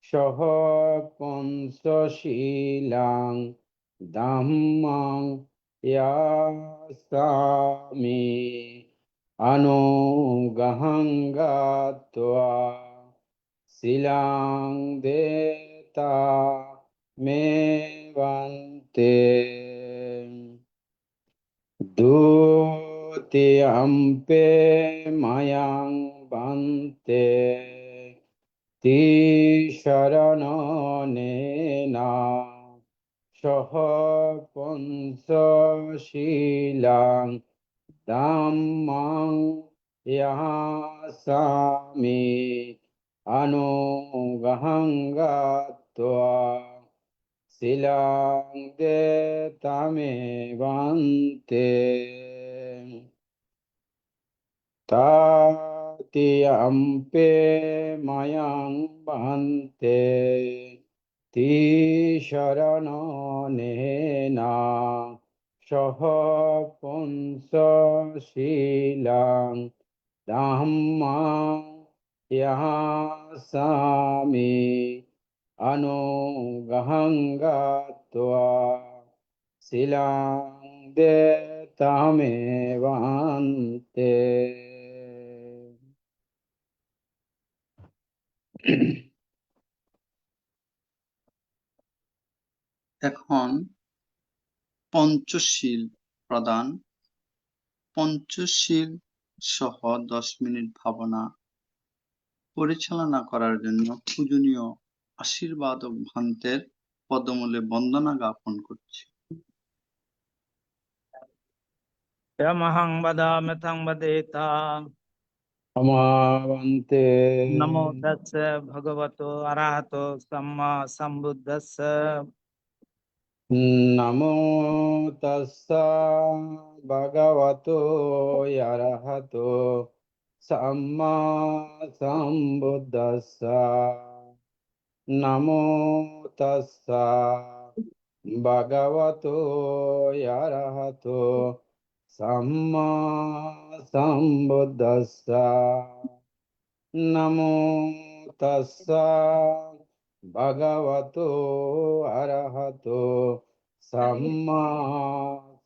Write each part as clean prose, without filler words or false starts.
সহ পঞ্চশীলাং ধাম্মাং ইয়াসামি অনুগহঙ্গাত্বা শিলাং দেতা মে বন্তে দ্বিতীয়ম্পে মায়াং বন্তে তিসরণনেনা সহ পঞ্চশীলাং ধাম্মাং ইয়াসামি অনুগহঙ্গাত্বা শিলাং দেতামে বন্তে তাতিয়াম্পে মায়াং বন্তে তিসরণনেনা সহ পঞ্চশীলাং ধাম্মাং ইয়াসামি অনুগহঙ্গাত্বা শিলাং দেতামে বন্তে। এখন পঞ্চশীল প্রদান। পঞ্চশীল সহ 10 মিনিট ভাবনা পরিচালনা করার জন্য পূজনীয় আশীর্বাদক ভান্তের পদমূলে বন্দনা জ্ঞাপন করছি। यमहं वदामि तं वदेतां। अमावन्ते नमो तस्य भगवतो अरहतो सम्मा सम्बुद्धस्य। नमो तस्सा भगवतो अरहतो सम्मा सम्बुद्धस्सा। नमो तस्सा भगवतो अरहतो सम्मा सम्बुद्धस्सा। नमो तस्सा भगवतो अरहतो सम्मा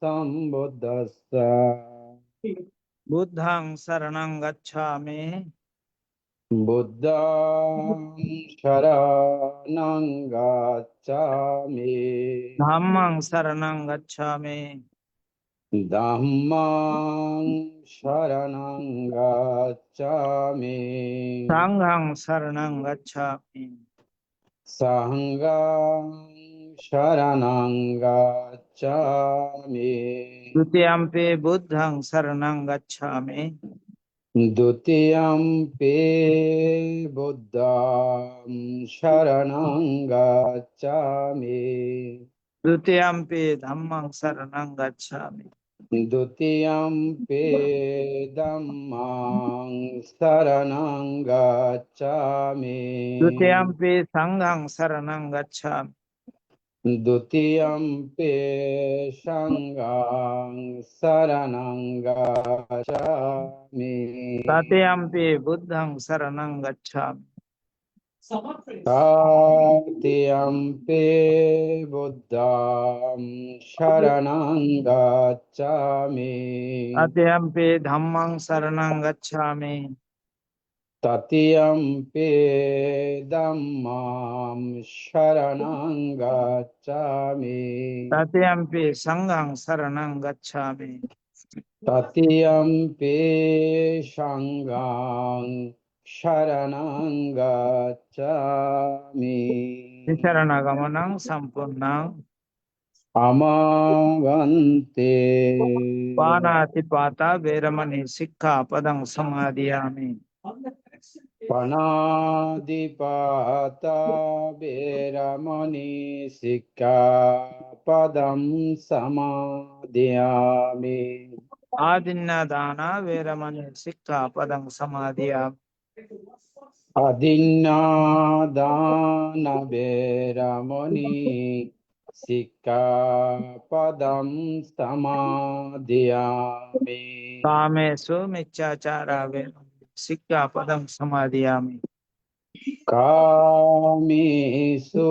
सम्बुद्धस्सा। बुद्धं शरणं गच्छामि। बुद्धं शरणं गच्छामि। धम्मं शरणं गच्छामि। धम्मं शरणं गच्छामि। संघं शरणं गच्छामि। संघं शरणं गच्छामि। द्वितीयम्पि बुद्धं शरणं गच्छामि। द्वितीयम्पि बुद्धं शरणं गच्छामि। द्वितीयम्पि धम्मं शरणं गच्छामि। द्वितीयम्पि धम्मं शरणं गच्छामि। द्वितीयम्पि संघं शरणं गच्छामि। द्वितीयम्पि संघं शरणं गच्छामि। तृतीयम्पि बुद्धं शरणं गच्छामि। तृतीयम्पि बुद्धं शरणं गच्छामि। तृतीयम्पि धम्मं शरणं गच्छामि। तृतीयम्पि धम्मं शरणं गच्छामि। तृतीयम्पि संघं शरणं गच्छामि। तृतीयम्पि संघं शरणं गच्छामि। शरणागमनं सम्पूर्णं। अमावन्ते पानातिपाता वैरमणि सिक्खापदं समादयामि। पानातिपाता वैरमणि सिक्खापदं समादयामि। आदिन्नदाना वैरमणि सिक्खापदं समादयामि। अदिन्नादान वैरमणि सिक्खापदं समादयामि। कामेषु मिथ्याचारा वैरमणि सिक्खापदं समादयामि। কামেষু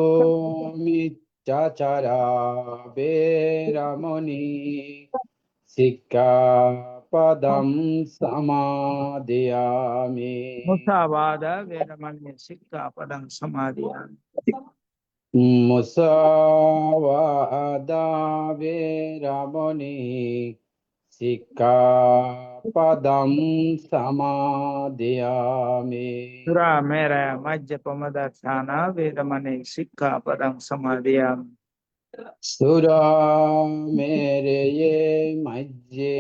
মিচ্ছাচারা বেরামণি সিক্খাপদং সমাদিয়ামি। মুসাবাদা বেরমণি শিক্ষাপদং সমাদিয়ামি। মুসাওয়াদা বেরামণি সিক্খাপদং সমাদিয়ামি। সুরা মেরা মজ্জপমদার্থানা বেরমণি শিক্ষাপদং সমাদিয়ামি। সুরামেরয়ে মজ্জে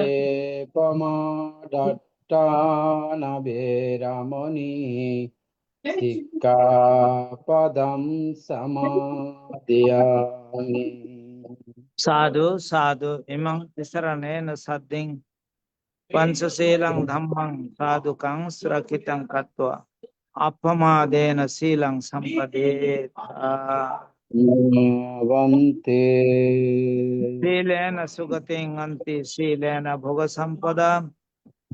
পমাদাত্তানা বেরামণি সিক্খাপদং সমাদিয়ামি। সাধু সাধু ইমং তিসরণেন সদ্দিং পঞ্চশীলং ধম্মং সাধুকং সুরক্ষিতং কত্বা अपमादेन शीलं संपदेत। वन्ते शीलेन सुगतिं अन्ति शीलेन भोग संपदा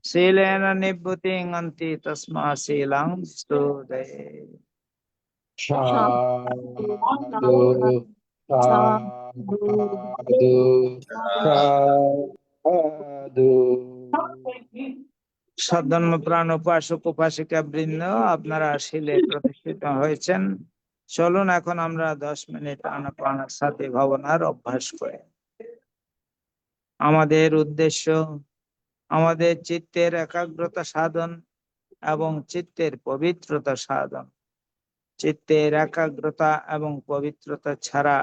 शीलेन निभृतिं अन्ति तस्मा शीलं स्तुते। साधु साधु साधु। সদ্ধর্ম প্রাণ উপাসক উপাসিকা বৃন্দ, আপনারা শিলে প্রতিষ্ঠিত হয়েছেন। চলুন এখন আমরা 10 মিনিট আনাপানের সাথে ভাবনার অভ্যাস করি। আমাদের উদ্দেশ্য আমাদের চিত্তের একাগ্রতা সাধন এবং চিত্তের পবিত্রতা সাধন। চিত্তের একাগ্রতা এবং পবিত্রতা ছাড়া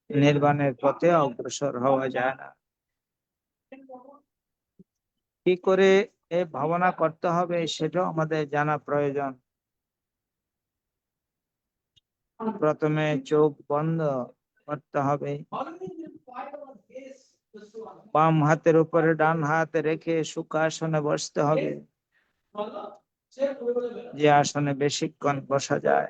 নির্বাণের পথে অগ্রসর হওয়া যায় না। কি করে এ ভাবনা করতে হবে সেটাও আমাদের জানা প্রয়োজন। প্রথমে চোখ বন্ধ করতে হবে, বাম হাতের উপরে ডান হাত রেখে সুখাসনে বসতে হবে, যে আসনে বেশিক্ষণ বসা যায়।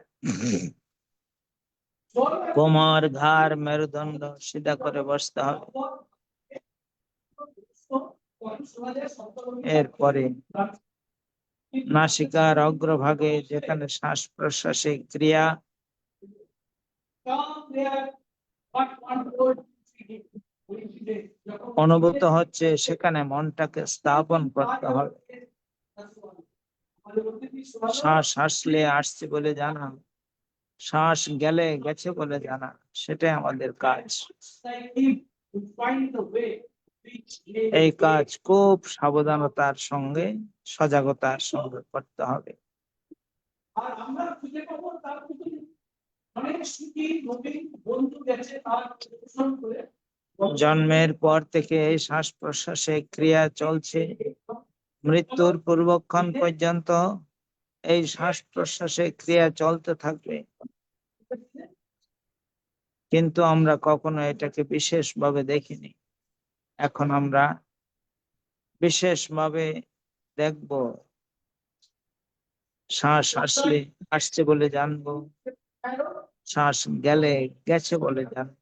কোমর ঘাড় মেরুদণ্ড সিধা করে বসতে হবে। এরপরে নাসিকার অগ্রভাগে যেখানে শ্বাস প্রশ্বাসের ক্রিয়া অনুভূত হচ্ছে সেখানে মনটাকে স্থাপন করতে হবে। শ্বাস আসলে আসছে বলে জানা, শ্বাস গেলে গেছে বলে জানা, সেটাই আমাদের কাজ। এই কাজ খুব সাবধানতার সঙ্গে সজাগতার সঙ্গে করতে হবে। জন্মের পর থেকে এই শ্বাস প্রশ্বাসের ক্রিয়া চলছে, মৃত্যুর পূর্বক্ষণ পর্যন্ত এই শ্বাস প্রশ্বাসের ক্রিয়া চলতে থাকবে। কিন্তু আমরা কখনো এটাকে বিশেষভাবে দেখিনি। এখন আমরা বিশেষভাবে দেখব। শ্বাস আসলে আসছে বলে জানবো, শ্বাস গেলে গেছে বলে জানবো।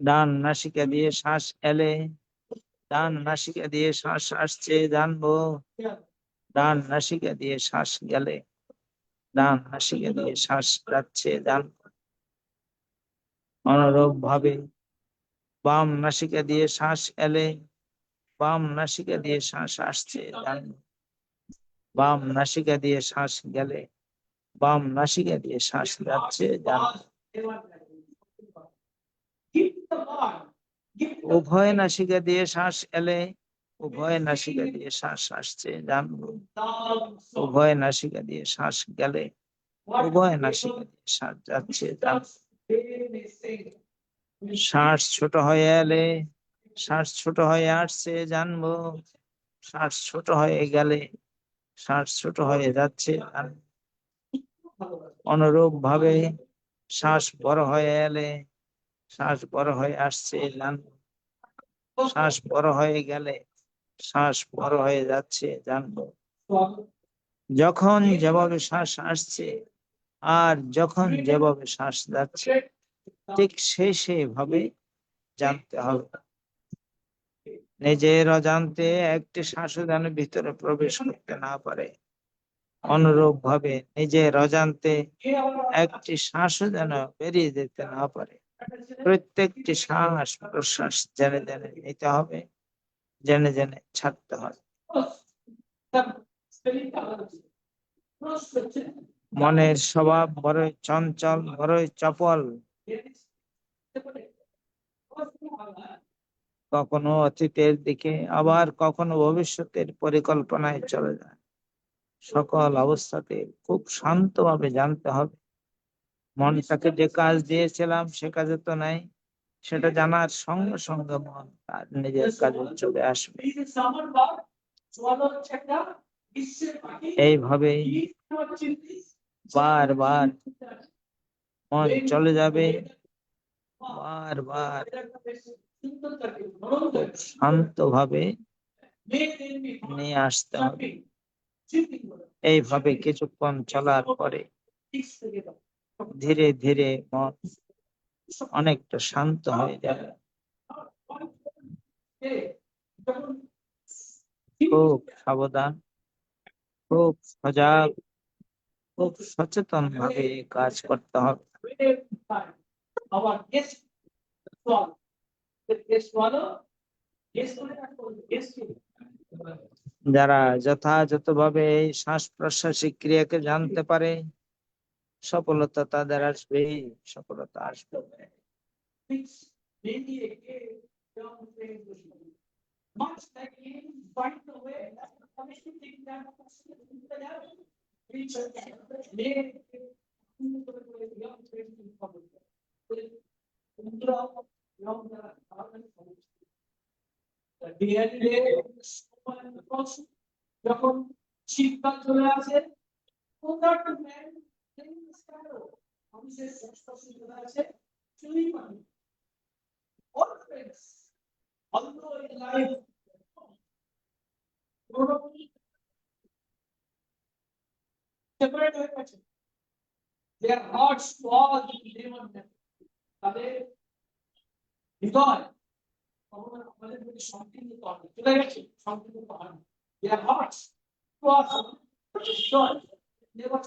ডান নাসিকা দিয়ে শ্বাস এলে ডান নাসিকা দিয়ে শ্বাস আসছে জানবো, ডান নাসিকা দিয়ে শ্বাস গেলে ডান নাসিকা দিয়ে শ্বাস যাচ্ছে জানবো। অনুরূপ ভাবে বাম নাসিকা দিয়ে শ্বাস এলে বাম নাসিকা দিয়ে শ্বাস আসছে জানবো, বাম নাসিকা দিয়ে শ্বাস গেলে বাম নাসিকা দিয়ে শ্বাস যাচ্ছে জানবো। উভয় নাসিকা দিয়ে শ্বাস এলে উভয় নাসিকা দিয়ে শ্বাস আসছে জানবো, উভয় নাসিকা দিয়ে শ্বাস গেলে উভয় নাসিকা দিয়ে শ্বাস যাচ্ছে জানবো। শ্বাস ছোট হয়ে এলে শ্বাস ছোট হয়ে আসছে জানবো, শ্বাস ছোট হয়ে গেলে শ্বাস ছোট হয়ে যাচ্ছে জানবো। অনুরূপ ভাবে শ্বাস বড় হয়ে এলে শ্বাস বড় হয়ে আসছে জানবো, শ্বাস বড় হয়ে গেলে শ্বাস বড় হয়ে যাচ্ছে জানবো। যখন যেভাবে শ্বাস আসছে আর যখন যেভাবে শ্বাস যাচ্ছে ঠিক সেইভাবে জানতে হবে। নিজের অজান্তে একটি শ্বাসও যেন ভিতরে প্রবেশ করতে না পারে। অনুরূপ ভাবে নিজের অজান্তে একটি শ্বাসও যেন বেরিয়ে যেতে না পারে। প্রত্যেকটি শ্বাস প্রশ্বাস জেনে জেনে নিতে হবে, জেনে জেনে ছাড়তে হবে। মনের স্বভাব বড়ই চঞ্চল, বড়ই চপল। কখনো অতীতের দিকে, আবার কখনো ভবিষ্যতের পরিকল্পনায় চলে যায়। সকল অবস্থাতে খুব শান্তভাবে জানতে হবে মনটাকে যে কাজ দিয়েছিলাম সে কাজে তো নাই, সেটা জানার সঙ্গে সঙ্গে মন তার নিজের কাজে চলে আসবে। এইভাবে বারবার মন চলে যাবে, বারবার শান্ত ভাবে নিয়ে আসতে হবে। এইভাবে কিছুক্ষণ চলার পরে ধীরে ধীরে মন অনেকটা শান্ত হয়ে যাবে। খুব সাবধান, খুব সজাগ, খুব সচেতন ভাবে কাজ করতে হবে। যারা যথাযথভাবে এই শ্বাস প্রশ্বাসিক ক্রিয়াকে জানতে পারে, সফলতা তাদের আসবে, সফলতা আসবে। যখন শীতকাল চলে আসে, মানুষের চলে আসে, although in life separate হয়ে গেছে, their hearts to all live on them, তাদের হৃদয় আমাদের প্রতি সংকীর্ণিত হয়, চলে গেছে, সংকীর্ণিত হয়। their hearts to us Hridoy never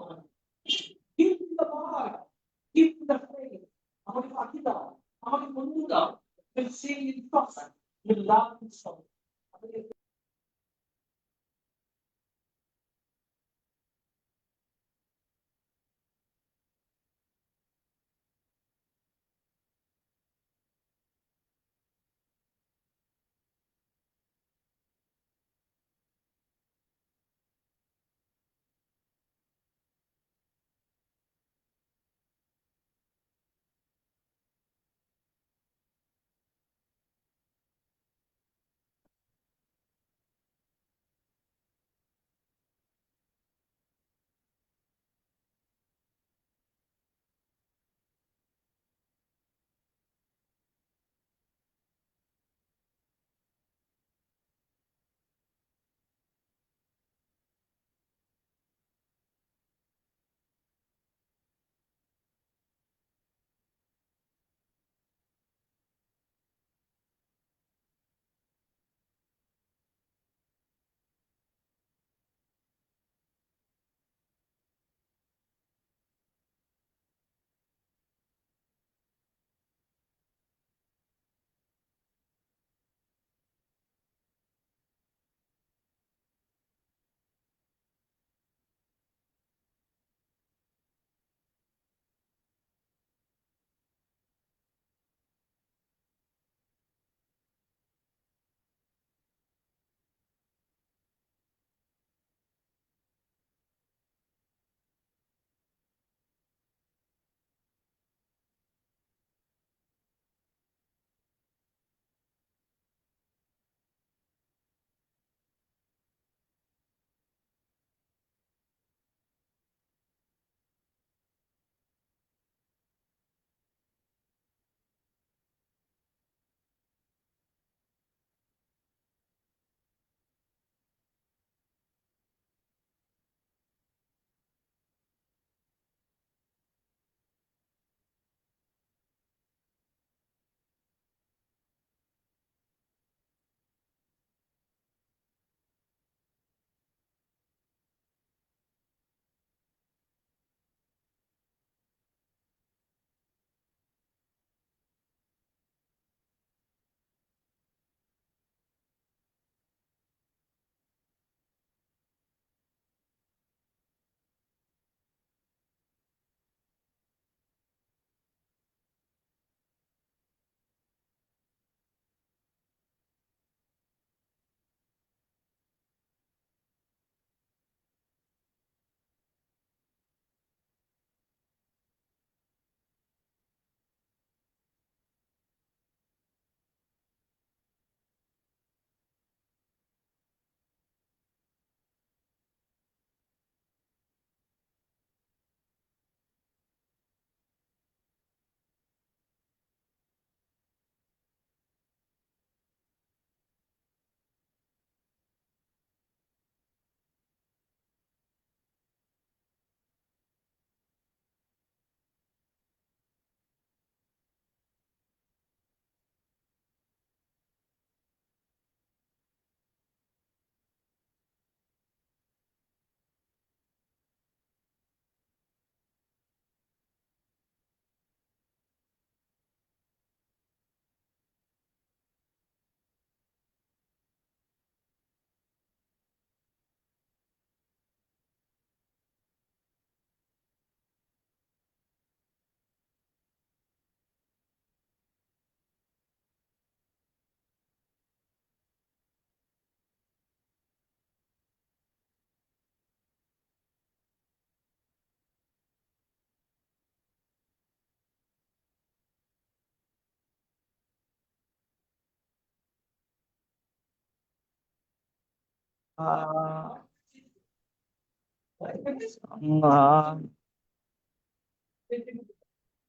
হয়। Give to the Lord, give to the faith, আমাকে পাখি দাও, আমাকে বন্ধু দাও, will sing in person, will love in song।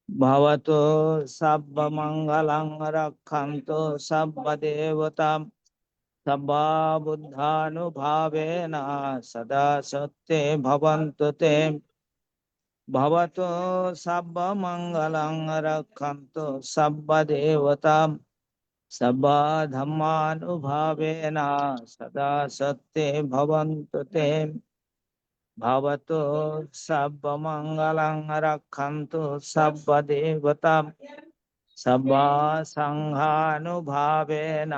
भवतो सर्वमङ्गलं रक्षन्तु सर्वदेवतां सर्वा बुद्धानुभावेन सदा सत्ये भवन्तु ते भवतो सर्वमङ्गलं रक्षन्तु सर्वदेवतां सर्वा धर्मानुभावेन सदा सत्ये भवन्तु ते भवतो सर्वमङ्गलं रक्षन्तु सर्वदेवतां सर्वा सङ्घानुभावेन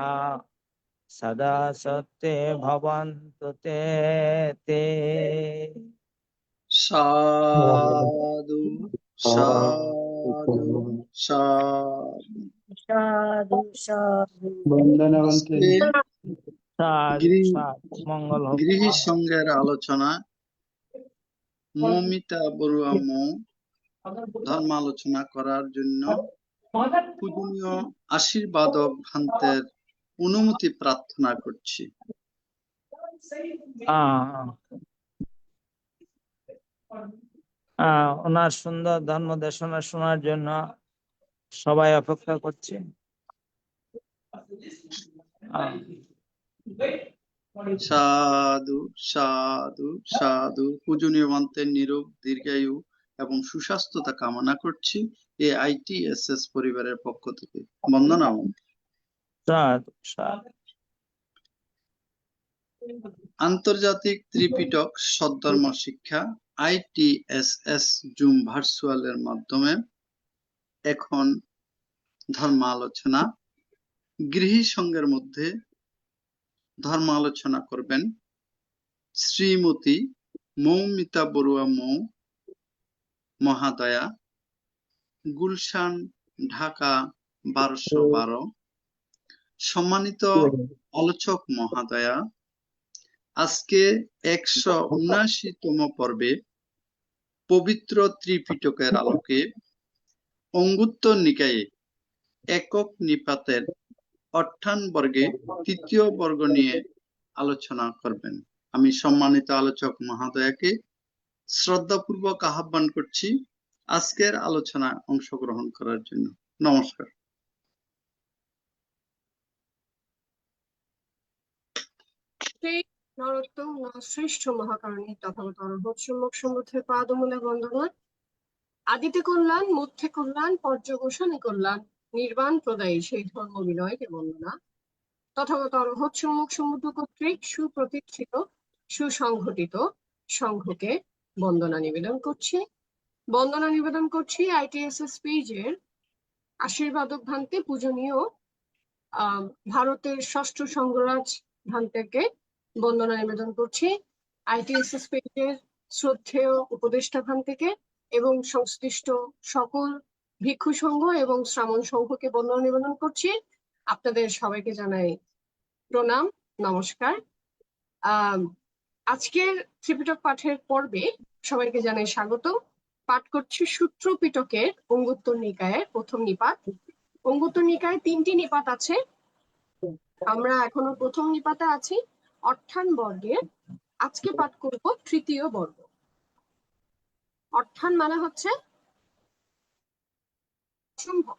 सदा सत्ये भवन्तु ते साधु साधु साधु। साधु साधु বন্দনাবন্তে আজকে साधु साधु मंगल हो গৃহী সঙ্গের আলোচনা মৌমিতা বড়ুয়া মৌ ধর্ম আলোচনা করার জন্য পূজনীয় আশীর্বাদক ভান্তের অনুমতি প্রার্থনা করছি। ওনার সুন্দর ধর্ম দেশনা শোনার জন্য সবাই অপেক্ষা করছে। সাধু সাধু সাধু। পূজনীয় ভান্তের নিরোগ দীর্ঘায়ু এবং সুস্বাস্থ্যতা কামনা করছি এই ITSS পরিবারের পক্ষ থেকে। বন্দনা। সাধু সাধু। আন্তর্জাতিক ত্রিপিটক সদ্ধর্ম শিক্ষা ITSS জুম ভার্চুয়ালের মাধ্যমে এখন ধর্ম আলোচনা। গৃহী সঙ্গের মধ্যে ধর্ম আলোচনা করবেন শ্রীমতী মৌমিতা বড়ুয়া মৌ মহাদয়া, গুলশান, ঢাকা 1212। সম্মানিত আলোচক মহাদয়া, আজকে 179তম পর্বে পবিত্র ত্রিপিটকের আলোকে অঙ্গুত্তর নিকায়ে একক নিপাতের অট্ঠান বর্গে তৃতীয় বর্গ নিয়ে আলোচনা করবেন। আমি সম্মানিত আলোচক মহাদয়াকে শ্রদ্ধাপূর্বক আহ্বান করছি আজকের আলোচনায় অংশগ্রহণ করার জন্য। নমস্কার। নরোত্তম শ্রেষ্ঠ মহাকারণী তথাগত অরহৎ সম্যক সমুদ্রের পাদমূলে বন্দনা। আদিতে কল্যাণ, মধ্যে কল্যাণ, পর্যবসানে কল্যাণ, নির্বাণ প্রদায়ী সেই ধর্ম বিনয়কে বন্দনা। তথাগত অরহৎ সম্যক সমুদ্র কর্তৃক সুপ্রতিষ্ঠিত সুসংঘটিত সংঘকে বন্দনা নিবেদন করছি। বন্দনা নিবেদন করছি ITSS পেজের আশীর্বাদক ভান্তে পূজনীয় ভারতের ষষ্ঠ সংঘরাজ ভান্তেকে বন্দনা নিবেদন করছি। ITSS পেজের শ্রদ্ধেয় উপদেষ্টা ভান্তেকে এবং সংশ্লিষ্ট সকল ভিক্ষু সংঘ এবং শ্রামণ সংঘকে বন্দনা নিবেদন করছি। আপনাদের সবাইকে জানাই প্রণাম, নমস্কার। আজকের ত্রিপিটক পাঠের পর্বে সবাইকে জানাই স্বাগত। পাঠ করছি সূত্র পিটকের অঙ্গুত্তর নিকায়ের প্রথম নিপাত। অঙ্গুত্তর নিকায়ে 3টি নিপাত আছে। আমরা এখনো প্রথম নিপাতে আছি, অট্ঠান বর্গের। আজকে পাঠ করব তৃতীয় বর্গ। অট্ঠান মানে হচ্ছে অসম্ভব।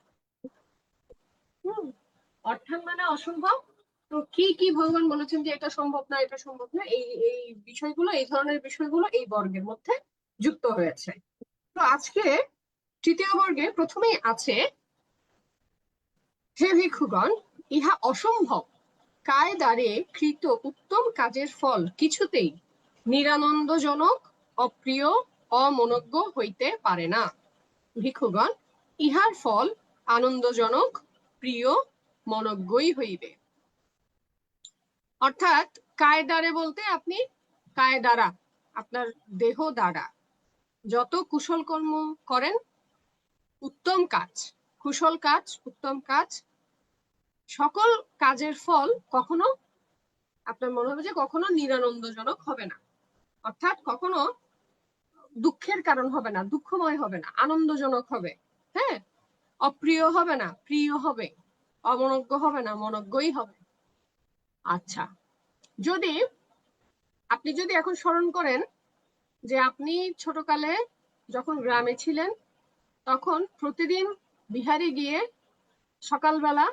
অর্থাৎ মানে অসম্ভব। তো কি কি ভগবান বলেছেন যে এটা সম্ভব না, এটা সম্ভব না, এই বিষয়গুলো, এই ধরনের বিষয়গুলো এই বর্গের মধ্যে যুক্ত হয়েছে। তো আজকে তৃতীয় বর্গে প্রথমেই আছে, হে ভিক্ষুগণ, ইহা অসম্ভব কায়দারে কৃত উত্তম কাজের ফল কিছুতেই নিরানন্দজনক, অপ্রিয়, অমনোজ্ঞ হইতে পারে না। ভিক্ষুগণ, ইহার ফল আনন্দজনক, প্রিয়, মনোজ্ঞই হইবে। অর্থাৎ কায়দারে বলতে আপনি কায়দারা, আপনার দেহ দ্বারা যত কুশল কর্ম করেন, উত্তম কাজ, কুশল কাজ, উত্তম কাজ, সকল কাজের ফল কখনো আপনার মনে হবে যে কখনো নিরানন্দজনক হবে না, অর্থাৎ কখনো দুঃখের কারণ হবে না, দুঃখময় হবে না, আনন্দজনক হবে। হ্যাঁ, অপ্রিয় হবে না, প্রিয় হবে, অমনোজ্ঞ হবে না, মনোজ্ঞই হবে। আচ্ছা, যদি আপনি যদি এখন স্মরণ করেন যে আপনি ছোটকালে যখন গ্রামে ছিলেন তখন প্রতিদিন বিহারে গিয়ে সকালবেলা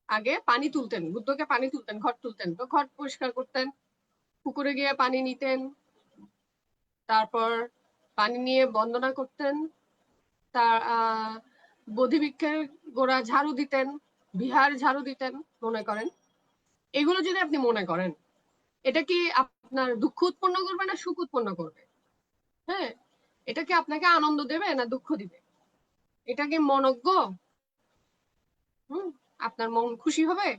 আগে পানি তুলতেন, বুদ্ধকে পানি তুলতেন, ঘট তুলতেন, তো ঘট পরিষ্কার করতেন, পুকুরে গিয়ে পানি নিতেন, তারপর পানি নিয়ে বন্দনা করতেন, তার বোধিবৃক্ষের গোড়া ঝাড়ু দিতেন, বিহার ঝাড়ু দিতেন, মনে করেন। এগুলো যদি আপনি মনে করেন, এটা কি আপনার দুঃখ উৎপন্ন করবে না সুখ উৎপন্ন করবে? হ্যাঁ, এটা কি আপনাকে আনন্দ দেবে না দুঃখ দিবে? এটা কি মনজ্ঞ? আপনার মন খুশি হবে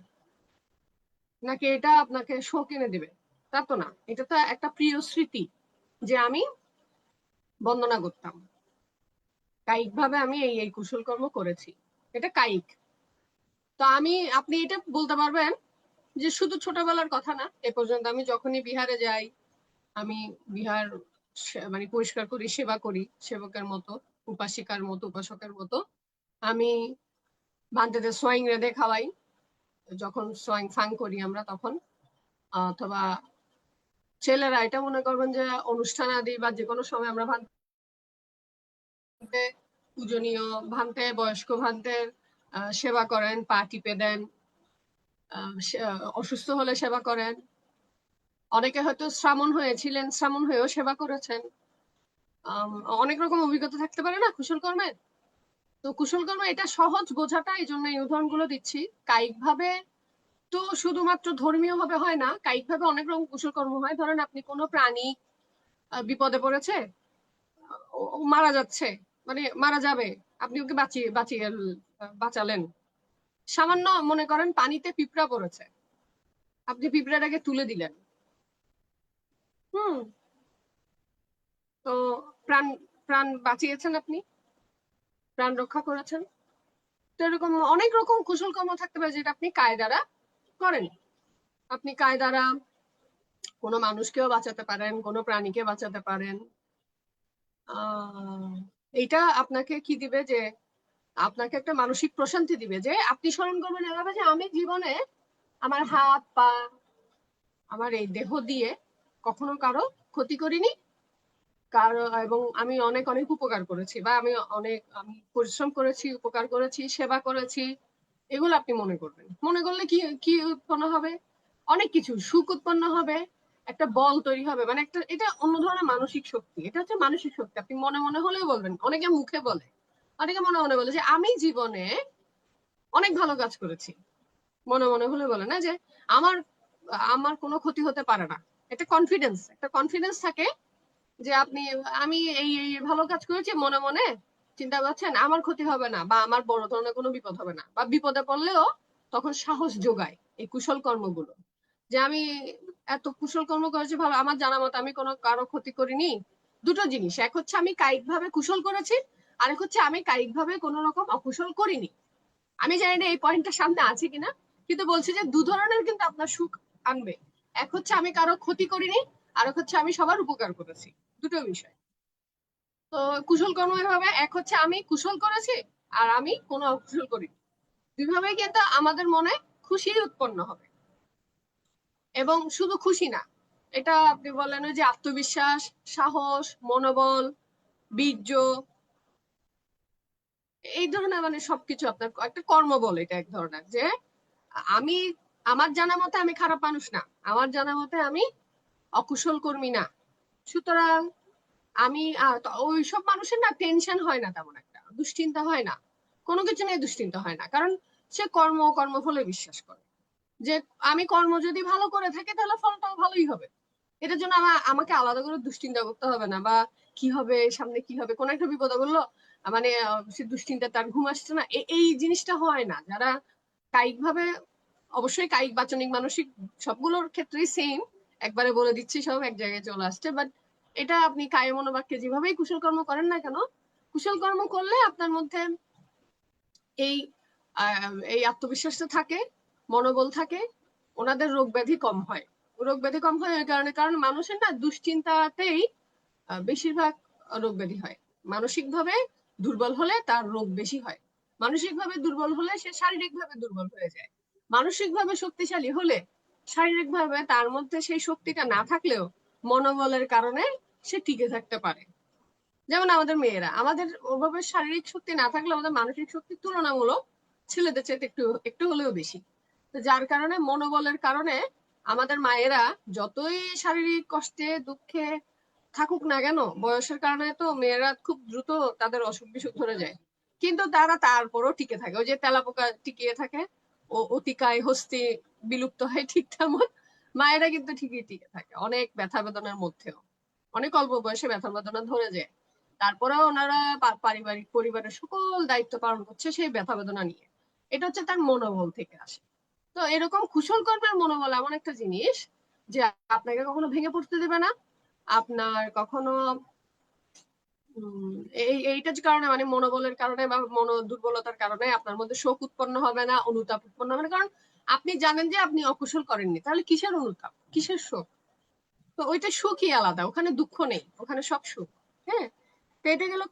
নাকি এটা আপনাকে শোক এনে দিবে? তা তো না, এটা তো একটা প্রিয় স্মৃতি যে আমি বন্দনা করতাম, কায়িক ভাবে আমি এই এই কুশল কর্ম করেছি, এটা কায়িক। তো আপনি এটা বলতে পারবেন যে শুধু ছোটবেলার কথা না, এ পর্যন্ত আমি যখনই বিহারে যাই, আমি বিহার মানে পরিষ্কার করি, সেবা করি, সেবকের মতো, উপাসিকার মতো, উপাসকের মতো। আমি ভান্তেদের সোয়াইং রেঁধে খাওয়াই, যখন সোয়াইং ফাং করি আমরা তখন, অথবা ছেলেরা এটা মনে করবেন যে অনুষ্ঠান আদি বা যে কোনো সময় আমরা ভান্তে পূজনীয় ভান্তে, বয়স্ক ভান্তের সেবা করেন, পা টিপে দেন, অসুস্থ হলে সেবা করেন। অনেকে হয়তো শ্রামণ হয়েছিলেন, শ্রামণ হয়েও সেবা করেছেন। অনেক রকম অভিজ্ঞতা থাকতে পারে না কুশল কর্মের। তো কুশল কর্ম এটা সহজ বোঝাটা, এই জন্য এই উদাহরণগুলো দিচ্ছি। কায়িক ভাবে তো শুধুমাত্র ধর্মীয় ভাবে হয় না, কায়িক ভাবে অনেক রকম কুশল কর্ম হয়। ধরেন আপনি কোনো প্রাণী বিপদে পড়েছে, মারা যাচ্ছে, মানে মারা যাবে, আপনি ওকে বাঁচালেন। সামান্য মনে করেন পানিতে পিঁপড়া পড়েছে, আপনি পিঁপড়াটাকে তুলে দিলেন, তো প্রাণ প্রাণ বাঁচিয়েছেন, আপনি প্রাণ রক্ষা করেছেন। তো এরকম অনেক রকম কুশল কর্ম থাকতে পারে যেটা আপনি কায় দ্বারা করেন। আপনি কায় দ্বারা কোনো মানুষকেও বাঁচাতে পারেন, কোনো প্রাণীকে বাঁচাতে পারেন। এইটা আপনাকে কি দিবে, যে আপনাকে একটা মানসিক প্রশান্তি দিবে, যে আপনি স্মরণ করবেন এভাবে যে আমি জীবনে আমার হাত পা, আমার এই দেহ দিয়ে কখনো কারো ক্ষতি করিনি, এবং আমি অনেক অনেক উপকার করেছি, বা আমি পরিশ্রম করেছি, উপকার করেছি, সেবা করেছি। এগুলো আপনি মনে করবেন। মনে করলে কি কি উৎপন্ন হবে? অনেক কিছু, সুখ উৎপন্ন হবে, একটা বল তৈরি হবে, মানে একটা, এটা অন্য ধরনের মানসিক শক্তি। এটা হচ্ছে মানসিক শক্তি। আপনি মনে মনে হলেও বলবেন, অনেকে মুখে বলে, অনেকে মনে মনে বলে যে আমি জীবনে অনেক ভালো কাজ করেছি। মনে মনে হলে বলে না যে আমার আমার কোনো ক্ষতি হতে পারে না। একটা কনফিডেন্স থাকে যে আমি এই এই ভালো কাজ করেছি, মনে মনে চিন্তা করছেন আমার ক্ষতি হবে না, বা আমার বড় ধরনের কোনো বিপদ হবে না, বা বিপদে পড়লেও তখন সাহস যোগায় এই কুশল কর্মগুলো, যে আমি এত কুশল কর্ম করেছি ভালো, আমার জানা মতো আমি কোনো কারো ক্ষতি করিনি। দুটো জিনিস, এক হচ্ছে আমি কায়িক ভাবে কুশল করেছি, আরেক হচ্ছে আমি কায়িক ভাবে কোনো রকম অকুশল করিনি। আমি জানি না এই পয়েন্টটা সামনে আছে কিনা, কিন্তু বলছি যে দু ধরনের কিন্তু আপনার সুখ আনবে। এক হচ্ছে আমি কারো ক্ষতি করিনি, আর এক হচ্ছে আমি সবার উপকার করেছি। দুটো বিষয়। তো কুশল কর্ম এভাবে, এক হচ্ছে আমি কুশল করেছি, আর আমি কোনো অকুশল করিনি। দুইভাবেই কিন্তু আমাদের মনে খুশি উৎপন্ন হবে। এবং শুধু খুশি না, এটা আপনি বললেন যে আত্মবিশ্বাস, সাহস, মনোবল, বীর্য, এই ধরনের মানে সবকিছু আপনার একটা কর্মবল। এটা এক ধরনের যে আমি, আমার জানা মতে আমি খারাপ মানুষ না, আমার জানা মতে আমি অকুশল কর্মী না। সুতরাং আমি ওইসব মানুষের না টেনশন হয় না, তেমন একটা দুশ্চিন্তা হয় না, কোনো কিছু নিয়ে দুশ্চিন্তা হয় না, কারণ সে কর্মফলে বিশ্বাস করে যে আমি কর্ম যদি ভালো করে থাকি তাহলে ফলটাও ভালোই হবে। এটার জন্য আমাকে আলাদা করে দুশ্চিন্তা করতে হবে না, বা কি হবে সামনে, কি হবে, কোন একটা বিপদে বললো মানে সে দুশ্চিন্তা, তার ঘুম আসছে না, এই জিনিসটা হয় না যারা কায়িক ভাবে। অবশ্যই কায়িক, বাচনিক, মানসিক সবগুলোর ক্ষেত্রেই সেম, একবারে বলে দিচ্ছি সব এক জায়গায় চলে আসছে। বাট এটা আপনি কায় মনোবাক্যে যেভাবেই কুশল কর্ম করেন না কেন, কুশল কর্ম করলে আপনার মধ্যে এই এই আত্মবিশ্বাসটা থাকে, মনোবল থাকে, ওনাদের রোগ ব্যাধি কম হয়। রোগ ব্যাধি কম হয় ওই কারণে, কারণ মানুষের না দুশ্চিন্তাতেই বেশিরভাগ রোগ ব্যাধি হয়। মানসিক ভাবে দুর্বল হলে তার রোগ বেশি হয়, মানসিক ভাবে দুর্বল হলে সে শারীরিক ভাবে দুর্বল হয়ে যায়, মানসিক ভাবে শক্তিশালী হলে শারীরিক ভাবে তার মধ্যে সেই শক্তিটা না থাকলেও মনোবলের কারণে সে টিকে থাকতে পারে। যেমন আমাদের মেয়েরা, আমাদের ওভাবে শারীরিক শক্তি না থাকলে আমাদের মানসিক শক্তি তুলনামূলক ছেলেদের চেয়ে একটু একটু হলেও বেশি। তো যার কারণে মনোবলের কারণে আমাদের মায়েরা যতই শারীরিক কষ্টে দুঃখে থাকুক না কেন, বয়সের কারণে তো মেয়েরা খুব দ্রুত তাদের অসুখ বিসুখ ধরে যায়, কিন্তু তারা তারপরও টিকে থাকে। ওই যে তেলাপোকা টিকিয়ে থাকে, ও অতিকায় হস্তি বিলুপ্ত হয়, ঠিক তেমন মায়েরা কিন্তু ঠিকই টিকে থাকে অনেক ব্যথা বেদনার মধ্যেও। অনেক অল্প বয়সে ব্যথা বেদনা ধরে যায়, তারপরেও ওনারা পারিবারিক পরিবারের সকল দায়িত্ব পালন করছে সেই ব্যথা বেদনা নিয়ে। এটা হচ্ছে তার মনোবল থেকে আসে। তো এরকম কুশল কর্মের মনোবল এমন একটা জিনিস যে আপনাকে কখনো ভেঙে পড়তে দেবে না, আপনার কখনো এইটার কারণে মানে মনোবলের কারণে বা মনো দুর্বলতার কারণে আপনার মধ্যে শোক উৎপন্ন হবে না, অনুতাপ উৎপন্ন হবে না। কারণ আপনি জানেন যে আপনি অকুশল করেননি, তাহলে কিসের অনুতাপ, কিসের শোক? তো ওইটা সুখই আলাদা, ওখানে দুঃখ নেই, ওখানে সব সুখ। হ্যাঁ, তো এটা গেল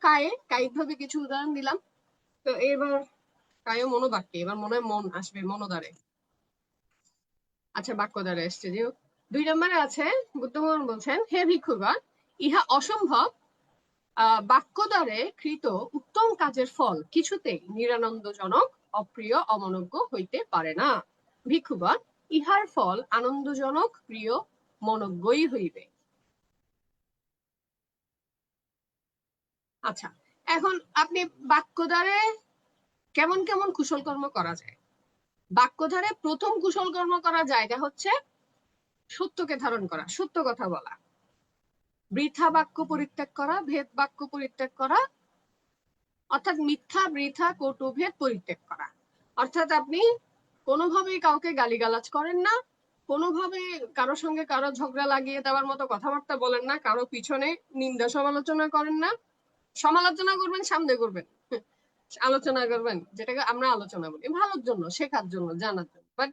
কায়িক ভাবে কিছু উদাহরণ দিলাম। তো এবার কায় মনোবাক্যে, এবার মনে হয় মন আসবে মনোদ্বারে। আচ্ছা, বাক্য দ্বারা এসছে যে 2 নম্বরে আছে, বুদ্ধ ভগবান বলছেন, হে ভিক্ষুগণ, ইহা অসম্ভব বাক্য দ্বারে কৃত উত্তম কাজের ফল কিছুতেই নিরানন্দজনক, অপ্রিয়, অমনোজ্ঞ হইতে পারে না। ভিক্ষুগণ, ইহার ফল আনন্দজনক, প্রিয়, মনোজ্ঞই হইবে। আচ্ছা, এখন আপনি বাক্য দ্বারে কেমন কেমন কুশল কর্ম করা যায়? বাক্য দ্বারে প্রথম কুশল কর্ম করা জায়গা হচ্ছে সত্যকে ধারণ করা, সত্য কথা বলা, বৃথা বাক্য পরিত্যাগ করা, ভেদ বাক্য পরিত্যাগ করা, অর্থাৎ মিথ্যা, বৃথা, কটু, ভেদ পরিত্যাগ করা। অর্থাৎ আপনি কোনোভাবেই কাউকে গালিগালাজ করেন না, কোনোভাবে কারোর সঙ্গে কারো ঝগড়া লাগিয়ে দেওয়ার মতো কথাবার্তা বলেন না, কারো পিছনে নিন্দা সমালোচনা করেন না। সমালোচনা করবেন, সামনে করবেন, আলোচনা করবেন, যেটাকে আমরা আলোচনা বলি, ভালোর জন্য, শেখার জন্য, জানার জন্য। বাট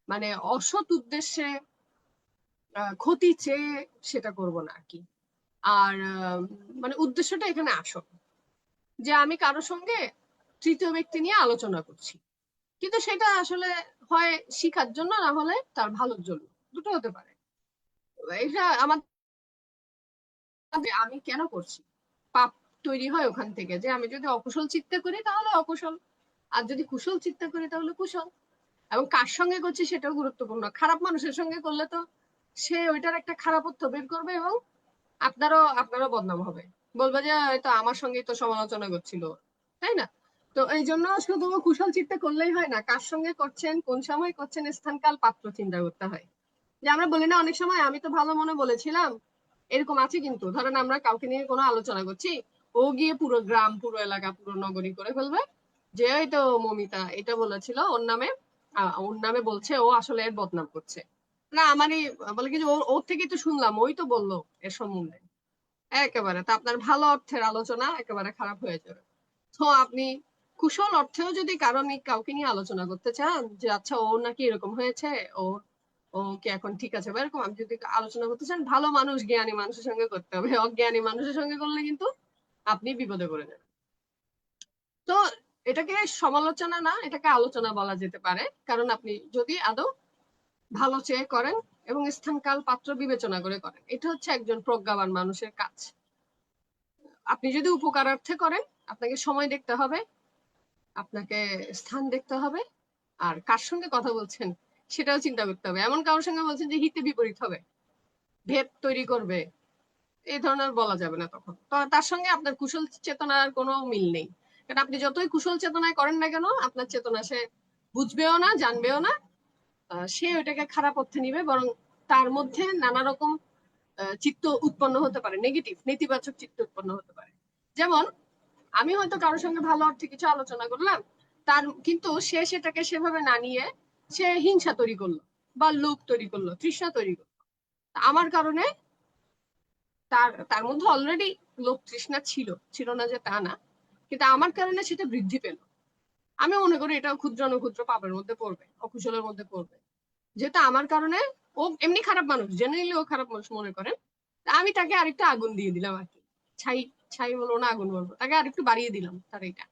মানে অসৎ উদ্দেশ্যে ক্ষতি চেয়ে সেটা করব না আর কি। আর মানে উদ্দেশ্যটা এখানে আসল, যে আমি কারোর সঙ্গে তৃতীয় ব্যক্তি নিয়ে আলোচনা করছি, কিন্তু সেটা আসলে হয় শিখার জন্য, না হলে তার ভালোর জন্য, দুটো হতে পারে। এটা আমার, আমি কেন করছি, পাপ তৈরি হয় ওখান থেকে, যে আমি যদি অকুশল চিত্তে করি তাহলে অকুশল, আর যদি কুশল চিন্তা করি তাহলে কুশল। এবং কার সঙ্গে করছি সেটাও গুরুত্বপূর্ণ। খারাপ মানুষের সঙ্গে করলে তো সে ওইটার একটা খারাপত্ব বের করবে এবং আপনারও বদনাম হবে, বলবে যে হয়তো আমার সঙ্গেই তো সমালোচনা করছিল, তাই না? তো এই জন্য শুধু কুশল চিন্তা করলেই হয় না, কার সঙ্গে করছেন, কোন সময় করছেন, স্থানকাল পাত্র চিন্তা করতে হয়। যে আমরা বলি না অনেক সময়, আমি তো ভালো মনে বলেছিলাম, এরকম আছে। কিন্তু ধরেন আমরা কাউকে নিয়ে কোনো আলোচনা করছি, ও গিয়ে পুরো গ্রাম, পুরো এলাকা, পুরো নগরী করে ফেলবে যে এই তো মমিতা এটা বলেছিল ওর নামে বলছে, ও আসলে এর বদনাম করছে। না আমারই বলে কি যে ওর থেকেই তো শুনলাম, ওই তো বললো এর সম্বন্ধে। একেবারে তা আপনার ভালো অর্থের আলোচনা একেবারে খারাপ হয়ে যাবে। তো আপনি কুশল অর্থেও যদি কাউকে নিয়ে আলোচনা করতে চান, যে আচ্ছা ও নাকি এরকম হয়েছে, ও কি এখন ঠিক আছে বা এরকম, আমি যদি আলোচনা করতে চান, ভালো মানুষ, জ্ঞানী মানুষের সঙ্গে করতে হবে। অজ্ঞানী মানুষের সঙ্গে করলে কিন্তু আপনি বিপদে পড়ে যাবেন। তো এটাকে সমালোচনা না, এটাকে আলোচনা বলা যেতে পারে। কারণ আপনি যদি আদৌ ভালো চেয়ে করেন এবং স্থান কাল পাত্র বিবেচনা করে করেন, এটা হচ্ছে একজন প্রজ্ঞাবান মানুষের কাজ। আপনি যদি উপকারার্থে করেন, আপনাকে সময় দেখতে হবে, আপনাকে স্থান দেখতে হবে, আর কার সঙ্গে কথা বলছেন সেটাও চিন্তা করতে হবে। এমন কারোর সঙ্গে বলছেন যে হিতে বিপরীত হবে, ভেদ তৈরি করবে, এই ধরনের বলা যাবে না তখন। তো তার সঙ্গে আপনার কুশল চেতনার কোনো মিল নেই। কারণ আপনি যতই কুশল চেতনায় করেন না কেন, আপনার চেতনা সে বুঝবেও না, জানবেও না, সে ওইটাকে খারাপ অর্থে নিবে। বরং তার মধ্যে নানা রকম চিত্ত উৎপন্ন হতে পারে, নেতিবাচক চিত্ত উৎপন্ন হতে পারে। যেমন আমি হয়তো কারোর সঙ্গে ভালো অর্থে কিছু আলোচনা করলাম, কিন্তু সে সেটাকে সেভাবে না নিয়ে সে হিংসা তৈরি করলো, বা লোভ তৈরি করলো, তৃষ্ণা তৈরি করলো। আমার কারণে তার মধ্যে অলরেডি লোভ তৃষ্ণা ছিল না যে তা না, কিন্তু আমার কারণে সেটা বৃদ্ধি পেল। আমি মনে করি এটা ক্ষুদ্র অনুক্ষুদ্র পাপের মধ্যে পড়বে, অকুশলের মধ্যে পড়বে। যেটা আমার কারণে, ও এমনি খারাপ মানুষ, জেনারেলি ও খারাপ মানুষ মনে করেন, আমি তাকে আরেকটু আগুন দিয়ে দিলাম আর কি। ছাই বলবো না, আগুন বলবো, তাকে আরেকটু বাড়িয়ে দিলাম তার এটা।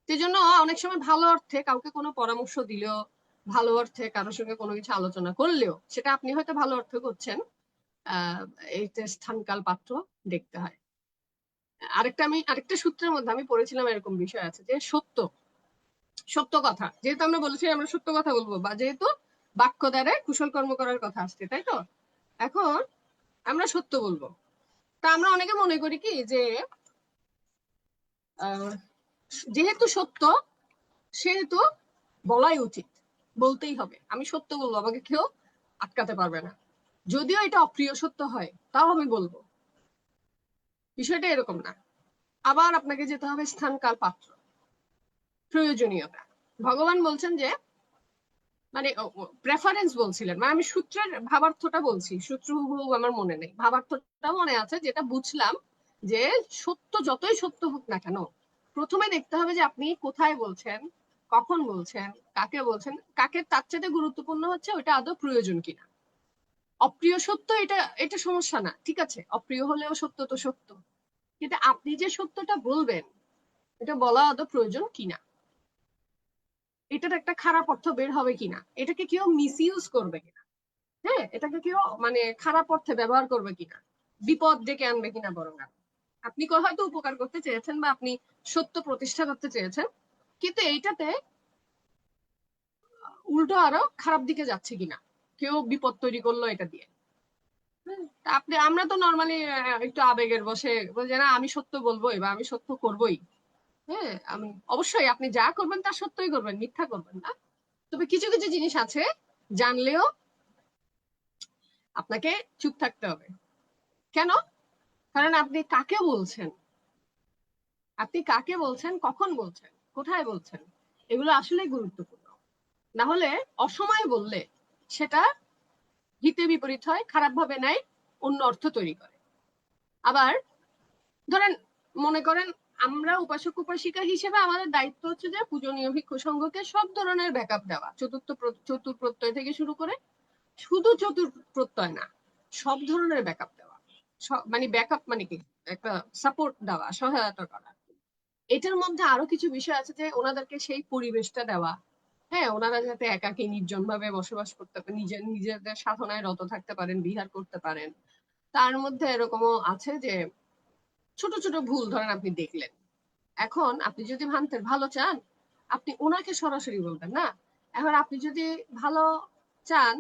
সেই জন্য অনেক সময় ভালো অর্থে কাউকে কোনো পরামর্শ দিলেও ভালো অর্থে কারোর সঙ্গে কোনো কিছু আলোচনা করলেও সেটা আপনি হয়তো ভালো অর্থে করছেন, এইটা স্থানকাল পাত্র দেখতে হয়। আরেকটা সূত্রের মধ্যে আমি পড়েছিলাম, এরকম বিষয় আছে যে সত্য কথা, যেহেতু আমরা বলেছি আমরা সত্য কথা বলবো, বা যেহেতু বাক্য দ্বারা কুশল কর্ম করার কথা আসছে, তাই তো? এখন আমরা সত্য বলবো, তা আমরা অনেকে মনে করি কি যে যেহেতু সত্য সেহেতু বলাই উচিত, বলতেই হবে, আমি সত্য বলবো, আমাকে কেউ আটকাতে পারবে না, যদিও এটা অপ্রিয় সত্য হয় তাও আমি বলবো। বিষয়টা এরকম না। আবার আপনাকে যেতে হবে স্থান কাল পাত্র, প্রয়োজনীয়তা। ভগবান বলছেন যে মানে প্রেফারেন্স বলছিলেন, মানে আমি সূত্রের ভাবার্থটা বলছি, সূত্র হুবহু আমার মনে নেই, ভাবার্থটা মনে আছে, যেটা বুঝলাম যে সত্য যতই সত্য হোক না কেন প্রথমে দেখতে হবে যে আপনি কোথায় বলছেন, কখন বলছেন, কাকে বলছেন, কাকে, তার চাইতে গুরুত্বপূর্ণ হচ্ছে ওইটা আদৌ প্রয়োজন কিনা। অপ্রিয় সত্য এটা এটা সমস্যা না, ঠিক আছে, অপ্রিয় হলেও সত্য তো সত্য, কিন্তু আপনি যে সত্যটা বলবেন এটা বলা আদৌ প্রয়োজন কিনা, এটার একটা খারাপ অর্থ বের হবে কিনা, এটাকে কেউ মিসইউজ করবে কিনা, হ্যাঁ, এটাকে কেউ মানে খারাপ অর্থে ব্যবহার করবে কিনা, বিপদ ডেকে আনবে কিনা। বরং আপনি হয়তো উপকার করতে চেয়েছেন বা আপনি সত্য প্রতিষ্ঠা করতে চেয়েছেন, কিন্তু এইটাতে উল্টো আরো খারাপ দিকে যাচ্ছে কিনা, কেউ বিপদ তৈরি করলো এটা দিয়ে। আমরা তো নর্মালি একটু আবেগের বসে বলছি না আমি সত্য বলবোই বা আমি সত্য করবোই। হ্যাঁ, আমি অবশ্যই আপনি যা করবেন তা সত্যই করবেন, মিথ্যা করবেন না। তবে কিছু কিছু জিনিস আছে জানলেও আপনাকে চুপ থাকতে হবে। কেন? কারণ আপনি কাকে বলছেন, কখন বলছেন, কোথায় বলছেন, এগুলো আসলে গুরুত্বপূর্ণ। না হলে অসময়ে বললে সেটা হিতে বিপরীত হয়, খারাপ ভাবে নেয়, অন্য অর্থ তৈরি করে। আবার ধরেন মনে করেন আমরা উপাসক উপাসিকা হিসেবে আমাদের দায়িত্ব হচ্ছে যে পূজনীয় ভিক্ষু সংঘকে সব ধরনের ব্যাকআপ দেওয়া, চতুর প্রত্যয় থেকে শুরু করে, শুধু চতুর প্রত্যয় না, সব ধরনের ব্যাকআপ দেওয়া, মানে ব্যাকআপ মানে কি, একটা সাপোর্ট দেওয়া, সহায়তা করা। এটার মধ্যে আরো কিছু বিষয় আছে যে ওনাদেরকে সেই পরিবেশটা দেওয়া, হ্যাঁ, ওনারা যাতে একাকী নির্জন ভাবে বসবাস করতে পারেন, নিজেদের সাধনায় রত থাকতে পারেন, বিহার করতে পারেন। তার মধ্যে এরকমও আছে যে ছোট ছোট ভুল ধরেন আপনি দেখলেন, এখন আপনি যদি ভান্তের ভালো চান আপনি ওনাকে সরাসরি বলবেন না। এখন আপনি যদি ভালো চান,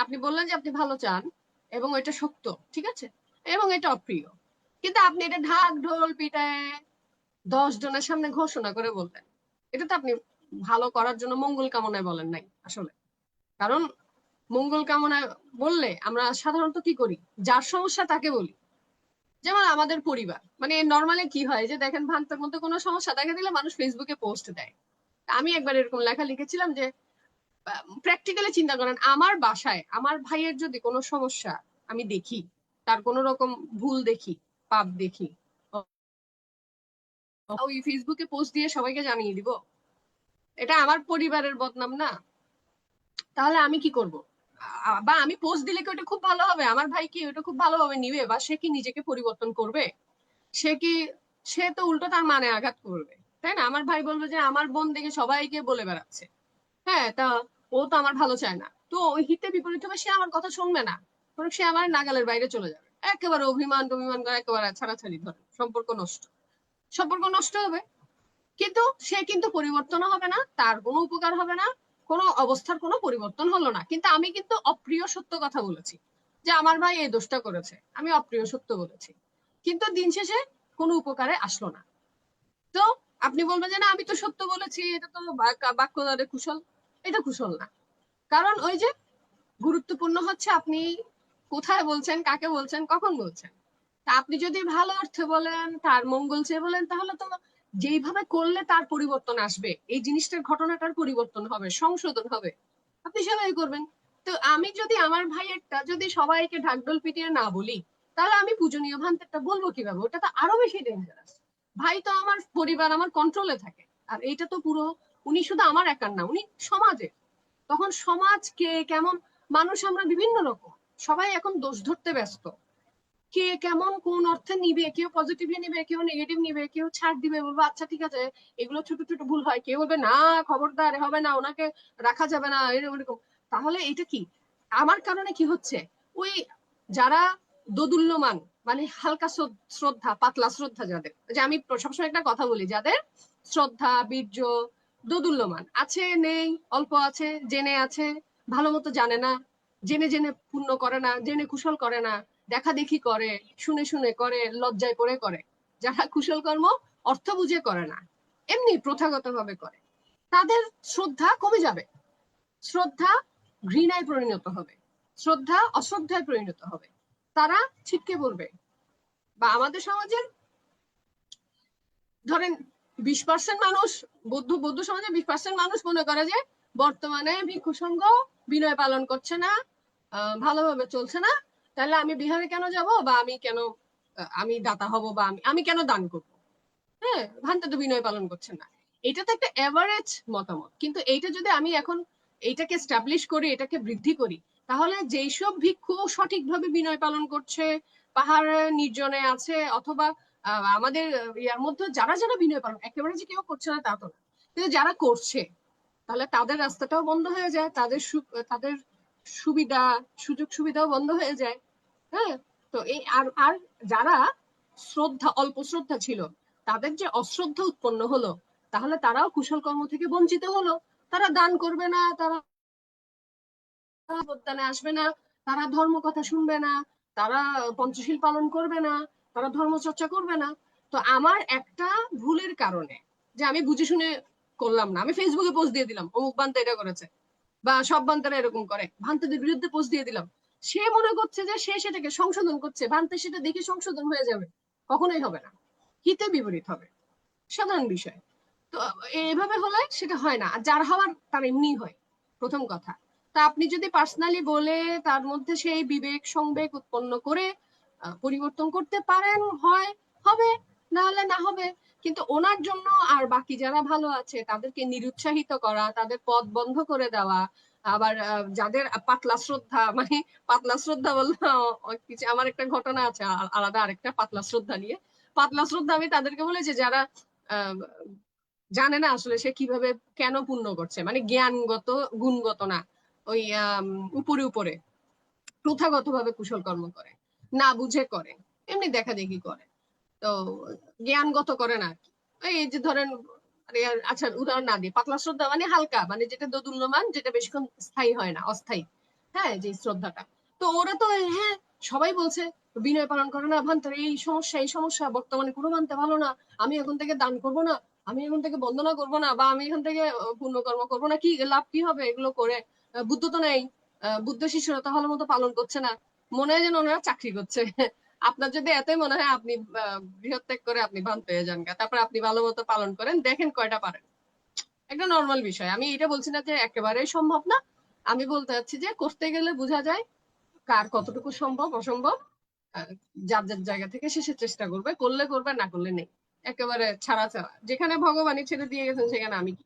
আপনি বললেন যে আপনি ভালো চান এবং এটা সত্য, ঠিক আছে, এবং এটা অপ্রিয়, কিন্তু আপনি এটা ঢাক ঢোল পিটায় 10 জনের সামনে ঘোষণা করে বললেন, এটা তো আপনি ভালো করার জন্য মঙ্গল কামনায় বলেন নাই আসলে। কারণ মঙ্গল কামনায় বললে আমরা সাধারণত কি করি, যার সমস্যা তাকে বলি। যেমন আমাদের পরিবার, মানে নর্মালি কি হয় যে দেখেন ভান্তের মধ্যে কোনো সমস্যা দেখা দিলে মানুষ ফেসবুকে পোস্ট দেয়। আমি একবার এরকম লেখা লিখেছিলাম যে প্র্যাকটিক্যালি চিন্তা করেন, আমার বাসায় আমার ভাইয়ের যদি কোনো সমস্যা আমি দেখি, তার কোনো রকম ভুল দেখি, পাপ দেখি, ওই ফেসবুকে পোস্ট দিয়ে সবাইকে জানিয়ে দিব, এটা আমার পরিবারের বদনাম না? তাহলে আমি কি করব? বা আমি পোস্ট দিলে কি ওটা খুব ভালো হবে, আমার ভাই কি ওটা খুব ভালোভাবে নিবে, বা সে কি নিজেকে পরিবর্তন করবে? সে কি, সে তো উল্টো তার মানে আঘাত করবে, তাই না? আমার ভাই বলবে যে আমার বোন দেখে সবাইকে বলে বেড়াচ্ছে, হ্যাঁ, তা ও তো আমার ভালো চায় না, তো ওই হিতে বিপরীত হবে, সে আমার কথা শুনবে না, বরং সে আমার নাগালের বাইরে চলে যাবে, একেবারে অভিমান টভিমান করে একেবারে ছাড়াছাড়ি, ধরে সম্পর্ক নষ্ট হবে। কিন্তু সে কিন্তু পরিবর্তন হবে না, তার কোনো উপকার হবে না, কোনো অবস্থার কোনো পরিবর্তন হলো না, কিন্তু আমি কিন্তু অপ্রিয় সত্য কথা বলেছি যে আমার ভাই এই দোষটা করেছে, আমি অপ্রিয় সত্য বলেছি, কিন্তু দিন শেষে কোনো উপকারে আসলো না। তো আপনি বলবেন যে না আমি তো সত্য বলেছি, এটা তো বাক্য দ্বারা কুশল, এটা কুশল না। কারণ ওই যে গুরুত্বপূর্ণ হচ্ছে আপনি কোথায় বলছেন, কাকে বলছেন, কখন বলছেন। তা আপনি যদি ভালো অর্থে বলেন, তার মঙ্গল চেয়ে বলেন, তাহলে তো যেইভাবে করলে তার পরিবর্তন আসবে, এই জিনিসটার ঘটনাটার পরিবর্তন হবে, সংশোধন হবে, আপনি সেভাবে করবেন। তো আমি যদি আমার ভাইয়েরটা যদি সবাইকে ঢাকঢোল পিটিয়ে না বলি, তাহলে আমি পূজনীয় ভান্তেরটা বলবো কিভাবে? ওটা তো আরো বেশি ডেঞ্জারাস। ভাই তো আমার পরিবার, আমার কন্ট্রোলে থাকে, আর এইটা তো পুরো, উনি শুধু আমার একার না, উনি সমাজের। তখন সমাজ কে কেমন মানুষ আমরা বিভিন্ন রকম, সবাই এখন দোষ ধরতে ব্যস্ত, কে কেমন কোন অর্থে নিবে, কেউ পজিটিভলি নিবে, কেউ নেগেটিভ নিবে, কেউ ছাড় দিবে, বলবে আচ্ছা ঠিক আছে এগুলো ছোট ছোট ভুল হয়, কেউ বলবে না খবরদার হবে না, ওনাকে রাখা যাবে না এরকম। তাহলে এটা কি আমার কারণে কি হচ্ছে, ওই যারা দোদুল্যমান মানে হালকা শ্রদ্ধা পাতলা শ্রদ্ধা যাদের, যে আমি সবসময় একটা কথা বলি, যাদের শ্রদ্ধা বীর্য দোদুল্যমান আছে নেই অল্প আছে জেনে আছে ভালো মতো জানে না, জেনে জেনে পুণ্য করে না, জেনে কুশল করে না, দেখা দেখি করে, শুনে শুনে করে, লজ্জায় পড়ে করে, যারা কুশল কর্ম অর্থ বুঝে করে না এমনি প্রথাগত ভাবে করে, তাদের শ্রদ্ধা কমে যাবে, শ্রদ্ধা ঘৃণায় পরিণত হবে, শ্রদ্ধা অশ্রদ্ধায় পরিণত হবে, তারা ছিটকে পড়বে। বা আমাদের সমাজের ধরেন 20% মানুষ, বৌদ্ধ সমাজে 20% মানুষ মনে করে যে বর্তমানে ভিক্ষু সংঘ বিনয় পালন করছে না, ভালোভাবে চলছে না, তাহলে আমি বিহারে কেন যাব, বা আমি কেন আমি দাতা হব, বা আমি কেন দান করব, হ্যাঁ ভান্তে তো বিনয় পালন করছেন না। এটা তো একটা এভারেজ মতামত, কিন্তু এইটা যদি আমি এখন এইটাকে স্টাবলিশ করি, এটাকে বৃদ্ধি করি, তাহলে যেই সব ভিক্ষু সঠিকভাবে বিনয় পালন করছে, পাহাড়ে নির্জনে আছে, অথবা আমাদের ইয়ার মধ্যে যারা যারা বিনয় পালন, একেবারে যে কেউ করছে না তা তো না, কিন্তু যারা করছে, তাহলে তাদের রাস্তাটাও বন্ধ হয়ে যায়, তাদের সুবিধা সুযোগ সুবিধাও বন্ধ হয়ে যায়। হ্যাঁ, তো এই আর যারা শ্রদ্ধা অল্প শ্রদ্ধা ছিল, তাদের যে অশ্রদ্ধা উৎপন্ন হলো, তাহলে তারাও কুশল কর্ম থেকে বঞ্চিত হলো, তারা দান করবে না, তারা দানে আসবে না, তারা ধর্ম কথা শুনবে না, তারা পঞ্চশীল পালন করবে না, তারা ধর্মচর্চা করবে না। তো আমার একটা ভুলের কারণে, যে আমি বুঝে শুনে করলাম না, আমি ফেসবুকে পোস্ট দিয়ে দিলাম অমুক বান্তা এটা করেছে, বা সব বান্তারা এরকম করে, ভান্তাদের বিরুদ্ধে পোস্ট দিয়ে দিলাম, সে মনে করছে যে সে সেটাকে সংশোধন করছে, ভান্তা সেটা দেখে সংশোধন হয়ে যাবে, কখনোই হবে না, হিতে বিপরীত হবে, সাধারণ বিষয়। তো এভাবে হলে সেটা হয় না, আর যার হওয়ার তার এমনি হয়, প্রথম কথা। তা আপনি যদি পার্সোনালি বলে তার মধ্যে সেই বিবেক সংবেগ উৎপন্ন করে পরিবর্তন করতে পারেন, হয় হবে, না হলে না হবে। কিন্তু ওনার জন্য আর বাকি যারা ভালো আছে তাদেরকে নিরুৎসাহিত করা, তাদের পথ বন্ধ করে দেওয়া, আবার যাদের পাতলা শ্রদ্ধা, মানে পাতলা শ্রদ্ধা বললে কিছু আমার একটা ঘটনা আছে আলাদা আরেকটা পাতলা শ্রদ্ধা নিয়ে। পাতলা শ্রদ্ধা আমি তাদেরকে বলেছি যারা জানে না আসলে সে কিভাবে কেন পুণ্য করছে, মানে জ্ঞানগত গুণগত না, ওই উপরে উপরে প্রথাগত ভাবে কুশল কর্ম করে, না বুঝে করে, এমনি দেখা দেখি করে, তো জ্ঞানগত করে না। এই যে ধরেন, আচ্ছা উদাহরণ না দিয়ে, পাতলা শ্রদ্ধা মানে হালকা, মানে যেটা দোদুল্যমান, যেটা বেশিক্ষণ স্থায়ী হয় না, অস্থায়ী, হ্যাঁ যে শ্রদ্ধাটা। তো ওরা তো হ্যাঁ সবাই বলছে বিনয় পালন করে না, ভান্তার এই সমস্যা এই সমস্যা, বর্তমানে কোনো ভান্তা ভালো না, আমি এখন থেকে দান করব না, আমি এখন থেকে বন্দনা করব না, বা আমি এখান থেকে পুণ্যকর্ম করবো না, কি লাভ কি হবে এগুলো করে, বুদ্ধ তো নেই, বুদ্ধ শিষ্যরা তো ভালো মতো পালন করছে না, মনে হয় যেন ওনারা চাকরি করছে। আপনার যদি এতই মনে হয়, আপনি বৃহত্যাগ করে আপনি ভান পেয়ে যান, তারপর আপনি ভালো মতো পালন করেন, দেখেন কয়টা পারেন, একটা নর্মাল বিষয়। আমি এটা বলছি না যে একেবারেই সম্ভব না, আমি বলতে চাচ্ছি যে করতে গেলে বোঝা যায় কার কতটুকু সম্ভব অসম্ভব, যার যার জায়গা থেকে সে চেষ্টা করবে, করলে করবে না করলে নেই, একেবারে ছাড়া ছাড়া, যেখানে ভগবানই ছেড়ে দিয়ে গেছেন সেখানে আমি কি।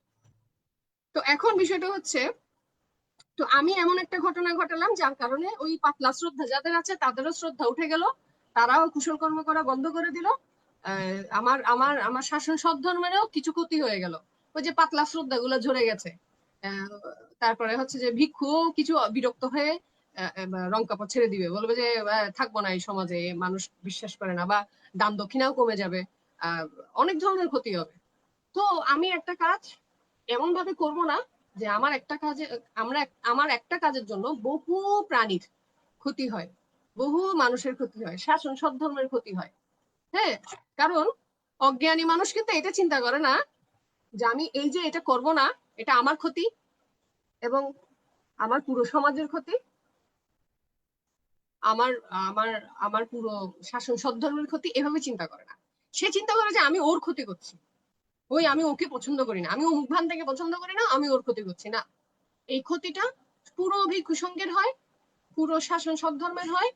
তো এখন বিষয়টা হচ্ছে, তো আমি এমন একটা ঘটনা ঘটালাম যার কারণে ওই পাতলা শ্রদ্ধা যাদের আছে তাদেরও শ্রদ্ধা উঠে গেল, তারাও কুশল কর্ম করা বন্ধ করে দিল, আমার আমার আমার শাসন সদ্ধর্মেরও কিছু ক্ষতি হয়ে গেল, ওই যে পাতলা শ্রদ্ধা গুলো ঝরে গেছে। তারপরে হচ্ছে যে ভিক্ষু কিছু বিরক্ত হয়ে রং কাপড় ছেড়ে দিবে, বলবে যে থাকবো না এই সমাজে, মানুষ বিশ্বাস করে না, বা দান দক্ষিণাও কমে যাবে, অনেক ধরনের ক্ষতি হবে। তো আমি একটা কাজ এমন ভাবে করব না যে আমার একটা কাজে আমার একটা কাজের জন্য বহু প্রাণীর ক্ষতি হয়, বহু মানুষের ক্ষতি হয়, শাসন সদ্ধর্মের ক্ষতি হয়। হ্যাঁ, কারণ অজ্ঞানী মানুষ কিন্তু এটা চিন্তা করে না যে আমি এই যে এটা করব না, এটা আমার ক্ষতি এবং আমার পুরো সমাজের ক্ষতি, আমার আমার আমার পুরো শাসন সদ্ধর্মের ক্ষতি, এভাবে চিন্তা করে না। সে চিন্তা করে যে আমি ওর ক্ষতি করছি, ওই আমি ওকে পছন্দ করি না, আমি অমুক ভান থেকে পছন্দ করি না, আমি ওর ক্ষতি করছি না। এই ক্ষতিটা পুরো ভিক্ষু সংঘের হয়, পুরো শাসন সদ্ধর্মের হয়,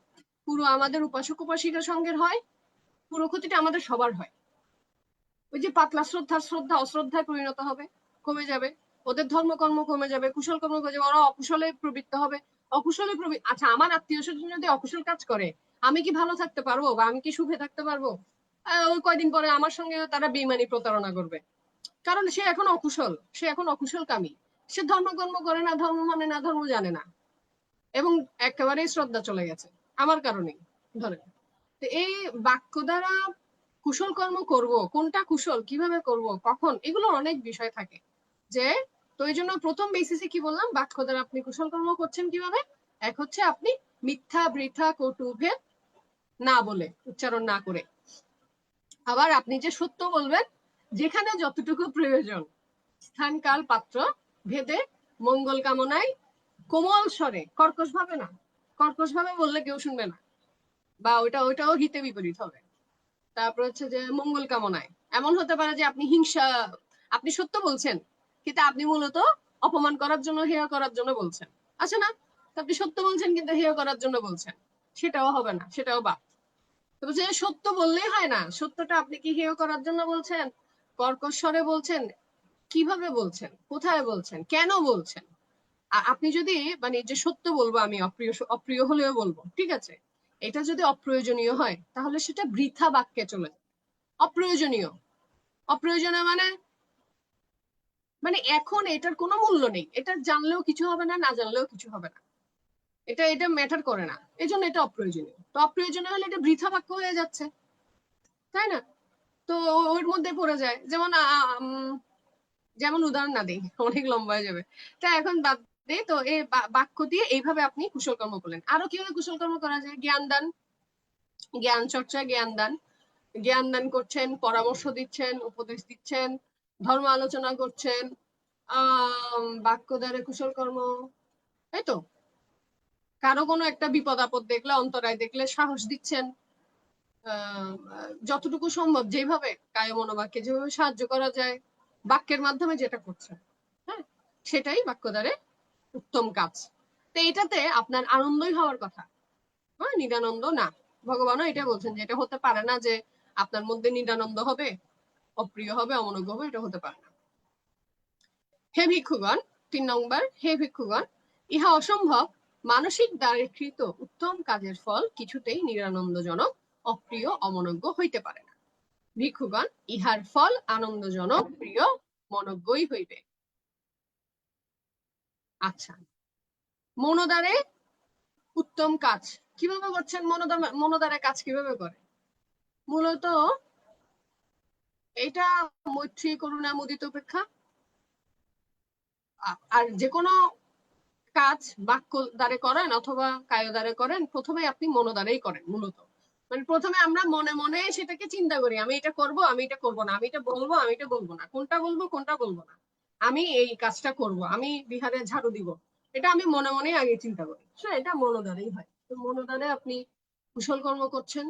পুরো আমাদের উপাসক উপাসিকা সংঘের হয়, পুরো ক্ষতিটা আমাদের সবার হয়। ওই যে পাতলা শ্রদ্ধা অশ্রদ্ধায় পরিণত হবে, কমে যাবে, ওদের ধর্মকর্ম কমে যাবে, কুশল কর্ম কমে যাবে, ওরা অকুশলে প্রবৃত্ত হবে, অকুশলে আচ্ছা আমার আত্মীয় স্বজন যদি অকুশল কাজ করে, আমি কি ভালো থাকতে পারবো বা আমি কি সুখে থাকতে পারবো? ওই কয়দিন পরে আমার সঙ্গে তারা বেইমানি প্রতারণা করবে, কারণ সে এখন অকুশল, সে এখন অকুশলকামী, সে ধর্মকর্ম করে না, ধর্ম মানে না, ধর্ম জানে না, এবং একেবারেই শ্রদ্ধা চলে গেছে আমার কারণেই। ধরেন, তো এই বাক্য দ্বারা কুশল কর্ম করব, কোনটা কুশল, কিভাবে করব, কখন, এগুলো অনেক বিষয় থাকে। যে তো এই জন্য প্রথম বেসিসে কি বললাম, বাক্য দ্বারা আপনি কুশল কর্ম করছেন কিভাবে? এক হচ্ছে আপনি মিথ্যা, বৃথা, কটু, ভেদ না বলে, উচ্চারণ না করে। আবার আপনি যে সত্য বলবেন যেখানে যতটুকু প্রয়োজন, স্থান, কাল, পাত্র ভেদে, মঙ্গল কামনায়, কোমল স্বরে, কর্কশ ভাবে না। কর্কশ ভাবে বললে কেউ শুনবে না, বা ওইটাও হিতে বিপরীত হবে। তারপর হচ্ছে যে মঙ্গল কামনায়, এমন হতে পারে যে আপনি হিংসা, আপনি সত্য বলছেন কিন্তু আপনি মূলত অপমান করার জন্য, হেয় করার জন্য বলছেন, আছে না? আপনি সত্য বলছেন কিন্তু হেয় করার জন্য বলছেন, সেটাও হবে না, সেটাও বাদ। তো বলছে সত্য বললেই হয় না, সত্যটা আপনি কি হেয় করার জন্য বলছেন, কর্কশ স্বরে বলছেন, কিভাবে বলছেন, কোথায় বলছেন, কেন বলছেন। আপনি যদি মানে যে সত্য বলবো আমি, অপ্রিয় হলেও বলবো, ঠিক আছে, এটা যদি অপ্রয়োজনীয় হয় তাহলে সেটা বৃথা বাক্যে চলে যায়। অপ্রয়োজনীয়, অপ্রয়োজনীয় মানে মানে এখন এটার কোনো মূল্য নেই, এটা জানলেও কিছু হবে না, না জানলেও কিছু হবে না, এটা ম্যাটার করে না, এই জন্য এটা অপ্রয়োজনীয়। তো অপ্রয়োজনীয় হলে এটা বৃথা বাক্য হয়ে যাচ্ছে, তাই না? তো ওর মধ্যে পড়ে যায়। যেমন যেমন উদাহরণ না দিই, অনেক লম্বা হয়ে যাবে, তা এখন বাদ দে। তো এই বাক্য দিয়ে এইভাবে আপনি কুশল কর্ম করলেন। আরো কিভাবে কুশল কর্ম করা যায়? জ্ঞান দান, জ্ঞান চর্চা, জ্ঞান দান, জ্ঞান দান করছেন, পরামর্শ দিচ্ছেন, উপদেশ দিচ্ছেন, ধর্ম আলোচনা করছেন, বাক্য দ্বারা কুশল কর্ম, তাই তো? কারো কোনো একটা বিপদ আপদ দেখলে, অন্তরায় দেখলে সাহস দিচ্ছেন, যতটুকু সম্ভব যেভাবে কায় মনোবাক্যে যেভাবে সাহায্য করা যায়, বাক্যের মাধ্যমে যেটা করছেন, হ্যাঁ, সেটাই বাক্য দ্বারে উত্তম কাজ। তো এটাতে আপনার আনন্দই হওয়ার কথা, হ্যাঁ, নিরানন্দ না। ভগবানও এটা বলছেন যে এটা হতে পারে না যে আপনার মধ্যে নিরানন্দ হবে, অপ্রিয় হবে, অমনোজ্ঞ হবে, এটা হতে পারে না। হে ভিক্ষুগণ, 3 নম্বর, হে ভিক্ষুগণ, ইহা অসম্ভব মানসিক দ্বারে কৃত উত্তম কাজের ফল কিছুতেই নিরানন্দজনক, অপ্রিয়, অমনোজ্ঞ হইতে পারে না। ভিক্ষুগণ, ইহার ফল আনন্দজনক, প্রিয়, মনোজ্ঞই হইবে। আচ্ছা, মনোদ্বারে উত্তম কাজ কিভাবে করছেন? মনোদ্বারে কাজ কিভাবে করে? মূলত এটা মৈত্রী, করুণা, মুদিত উপেক্ষা। আর যে কোনো কাজ বাক্য দ্বারে করেন অথবা কায় দ্বারে করেন, প্রথমে আপনি মনোদ্বারেই করেন মূলত। মানে প্রথমে আমরা মনে মনে সেটাকে চিন্তা করি, আমি এটা করব, আমি এটা করব না, আমি এটা বলবো, আমি এটা বলবো না, কোনটা বলবো, কোনটা বলবো না, আমি এই কাজটা করব, আমি বিহারে ঝাড়ু দিব, এটা আমি মনে মনে আগে চিন্তা করি। হ্যাঁ, এটা মনোদ্বারেই হয়। তো মনোদ্বারে আপনি কুশল কর্ম করছেন,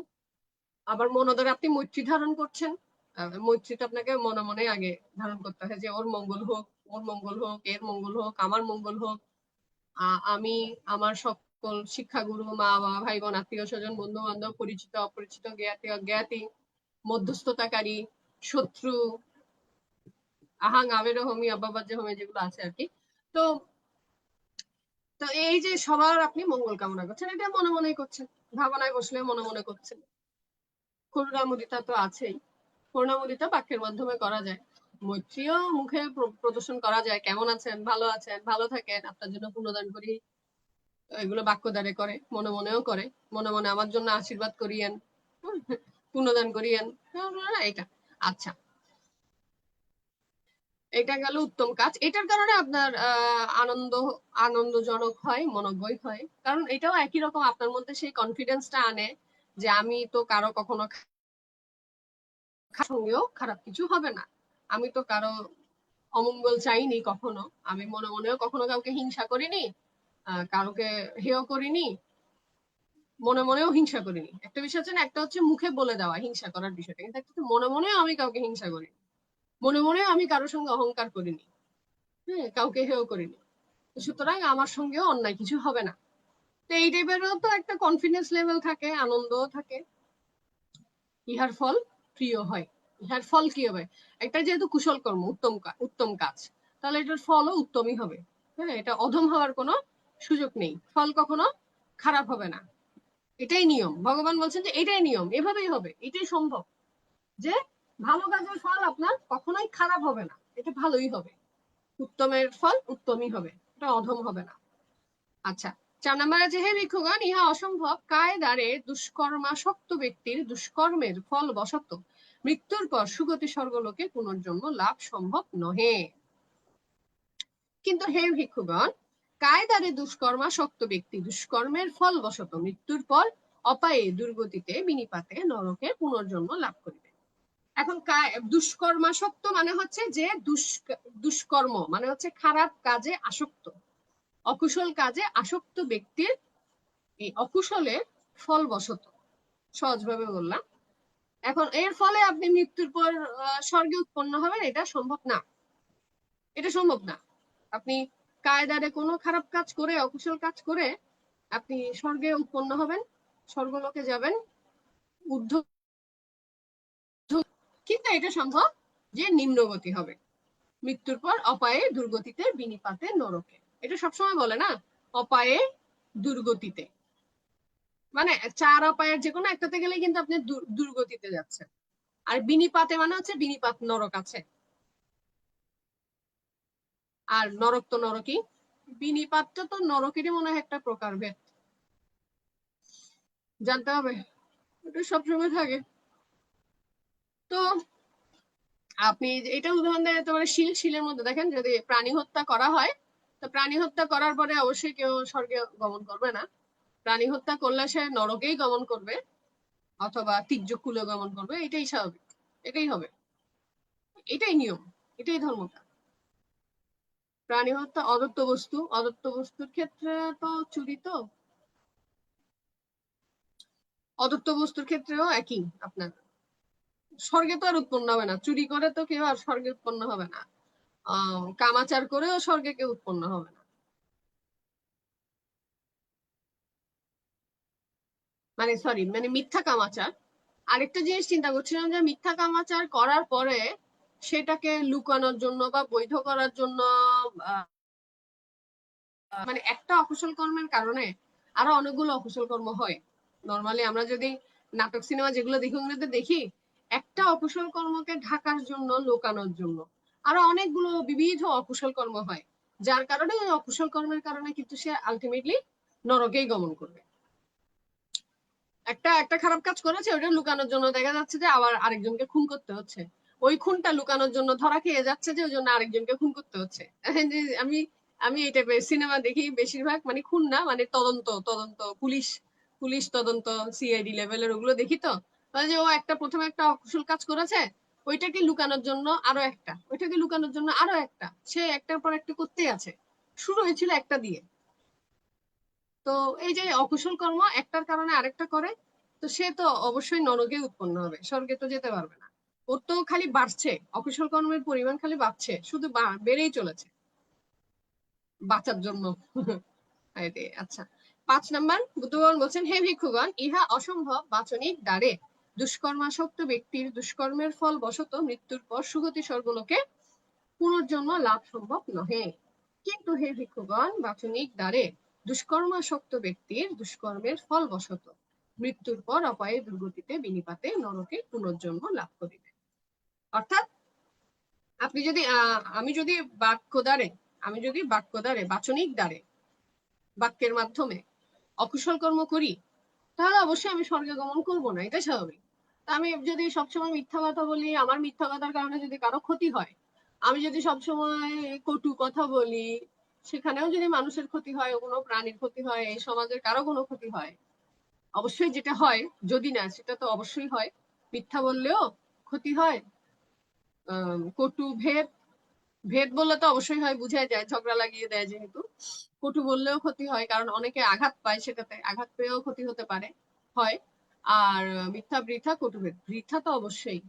আবার মনোদ্বারে আপনি মৈত্রী ধারণ করছেন। মৈত্রীটা আপনাকে মনে মনে আগে ধারণ করতে হয় যে ওর মঙ্গল হোক, ওর মঙ্গল হোক, এর মঙ্গল হোক, আমার মঙ্গল হোক, আমি, আমার সকল শিক্ষাগুরু, মা বাবা, ভাই বোন, আত্মীয় স্বজন, বন্ধু বান্ধব, পরিচিত অপরিচিত, জ্ঞাতি অজ্ঞাতি, মধ্যস্থতাকারী, শত্রু, আহাং আবের হোমি, আব্বাবাজ্য হোমি, যেগুলো আছে আর কি। তো তো এই যে সবার আপনি মঙ্গল কামনা করছেন, এটা মনে মনেই করছেন, ভাবনায় বসলে মনে মনে করছেন। করুণামুদিতা তো আছেই, করুণামুদিতা বাক্যের মাধ্যমে করা যায়, মৈত্রীও মুখে প্রদর্শন করা যায়, কেমন আছেন, ভালো থাকেন, আপনার জন্য পুণ্যদান করি, এগুলো বাক্য দ্বারে করে, মনে মনেও করে, মনে মনে আমার জন্য আশীর্বাদ করিয়েন, পুণ্যদান করিয়েন, এটা। আচ্ছা, এটা গেল উত্তম কাজ। এটার কারণে আপনার আনন্দজনক হয়, মনোজ্ঞই হয়, কারণ এটাও একই রকম আপনার মধ্যে সেই কনফিডেন্সটা আনে যে আমি তো কারো কখনো সঙ্গেও খারাপ কিছু হবে না, আমি তো কারো অমঙ্গল চাইনি কখনো, আমি মনে মনেও কখনো কাউকে হিংসা করিনি, কাউকে হেয় করিনি, মনে মনেও হিংসা করিনি। একটা বিষয় হচ্ছে না, একটা হচ্ছে মুখে বলে দেওয়া হিংসা করার বিষয়টা, কিন্তু একটা মনে মনেও আমি কাউকে হিংসা করিনি, মনে মনেও আমি কারোর সঙ্গে অহংকার করিনি, হ্যাঁ, কাউকে হেয় করিনি, সুতরাং আমার সঙ্গেও অন্যায় কিছু হবে না। তো এই টাইপেরও তো একটা কনফিডেন্স লেভেল থাকে, আনন্দও থাকে। ইহার ফল প্রিয় হয়। ইহার ফল কি হবে? একটা যেহেতু কুশল কর্ম, উত্তম কাজ, তাহলে এটার ফলও উত্তমই হবে। হ্যাঁ, এটা অধম হওয়ার কোনো সুযোগ নেই, ফল কখনো খারাপ হবে না। এটাই নিয়ম, ভগবান বলছেন যে এটাই নিয়ম, এভাবেই হবে, এটাই সম্ভব, যে ভালো কাজের ফল আপনার কখনোই খারাপ হবে না, এটা ভালোই হবে, উত্তমের ফল উত্তমই হবে, এটা অধম হবে না। আচ্ছা, 4 নম্বর আছে, হে ভিক্ষুগণ, ইহা অসম্ভব, কায় দ্বারে দুষ্কর্মাসক্ত ব্যক্তির দুষ্কর্মের ফল বশত মৃত্যুর পর সুগতি স্বর্গলোকে পুনর্জন্ম লাভ সম্ভব নহে। কিন্তু হে ভিক্ষুগণ, কায় দ্বারে দুষ্কর্মাসক্ত ব্যক্তি দুষ্কর্মের ফল বশত মৃত্যুর পর অপায়ে দুর্গতিতে বিনিপাতে নরকে পুনর্জন্ম লাভ করিবে। এখন দুষ্কর্মাসক্ত মানে হচ্ছে যে দুষ্কর্ম মানে হচ্ছে খারাপ কাজে আসক্ত, অকুশল কাজে আসক্ত ব্যক্তির এই অকুশলের ফল বশত, সহজভাবে বললাম। এখন এর ফলে আপনি মৃত্যুর পর স্বর্গে উৎপন্ন হবেন, এটা সম্ভব না, এটা সম্ভব না। আপনি কায়দারে কোনো খারাপ কাজ করে, অকুশল কাজ করে আপনি স্বর্গে উৎপন্ন হবেন, স্বর্গলোকে যাবেন, ঊর্ধ্ব, কিন্তু এটা সম্ভব যে নিম্নগতি হবে, মৃত্যুর পর অপায়ে দুর্গতিতে বিনিপাতে নরকে। এটা সবসময় বলে না, অপায়ে দুর্গতিতে, মানে 4 অপায়ের যে কোনো একটাতে গেলে কিন্তু আপনি দুর্গতিতে যাচ্ছেন। আর বিনিপাতে মানে হচ্ছে বিনিপাত, নরক আছে, আর নরক তো নরকই, বিনিপাতটা তো নরকেরই মনে হয় একটা প্রকারভেদ, জানতে হবে, এটা সবসময় থাকে। তো আপনি এটা উদাহরণ দেয়, তোমার শিলের মধ্যে দেখেন, যদি প্রাণী হত্যা করা হয়, তো প্রাণী হত্যা করার পরে অবশ্যই কেউ স্বর্গে গমন করবে না, প্রাণী হত্যা করলে সে নরকেই গমন করবে অথবা তির্যকুলে গমন করবে, এটাই স্বাভাবিক, এটাই হবে, এটাই নিয়ম, এটাই ধর্মটা। প্রাণী হত্যা অদত্ত বস্তু, অদত্ত বস্তুর ক্ষেত্রে তো চুরি, তো অদত্ত বস্তুর ক্ষেত্রেও একই, আপনার স্বর্গে তো আর উৎপন্ন হবে না, চুরি করে তো কেউ আর স্বর্গে উৎপন্ন হবে না, কামাচার করেও স্বর্গে কেউ উৎপন্ন হবে না, মানে সরি, মানে মিথ্যা কামাচার। আরেকটা জিনিস চিন্তা করছিলাম, যে মিথ্যা কামাচার করার পরে সেটাকে লুকানোর জন্য বা বৈধ করার জন্য, মানে একটা অকুশল কর্মের কারণে আরো অনেকগুলো অকুশল কর্ম হয়। নর্মালি আমরা যদি নাটক সিনেমা যেগুলো দেখি, ওগুলোতে দেখি একটা অকুশল কর্মকে ঢাকার জন্য, লুকানোর জন্য আরো অনেকগুলো বিবিধ অকুশল কর্ম হয়, যার কারণে ওই অকুশল কর্মের কারণে কিন্তু সে আলটিমেটলি নরকেই গমন করবে। একটা খারাপ কাজ করেছে, ওটা লুকানোর জন্য দেখা যাচ্ছে যে আবার আরেকজনকে খুন করতে হচ্ছে, ওই খুনটা লুকানোর জন্য ধরা খেয়ে যাচ্ছে, যে ওই জন্য আরেকজনকে খুন করতে হচ্ছে। আমি আমি এই টাইপের সিনেমা দেখি বেশিরভাগ, মানে খুন না, মানে তদন্ত তদন্ত পুলিশ পুলিশ তদন্ত, সিআইডি লেভেলের ওগুলো দেখি। তো যে ও প্রথমে একটা অকুশল কাজ করেছে, ওইটাকে লুকানোর জন্য আরো একটা, ওইটাকে লুকানোর জন্য আরো একটা, সে একটার পর একটা করতেই আছে, শুরু হয়েছিল একটা দিয়ে। তো এই যে অকুশল কর্ম একটার কারণে আরেকটা করে, তো সে তো অবশ্যই নরকে উৎপন্ন হবে, স্বর্গে তো যেতে পারবে না। ওর তো খালি বাড়ছে, অকুশল কর্মের পরিমাণ খালি বাড়ছে, শুধু বেড়েই চলেছে বাঁচার জন্য। আচ্ছা, 5 নম্বর, বুদ্ধগণ বলছেন, হে ভিক্ষুগণ, ইহা অসম্ভব বাচনিক দ্বারে দুষ্কর্মাসক্ত ব্যক্তির দুষ্কর্মের ফল বশত মৃত্যুর পর সুগতি স্বর্গলোকে পুনর্জন্ম লাভ সম্ভব নহে। কিন্তু হে ভিক্ষুগণ, বাচনিক দ্বারে দুষ্কর্মাসক্ত ব্যক্তির দুষ্কর্মের ফল বশত মৃত্যুর পর অপায়ে দুর্গতিতে বিনিপাতে নরকে পুনর্জন্ম লাভ করিবে। অর্থাৎ আপনি যদি আমি যদি বাক্য দ্বারে বাচনিক দ্বারে বাক্যের মাধ্যমে অকুশল কর্ম করি, তাহলে অবশ্যই আমি স্বর্গে গমন করবো না, এটা স্বাভাবিক। আমি যদি সবসময় মিথ্যা কথা বলি, আমার মিথ্যা কথার কারণে যদি কারো ক্ষতি হয়, আমি যদি সবসময় কটু কথা বলি, সেখানেও যদি মানুষের ক্ষতি হয়, কোনো প্রাণীর ক্ষতি হয়, এই সমাজের কারো কোনো ক্ষতি হয়, অবশ্যই যেটা হয়, যদি না সেটা তো অবশ্যই হয়, মিথ্যা বললেও ক্ষতি হয়, কটু ভেদ বললে তো অবশ্যই হয়, বুঝাই যায়, ঝগড়া লাগিয়ে দেয় যেহেতু। কটু বললেও ক্ষতি হয়, কারণ অনেকে আঘাত পায়, সেটাতে আঘাত পেয়েও ক্ষতি হতে পারে, হয়। আর মিথ্যা, বৃথা, কটুভেদ, বৃথা তো অবশ্যই,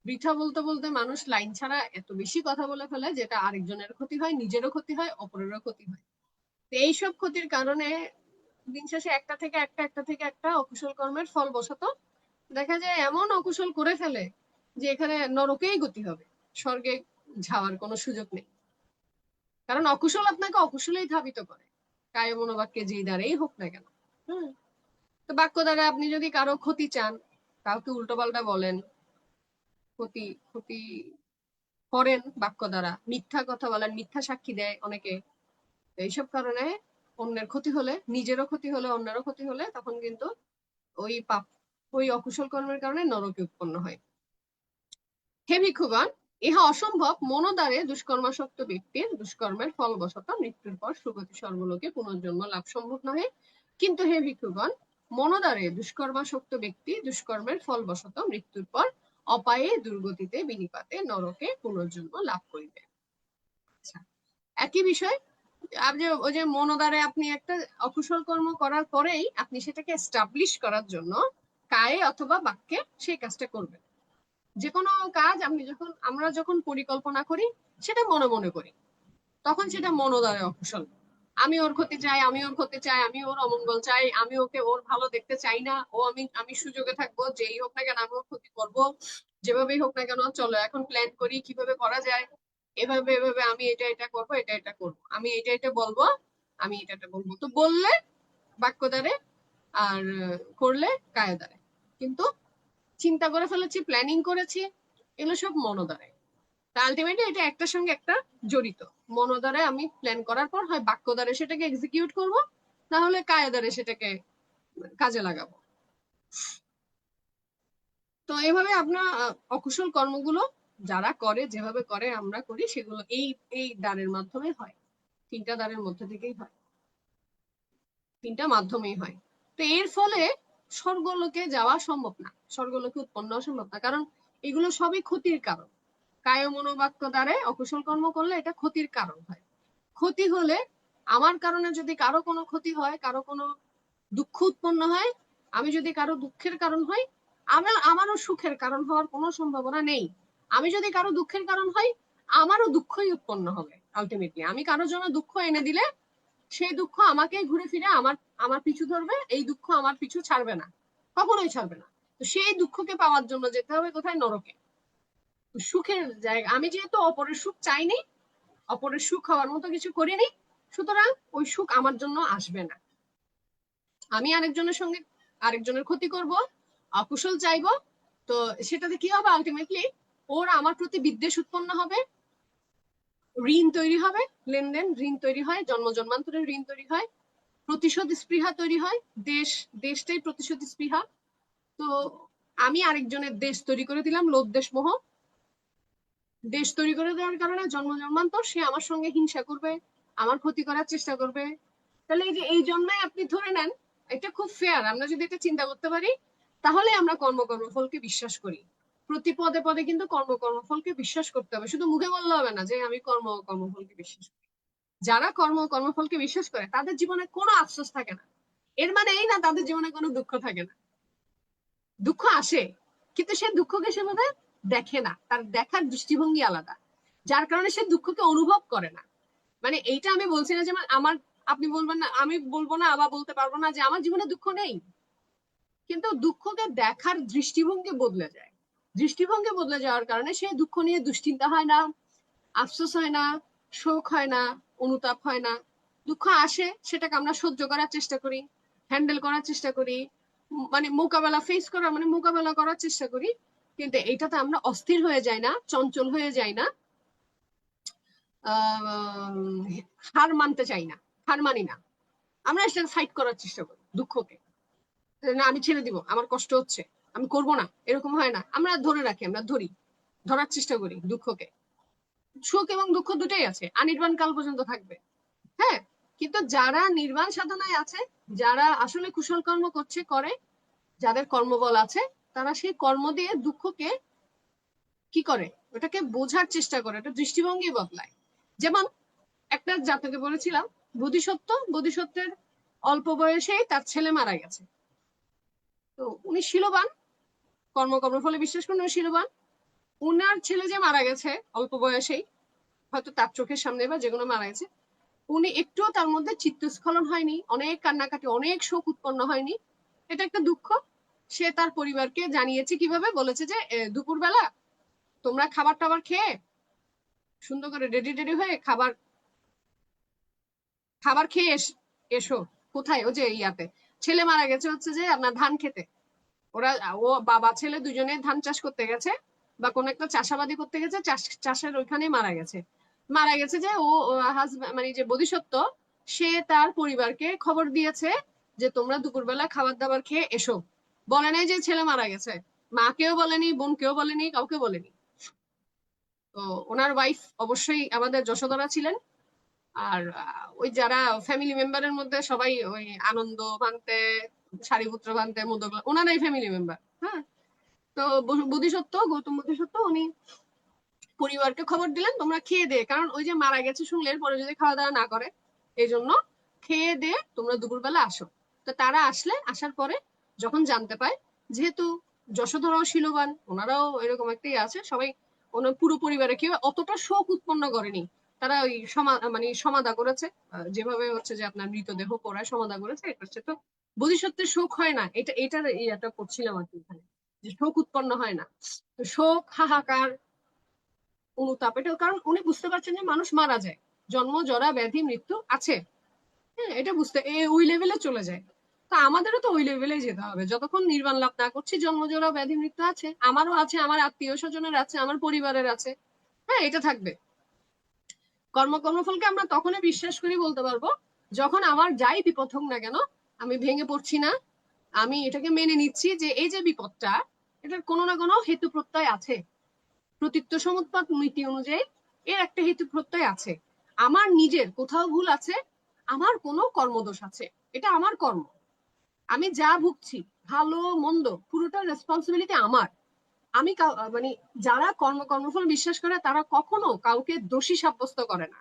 বৃথা বলতে বলতে মানুষ লাইন ছাড়া এত বেশি কথা বলে ফেলে, যেটা আরেকজনের ক্ষতি হয়, নিজেরও ক্ষতি হয়, অপরেরও ক্ষতি হয়। এইসব ক্ষতির কারণে দিন শেষে একটা থেকে একটা অকুশল কর্মের ফল বশত দেখা যায় এমন অকুশল করে ফেলে যে এখানে নরকেই গতি হবে, স্বর্গে যাওয়ার কোনো সুযোগ নেই। কারণ অকুশল আপনাকে অকুশলেই ধাবিত করে, কায় মনোবাক্যে যেই দ্বারাই হোক না কেন। তো বাক্য দ্বারা আপনি যদি কারো ক্ষতি চান, কাউকে উল্টোপাল্টা বলেন, ক্ষতি ক্ষতি করেন বাক্য দ্বারা, মিথ্যা কথা বলেন, মিথ্যা সাক্ষী দেয় অনেকে, এইসব কারণে অন্যের ক্ষতি হলে, নিজেরও ক্ষতি হলে, অন্যেরও ক্ষতি হলে, তখন কিন্তু ওই পাপ, ওই অকুশল কর্মের কারণে নরকে উৎপন্ন হয়। হে ভিক্ষুগণ, ইহা অসম্ভব মনোদ্বারে দুষ্কর্মাসক্ত ব্যক্তির দুষ্কর্মের ফলবশত মৃত্যুর পর সুগতি স্বর্গলোকে পুনর্জন্ম লাভ সম্ভব নহে। কিন্তু হে ভিক্ষুগণ, মনোদ্বারে দুষ্কর্মাসক্ত ব্যক্তি দুষ্কর্মের ফলবশত মৃত্যুর পর অপায়ে দুর্গতিতে বিনিপাতে নরকে পুনর্জন্ম লাভ করিবে। আচ্ছা, একই বিষয়। আপনি ওই যে মনোদ্বারে আপনি একটা অকুশল কর্ম করার পরেই আপনি সেটাকে এস্টাবলিশ করার জন্য কায়ে অথবা বাক্যে সেই কাজটা করবেন। যে কোনো কাজ আমরা যখন পরিকল্পনা করি সেটা মনে মনে করি, তখন সেটা মনোদ্বারে অকুশল। আমি ওর ক্ষতি চাই, আমি ওর ক্ষতি চাই, আমি ওর অমঙ্গল চাই, আমি ওকে ওর ভালো দেখতে চাই না, ও আমি সুযোগে থাকবো, যেই হোক না কেন আমি ওর ক্ষতি করবো, যেভাবেই হোক না কেন, চলো এখন প্ল্যান করি কিভাবে করা যায়, এভাবে এভাবে আমি এটা করবো, এটা করবো, আমি এটা বলবো, আমি এটা বলবো। তো বললে বাক্য দ্বারে, আর করলে কায়ে দ্বারে। কিন্তু চিন্তা করে ফেলেছি, প্ল্যানিং করেছি, এগুলো সব মনোদ্বারে। তা আলটিমেটলি এটা একটার সঙ্গে একটা জড়িত। মনোদ্বারে আমি প্ল্যান করার পর হয় বাক্য দ্বারে সেটাকে এক্সিকিউট করব, না হলে কায়ে দ্বারে সেটাকে কাজে লাগাবো। তো এইভাবে আপনার অকুশল কর্মগুলো যারা করে, যেভাবে করে আমরা করি, সেগুলো এই দ্বারের মাধ্যমে হয়। তিনটা দ্বারের মধ্যে থেকেই হয়, তিনটা মাধ্যমেই হয়। তো এর ফলে স্বর্গলোকে যাওয়া সম্ভব না, স্বর্গলোকে উৎপন্ন সম্ভব না, কারণ এগুলো সবই ক্ষতির কারণ। কায় মনোবাক্য দ্বারে অকুশল কর্ম করলে এটা ক্ষতির কারণ হয়। ক্ষতি হলে, আমার কারণে যদি কারো কোনো ক্ষতি হয়, কারো কোনো দুঃখ উৎপন্ন হয়, আমি যদি কারো দুঃখের কারণ হই, আমারও সুখের কারণ হওয়ার কোনো সম্ভাবনা নেই। আমি যদি কারো দুঃখের কারণ হই, আমারও দুঃখই উৎপন্ন হবে আলটিমেটলি। আমি কারোর জন্য দুঃখ এনে দিলে সেই দুঃখ আমাকেই ঘুরে ফিরে আমার পিছু ধরবে, এই দুঃখ আমার পিছু ছাড়বে না, কখনোই ছাড়বে না। তো সেই দুঃখকে পাওয়ার জন্য যেতে হবে কোথায়? নরকে। সুখের জায়গা, আমি যেহেতু অপরের সুখ চাইনি, অপরের সুখ হওয়ার মতো কিছু করিনি, সুতরাং ওই সুখ আমার জন্য আসবে না। আমি আরেকজনের ক্ষতি করব, অকুশল চাইবো, তো সেটাতে কি হবে? আলটিমেটলি ওর আমার প্রতি বিদ্বেষ উৎপন্ন হবে, ঋণ তৈরি হবে, লেনদেন, ঋণ তৈরি হয়, জন্ম জন্মান্তরের ঋণ তৈরি হয়, প্রতিশোধ স্পৃহা তৈরি হয়, দেশটাই প্রতিশোধ স্পৃহা। তো আমি আরেকজনের দেশ তৈরি করে দিলাম, লোভ দেশ মোহ। দেশ তৈরি করে দেওয়ার কারণে জন্ম জন্মান্তর সে আমার সঙ্গে হিংসা করবে, আমার ক্ষতি করার চেষ্টা করবে। তাহলে এই যে এই জন্মে আপনি ধরে নেন, এটা খুব ফেয়ার। আমরা যদি এটা চিন্তা করতে পারি, তাহলে আমরা কর্মফলকে বিশ্বাস করি। প্রতি পদে পদে কিন্তু কর্মফলকে বিশ্বাস করতে হবে, শুধু মুখে বললে হবে না যে আমি কর্মফলকে বিশ্বাস করি। যারা কর্মফলকে বিশ্বাস করে তাদের জীবনে কোনো আফসোস থাকে না। এর মানে এই না তাদের জীবনে কোনো দুঃখ থাকে না। দুঃখ আসে, কিন্তু সে দুঃখকে সে বোধহয় দেখে না, তার দেখার দৃষ্টিভঙ্গি আলাদা, যার কারণে সে দুঃখকে অনুভব করে না। মানে এইটা আমি বলছি না যে আপনি বলবেন না, আমি বলবো না, আবার বলতে পারবো না যে আমার জীবনে দুঃখ নেই, কিন্তু দুঃখকে দেখার দৃষ্টিভঙ্গি বদলে যায়। দৃষ্টিভঙ্গি বদলে যাওয়ার কারণে সেই দুঃখ নিয়ে দুশ্চিন্তা হয় না, আফসোস হয় না, শোক হয় না, অনুতাপ হয় না। দুঃখ আসে, সেটাকে আমরা সহ্য করার চেষ্টা করি, হ্যান্ডেল করার চেষ্টা করি, মানে মোকাবেলা করার চেষ্টা করি। কিন্তু এইটাতে আমরা অস্থির হয়ে যাই না, চঞ্চল হয়ে যাই না, হার মানতে চাই না, হার মানি না। আমরা সেটা ফাইট করার চেষ্টা করি দুঃখকে, না আমি ছেড়ে দিব, আমার কষ্ট হচ্ছে, আমি করব না, এরকম হয় না। আমরা ধরে রাখি, আমরা ধরার চেষ্টা করি দুঃখকে। সুখ এবং দুঃখ দুটাই আছে, অনির্বাণ কাল পর্যন্ত থাকবে। হ্যাঁ, কিন্তু যারা নির্বাণ সাধনায় আছে, যারা আসলে কুশল কর্ম করে, যাদের কর্মবল আছে, তারা সেই কর্ম দিয়ে দুঃখকে কি করে, ওটাকে বোঝার চেষ্টা করে, এটা দৃষ্টিভঙ্গি বদলায়। যেমন একটা জাতকে বলেছিলাম, বোধিসত্ত্বের অল্প বয়সেই তার ছেলে মারা গেছে। তো উনি শীলবান, কর্মফলে বিশ্বাস করেন, উনি শীলবান। উনার ছেলে যে মারা গেছে অল্প বয়সেই, হয়তো তার চোখের সামনে বা যেগুলো মারা গেছে, উনি একটুও তার মধ্যে চিত্তস্খলন হয়নি, অনেক কান্নাকাটি, অনেক শোক উৎপন্ন হয়নি। এটা একটা দুঃখ। সে তার পরিবারকে জানিয়েছে কিভাবে, বলেছে যে দুপুরবেলা তোমরা খাবার টাবার খেয়ে সুন্দর করে রেডি হয়ে খাবার খেয়ে এসো। কোথায়? ও যে ইয়াতে ছেলে মারা গেছে হচ্ছে যে আপনার ধান খেতে, ওরা ও বাবা ছেলে দুজনে ধান চাষ করতে গেছে বা কোন একটা চাষাবাদি করতে গেছে, চাষের ওইখানেই মারা গেছে যে ও হাজব্যান্ড মানে যে বোধিসত্ত্ব সে তার পরিবারকে খবর দিয়েছে যে তোমরা দুপুরবেলা খাবার দাবার খেয়ে এসো। বলে নাই যে ছেলে মারা গেছে, মাকেও বলেনি, বোনকেও বলেনি, কাউকে বলেনি। তো ওনার ওয়াইফ অবশ্যই আমাদের যশোদরা ছিলেন। আর ওই যারা ফ্যামিলি মেম্বারের মধ্যে সবাই ওই আনন্দ ভান্তে, সারিপুত্র ভান্তে, মোদক, ওনারাই ফ্যামিলি মেম্বার। হ্যাঁ, তো গৌতম বোধিসত্ত্ব উনি পরিবারকে খবর দিলেন তোমরা খেয়ে দে, কারণ ওই যে মারা গেছে শুনলে এরপরে যদি খাওয়া দাওয়া না করে, এই জন্য খেয়ে দে তোমরা দুপুরবেলা আসো। তো তারা আসার পরে যখন জানতে পায়, যেহেতু যশোধরাও শিলবান, ওনারাও এরকম একটাই আছে, সবাই ওনার পুরো পরিবারে কেউ অতটা শোক উৎপন্ন করেনি। তারা ওই সমাধা করেছে, যেভাবে হচ্ছে যে আপনার মৃতদেহ পড়ায় সমাধা করেছে, এটা হচ্ছে তো বোধিসত্ত্বের শোক হয় না, এটার ইয়েটা করছিলাম আর কি এখানে, যে শোক উৎপন্ন হয় না। তো শোক, হাহাকার, অনুতাপ, এটা কারণ উনি বুঝতে পারছেন যে মানুষ মারা যায়, জন্ম, জরা, ব্যাধি, মৃত্যু আছে। হ্যাঁ, এটা বুঝতে ওই লেভেলে চলে যায়। তা আমাদেরও তো ওই লেভেলে যেতে হবে, যতক্ষণ নির্বাণ লাভ না করছি জন্ম, জরা, ব্যাধি, মৃত্যু আছে, আমারও আছে, আমার আত্মীয় স্বজনের আছে, আমার পরিবারের আছে। হ্যাঁ, এটা থাকবে। কর্মফলকে আমরা তখনই বিশ্বাস করি বলতে পারবো যখন আমার যাই বিপদ হোক না কেন আমি ভেঙে পড়ছি না, আমি এটাকে মেনে নিচ্ছি যে এই যে বিপদটা, এটার কোনো না কোনো হেতু প্রত্যয় আছে। প্রতীত্য সমুৎপাত নীতি অনুযায়ী এর একটা হেতু প্রত্যয় আছে। আমার নিজের কোথাও ভুল আছে, আমার কোনো কর্মদোষ আছে, এটা আমার কর্ম। আমি যা ভুগছি, ভালো মন্দ, পুরোটা রেসপন্সিবিলিটি আমার। আমি মানে যারা কর্মফল বিশ্বাস করে তারা কখনো কাউকে দোষী সাব্যস্ত করে না,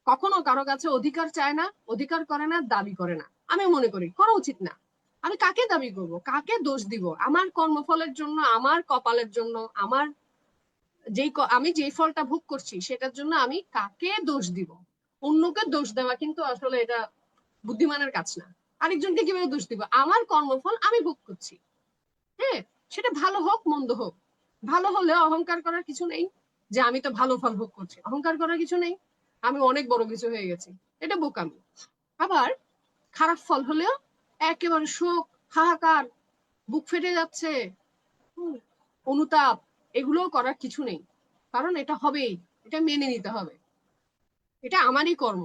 কখনো কারো কাছে অধিকার চায় না, অধিকার করে না, দাবি করে না। আমি মনে করি করা উচিত না। আমি কাকে দাবি করব, কাকে দোষ দিব? আমার কর্মফলের জন্য, আমার কপালের জন্য, আমার আমি যেই ফলটা ভোগ করছি সেটার জন্য আমি কাকে দোষ দিব? অন্যকে দোষ দেওয়া কিন্তু আসলে এটা বুদ্ধিমানের কাজ না। আরেকজনকে কিভাবে দোষ দিব? আমার কর্মফল আমি ভোগ করছি। হ্যাঁ, সেটা ভালো হোক মন্দ হোক। ভালো হলে অহংকার করার কিছু নেই, যে আমি তো ভালো ফল ভোগ করছি, অহংকার করার কিছু নেই, আমি অনেক বড় কিছু হয়ে গেছি, এটা বোকামি। আবার খারাপ ফল হলেও একেবারে শোক, হাহাকার, বুক ফেটে যাচ্ছে, অনুতাপ, এগুলো করার কিছু নেই, কারণ এটা হবেই, এটা মেনে নিতে হবে। এটা আমারই কর্ম,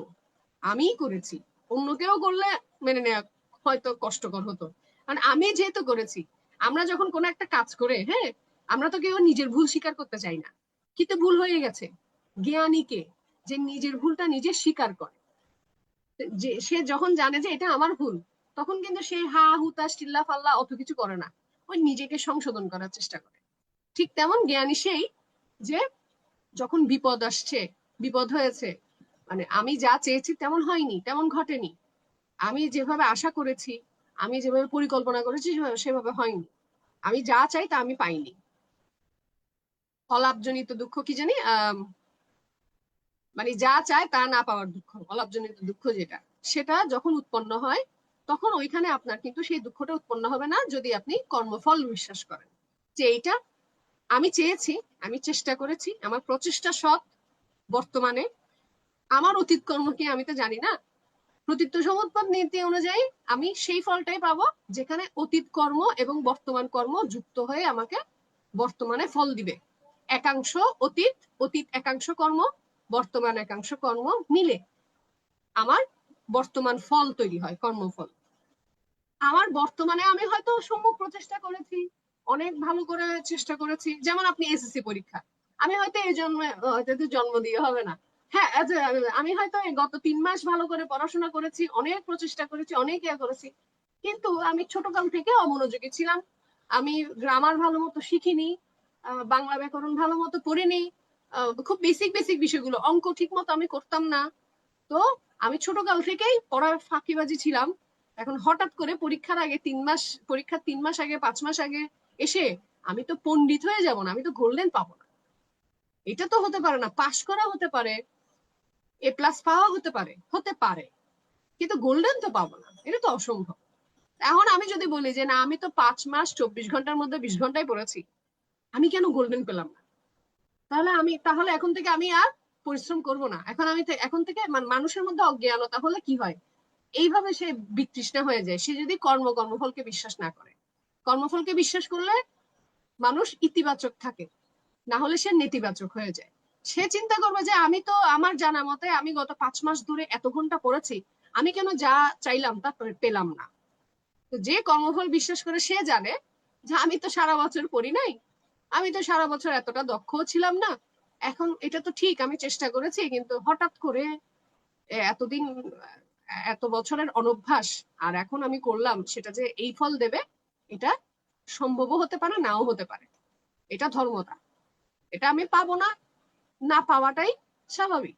আমিই করেছি। অন্য কেউ করলে মেনে নেওয়া হয়তো কষ্টকর হতো, কারণ আমি যেহেতু করেছি। আমরা যখন কোনো একটা কাজ করে, হ্যাঁ, আমরা তো কেউ নিজের ভুল স্বীকার করতে চাই না, কিন্তু ভুল হয়ে গেছে। জ্ঞানীকে যে নিজের ভুলটা নিজে স্বীকার করে, যে সে যখন জানে যে এটা আমার ভুল, তখন কিন্তু সে হা হুতাশ চিল্লা ফাল্লা অত কিছু করে না, ওই নিজেকে সংশোধন করার চেষ্টা করে। ঠিক তেমন জ্ঞানী সেই যে যখন বিপদ আসছে, বিপদ হয়েছে, মানে আমি যা চেয়েছি তেমন হয়নি, তেমন ঘটেনি, আমি যেভাবে আশা করেছি, আমি যেভাবে পরিকল্পনা করেছি সেভাবে হয়নি, আমি যা চাই তা আমি পাইনি, অলাভজনিত দুঃখ কি জানি, মানে যা চায় তা না পাওয়ার দুঃখ, অলাভজনিত দুঃখ যেটা, সেটা যখন উৎপন্ন হয় তখন ওইখানে আপনার কিন্তু সেই দুঃখটা উৎপন্ন হবে না, যদি আপনি কর্মফল বিশ্বাস করেন যে এইটা আমি চেয়েছি, আমি চেষ্টা করেছি, আমার প্রচেষ্টা সৎ, বর্তমানে আমার অতীত কর্ম কি আমি তো জানি না, প্রতীত্য সমুৎপাত নীতি অনুযায়ী আমি সেই ফলটাই পাবো যেখানে অতীত কর্ম এবং বর্তমান কর্ম যুক্ত হয়ে আমাকে বর্তমানে ফল দিবে। একাংশ অতীত, একাংশ কর্ম, বর্তমান একাংশ কর্ম মিলে আমার বর্তমান ফল তৈরি হয়, কর্মফল। আমার বর্তমানে আমি হয়তো সম্মুখ প্রচেষ্টা করেছি, অনেক ভালো করে চেষ্টা করেছি, যেমন আপনি এসএসসি পরীক্ষা, আমি হয়তো এই জন্ম দিয়ে হবে না, হ্যাঁ, আমি হয়তো গত 3 মাস ভালো করে পড়াশোনা করেছি, অনেক প্রচেষ্টা করেছি, অনেক ইয়ে করেছি, কিন্তু আমি ছোটকাল থেকে অমনোযোগী ছিলাম, আমি গ্রামার ভালো মতো শিখিনি, বাংলা ব্যাকরণ ভালো মতো পড়িনি, খুব বেসিক বিষয়গুলো, অঙ্ক ঠিক মতো আমি করতাম না। তো আমি ছোটকাল থেকেই পড়ার ফাঁকিবাজি ছিলাম। এখন হঠাৎ করে পরীক্ষার 3 মাস আগে, 5 মাস আগে এসে আমি তো পণ্ডিত হয়ে যাব না, আমি তো গোল্ডেন পাবো না, এটা তো হতে পারে না। পাশ করা হতে পারে, A+ পাওয়া হতে পারে, কিন্তু গোল্ডেন তো পাবো না, এটা তো অসম্ভব। এখন আমি যদি বলি যে না, আমি তো 5 মাস 24 ঘন্টার মধ্যে 20 ঘন্টায় পড়েছি, আমি কেন গোল্ডেন পেলাম না? তাহলে এখন থেকে আমি আর পরিশ্রম করব না। এখন থেকে মানুষের মধ্যে অজ্ঞানতা হলে কি হয়, এইভাবে সে বিতৃষ্ণা হয়ে যায়। সে যদি কর্মফলকে বিশ্বাস না করে, কর্মফলকে বিশ্বাস করলে মানুষ ইতিবাচক থাকে, না হলে সে নেতিবাচক হয়ে যায়। সে চিন্তা করবে যে আমি তো আমার জানা মতে আমি গত 5 মাস ধরে এত ঘন্টা পড়েছি, আমি কেন যা চাইলাম তা পেলাম না। তো যে কর্মফল বিশ্বাস করে সে জানে যে আমি তো সারা বছর পড়ি নাই, আমি তো সারা বছর এতটা দক্ষও ছিলাম না, এখন এটা তো ঠিক আমি চেষ্টা করেছি, কিন্তু হঠাৎ করে এতদিন এত বছরের অনভ্যাস আর এখন আমি করলাম, সেটা যে এই ফল দেবে এটা সম্ভবও হতে পারে, নাও হতে পারে। এটা ধর্মতা, এটা আমি পাবো না, না পাওয়াটাই স্বাভাবিক।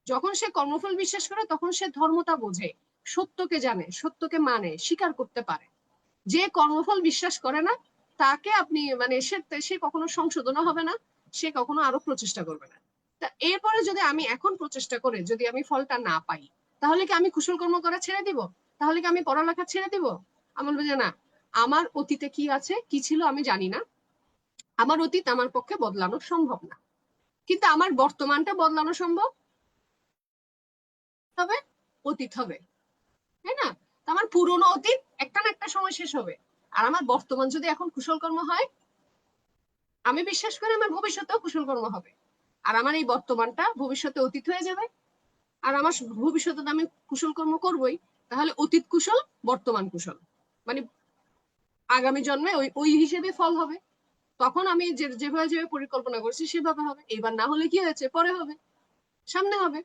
যখন সে কর্মফল বিশ্বাস করে তখন সে ধর্মতা বোঝে, সত্যকে জানে, সত্যকে মানে, স্বীকার করতে পারে। যে কর্মফল বিশ্বাস করে না তাকে আপনি মানে সে কখনো সংশোধনও হবে না, সে কখনো আরো প্রচেষ্টা করবে না। তা এরপরে যদি আমি এখন প্রচেষ্টা করে যদি আমি ফলটা না পাই, তাহলে কি আমি কুশল কর্ম করা ছেড়ে দিব? তাহলে কি আমি পড়ালেখা ছেড়ে দিব? আমার বলবে যে না, আমার অতীতে কি আছে কি ছিল আমি জানি না, আমার অতীত আমার পক্ষে বদলানো সম্ভব না, কিন্তু আমার বর্তমানটা বদলানো সম্ভব। তবে অতীত হবে, তাই না? আমার পুরনো অতীত একটা না একটা সময় শেষ হবে, আর আমার বর্তমান যদি এখন কুশল কর্ম হয়, আমি বিশ্বাস করি আমার ভবিষ্যতেও কুশল কর্ম হবে। আর আমার এই বর্তমানটা ভবিষ্যতে অতীত হয়ে যাবে, আর আমার ভবিষ্যতে আমি কুশল কর্ম করবই, তাহলে অতীত কুশল বর্তমান কুশল, মানে আগামী জন্মে ওই ওই হিসেবে ফল হবে। তখন আমি যেভাবে পরিকল্পনা করছি সেভাবে হবে, এবার না হলে কি হয়েছে পরে হবে, সামনে হবে।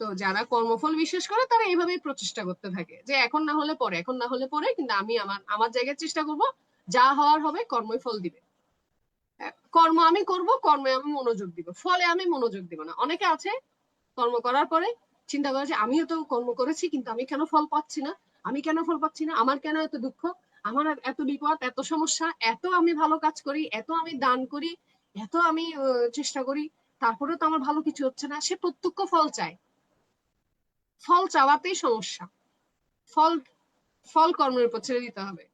তো যারা কর্মফল বিশ্বাস করে তারা এইভাবেই প্রচেষ্টা করতে থাকে যে এখন না হলে পরে, এখন না হলে পরে, কিন্তু আমি আমার আমার জায়গায় চেষ্টা করব, যা হওয়ার হবে কর্মই ফল দিবে। কর্ম আমি করব, কর্মে আমি মনোযোগ দিব, ফলে আমি মনোযোগ দিব না। অনেকে আছে কর্ম করার পরে চিন্তা করে যে আমিও তো কর্ম করেছি কিন্তু আমি কেন ফল পাচ্ছি না, আমি কেন ফল পাচ্ছি না, আমার কেন এত দুঃখ, আমার এত বিপদ, এত সমস্যা, এত আমি ভালো কাজ করি, এত আমি দান করি, এত আমি চেষ্টা করি, তারপরেও তো আমার ভালো কিছু হচ্ছে না। সে প্রত্যক্ষ ফল চায়, ফল চাওয়াতেই সমস্যা। ফল ফল কর্মের উপর ছেড়ে দিতে হবে।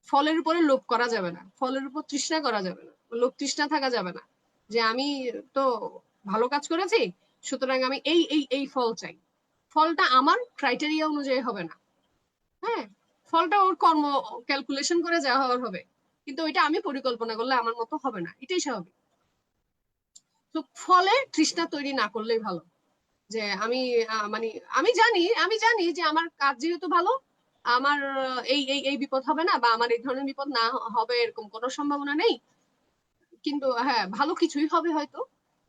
ফলের উপরে লোভ করা যাবে না, ফলের উপর তৃষ্ণা করা যাবে না, লোভ তৃষ্ণা থাকা যাবে না যে আমি তো ভালো কাজ করেছি সুতরাং আমি এই ফল চাই। ফলটা আমার ক্রাইটেরিয়া অনুযায়ী হবে না, হ্যাঁ, ফলটা ওর কর্ম ক্যালকুলেশন করে যাওয়া হওয়ার হবে, কিন্তু ওইটা আমি পরিকল্পনা করলে আমার মতো হবে না, এটাই স্বাভাবিক। তো ফলে তৃষ্ণা তৈরি না করলেই ভালো। যে আমি মানে আমি জানি যে আমার কাজ যেহেতু ভালো, আমার এই বিপদ হবে না, বা আমার এই ধরনের বিপদ না হবে এরকম কোনো সম্ভাবনা নেই, কিন্তু হ্যাঁ ভালো কিছুই হবে হয়তো,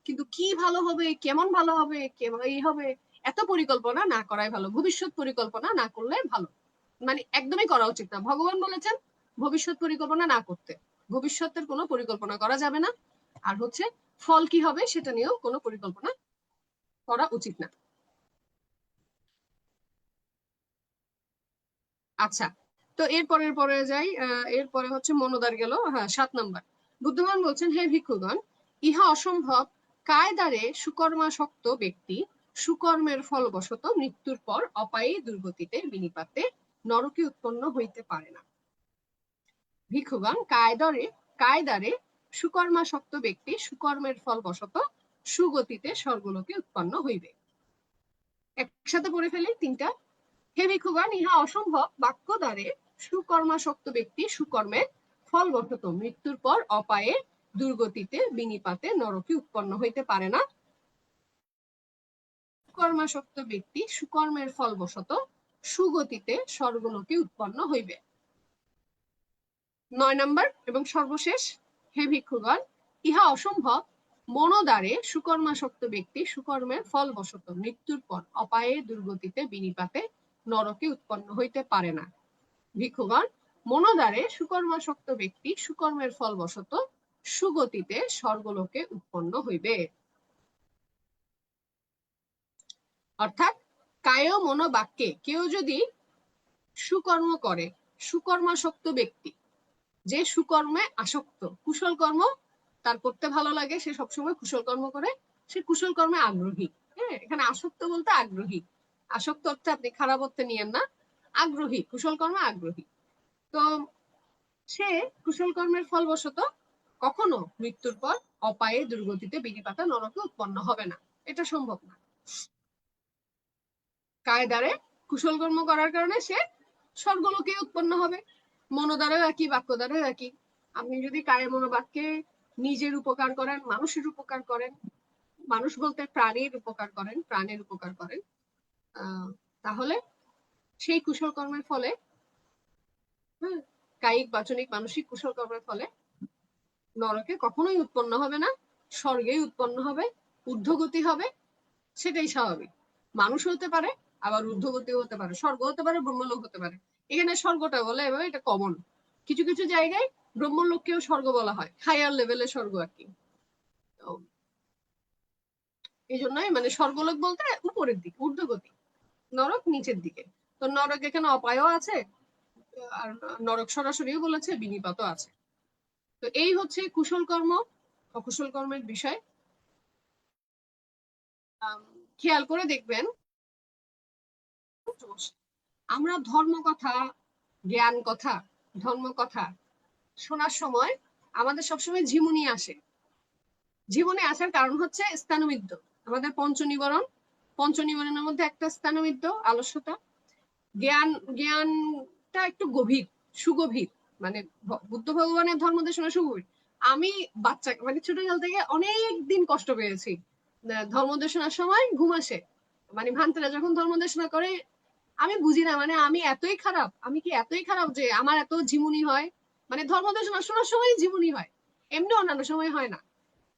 কিন্তু কি ভালো হবে, কেমন ভালো হবে, কেমন এই হবে, এত পরিকল্পনা না করাই ভালো। ভবিষ্যৎ পরিকল্পনা না করলে ভালো, মানে একদমই করা উচিত না। ভগবান বলেছেন ভবিষ্যৎ পরিকল্পনা না করতে, ভবিষ্যতের কোনো পরিকল্পনা করা যাবে না, আর হচ্ছে ফল কি হবে সেটা নিয়েও কোনো পরিকল্পনা করা উচিত না। আচ্ছা, তো পরে যাই। এরপরে হচ্ছে মনোদার গেল, হ্যাঁ 7 নাম্বার। বুদ্ধবান বলছেন, হে ভিক্ষুগণ, ইহা অসম্ভব, কায়দারে সুকর্মাসক্ত ব্যক্তি সুকর্মের ফলবশত মৃত্যুর পর অপায়ী দুর্গতিতে বিনিপাতে নরকে উৎপন্ন হইতে পারে না। ভিক্ষুগণ, কায়দারে সুকর্মাসক্ত ব্যক্তি সুকর্মের ফলবশত সুগতিতে স্বর্গলোকে উৎপন্ন হইবে। একসাথে পড়ে ফেলি তিনটা। হে ভিক্ষুগণ, ইহা অসম্ভব, বাক্য দ্বারে সুকর্মাসক্ত ব্যক্তি সুকর্মের ফলবশত মৃত্যুর পর অপায়ে দুর্গতিতে বিনিপাতে নরকে উৎপন্ন হইতে পারে না। কর্মাসক্ত ব্যক্তি সুকর্মের ফলবশত সুগতিতে স্বর্গলোকে উৎপন্ন হইবে। 9 নাম্বার এবং সর্বশেষ, হে ভিক্ষুগণ, ইহা অসম্ভব, মনোদ্বারে সুকর্মাসক্ত ব্যক্তি সুকর্মের ফলবশত মৃত্যুর পর অপায়ে দুর্গতিতে বিনিপাতে নরকে উৎপন্ন হইতে পারে না। ভিক্ষুগণ, মনোদ্বারে সুকর্মাসক্ত ব্যক্তি সুকর্মের ফলবশত সুগতিতে স্বর্গলোকে উৎপন্ন হইবে। অর্থাৎ কায় মনোবাক্যে কেউ যদি সুকর্ম করে, সুকর্মাসক্ত ব্যক্তি, যে সুকর্মে আসক্ত, কুশল কর্ম তার করতে ভালো লাগে, সে সবসময় কুশল কর্ম করে, সে কুশল কর্মে আগ্রহী। হ্যাঁ, এখানে আসক্ত বলতে আগ্রহী, আসক্ত অর্থে আপনি খারাপ অর্থে নিয়েন না, আগ্রহী, কুশল কর্মে আগ্রহী। তো সে কুশল কর্মের ফলবশত কখনো মৃত্যুর পর অপায়ে দুর্গতিতে বিনিপাতে নরকে উৎপন্ন হবে না, এটা সম্ভব না। কায়দারে কুশল কর্ম করার কারণে সে স্বর্গলোকে উৎপন্ন হবে। মনোদ্বারাও একই, বাক্য দ্বারাও একই। আপনি যদি কায়ে মনোবাক্যে নিজের উপকার করেন, মানুষের উপকার করেন, মানুষ বলতে প্রাণীর উপকার করেন, প্রাণের উপকার করেন, তাহলে সেই কুশল কর্মের ফলে, কায়িক বাচনিক মানসিক কুশল কর্মের ফলে নরকে কখনোই উৎপন্ন হবে না, স্বর্গেই উৎপন্ন হবে, ঊর্ধ্বগতি হবে। সেটাই স্বাভাবিক। মানুষ হতে পারে, আবার ঊর্ধ্বগতি হতে পারে, স্বর্গ হতে পারে, ব্রহ্মলোক হতে পারে। এখানে স্বর্গটা বলে এভাবে, এটা কমন। কিছু কিছু জায়গায় ব্রহ্মলোককেও স্বর্গ বলা হয়, হায়ার লেভেলের স্বর্গ আর কি। এই জন্যই মানে স্বর্গলোক বলতে উপরের দিকে, ঊর্ধ্বগতি, নরক নিচের দিকে। তো নরক এখানে অপায়ও আছে, আর নরক সরাসরিও বলেছে, বিনিপাতও আছে। তো এই হচ্ছে কুশল কর্ম অকুশল কর্মের বিষয়। খেয়াল করে দেখবেন, আমরা ধর্ম কথা, জ্ঞান কথা, ধর্ম কথা শোনার সময় আমাদের সবসময় ঝিমুনি আসে। ঝিমুনি আসার কারণ হচ্ছে স্থানমিদ্য। আমাদের পঞ্চনিবরণের মধ্যে একটা স্থানমিদ্য, আলস্যতা। জ্ঞানটা একটু গভীর, সুগভীর, মানে বুদ্ধ ভগবানের ধর্ম দেশনা সুগভীর। আমি বাচ্চা মানে ছোটকাল থেকে অনেক দিন কষ্ট পেয়েছি। ধর্ম দেশনার সময় ঘুম আসে, মানে ভান্তেরা যখন ধর্ম দেশনা করে আমি বুঝি না, মানে আমি এতই খারাপ, আমি কি এতই খারাপ যে আমার এত ঝিমুনি হয়। মানে ধর্ম দেশনা শোনার সময় ঝিমুনি হয়, এমনি অন্যান্য সময় হয় না।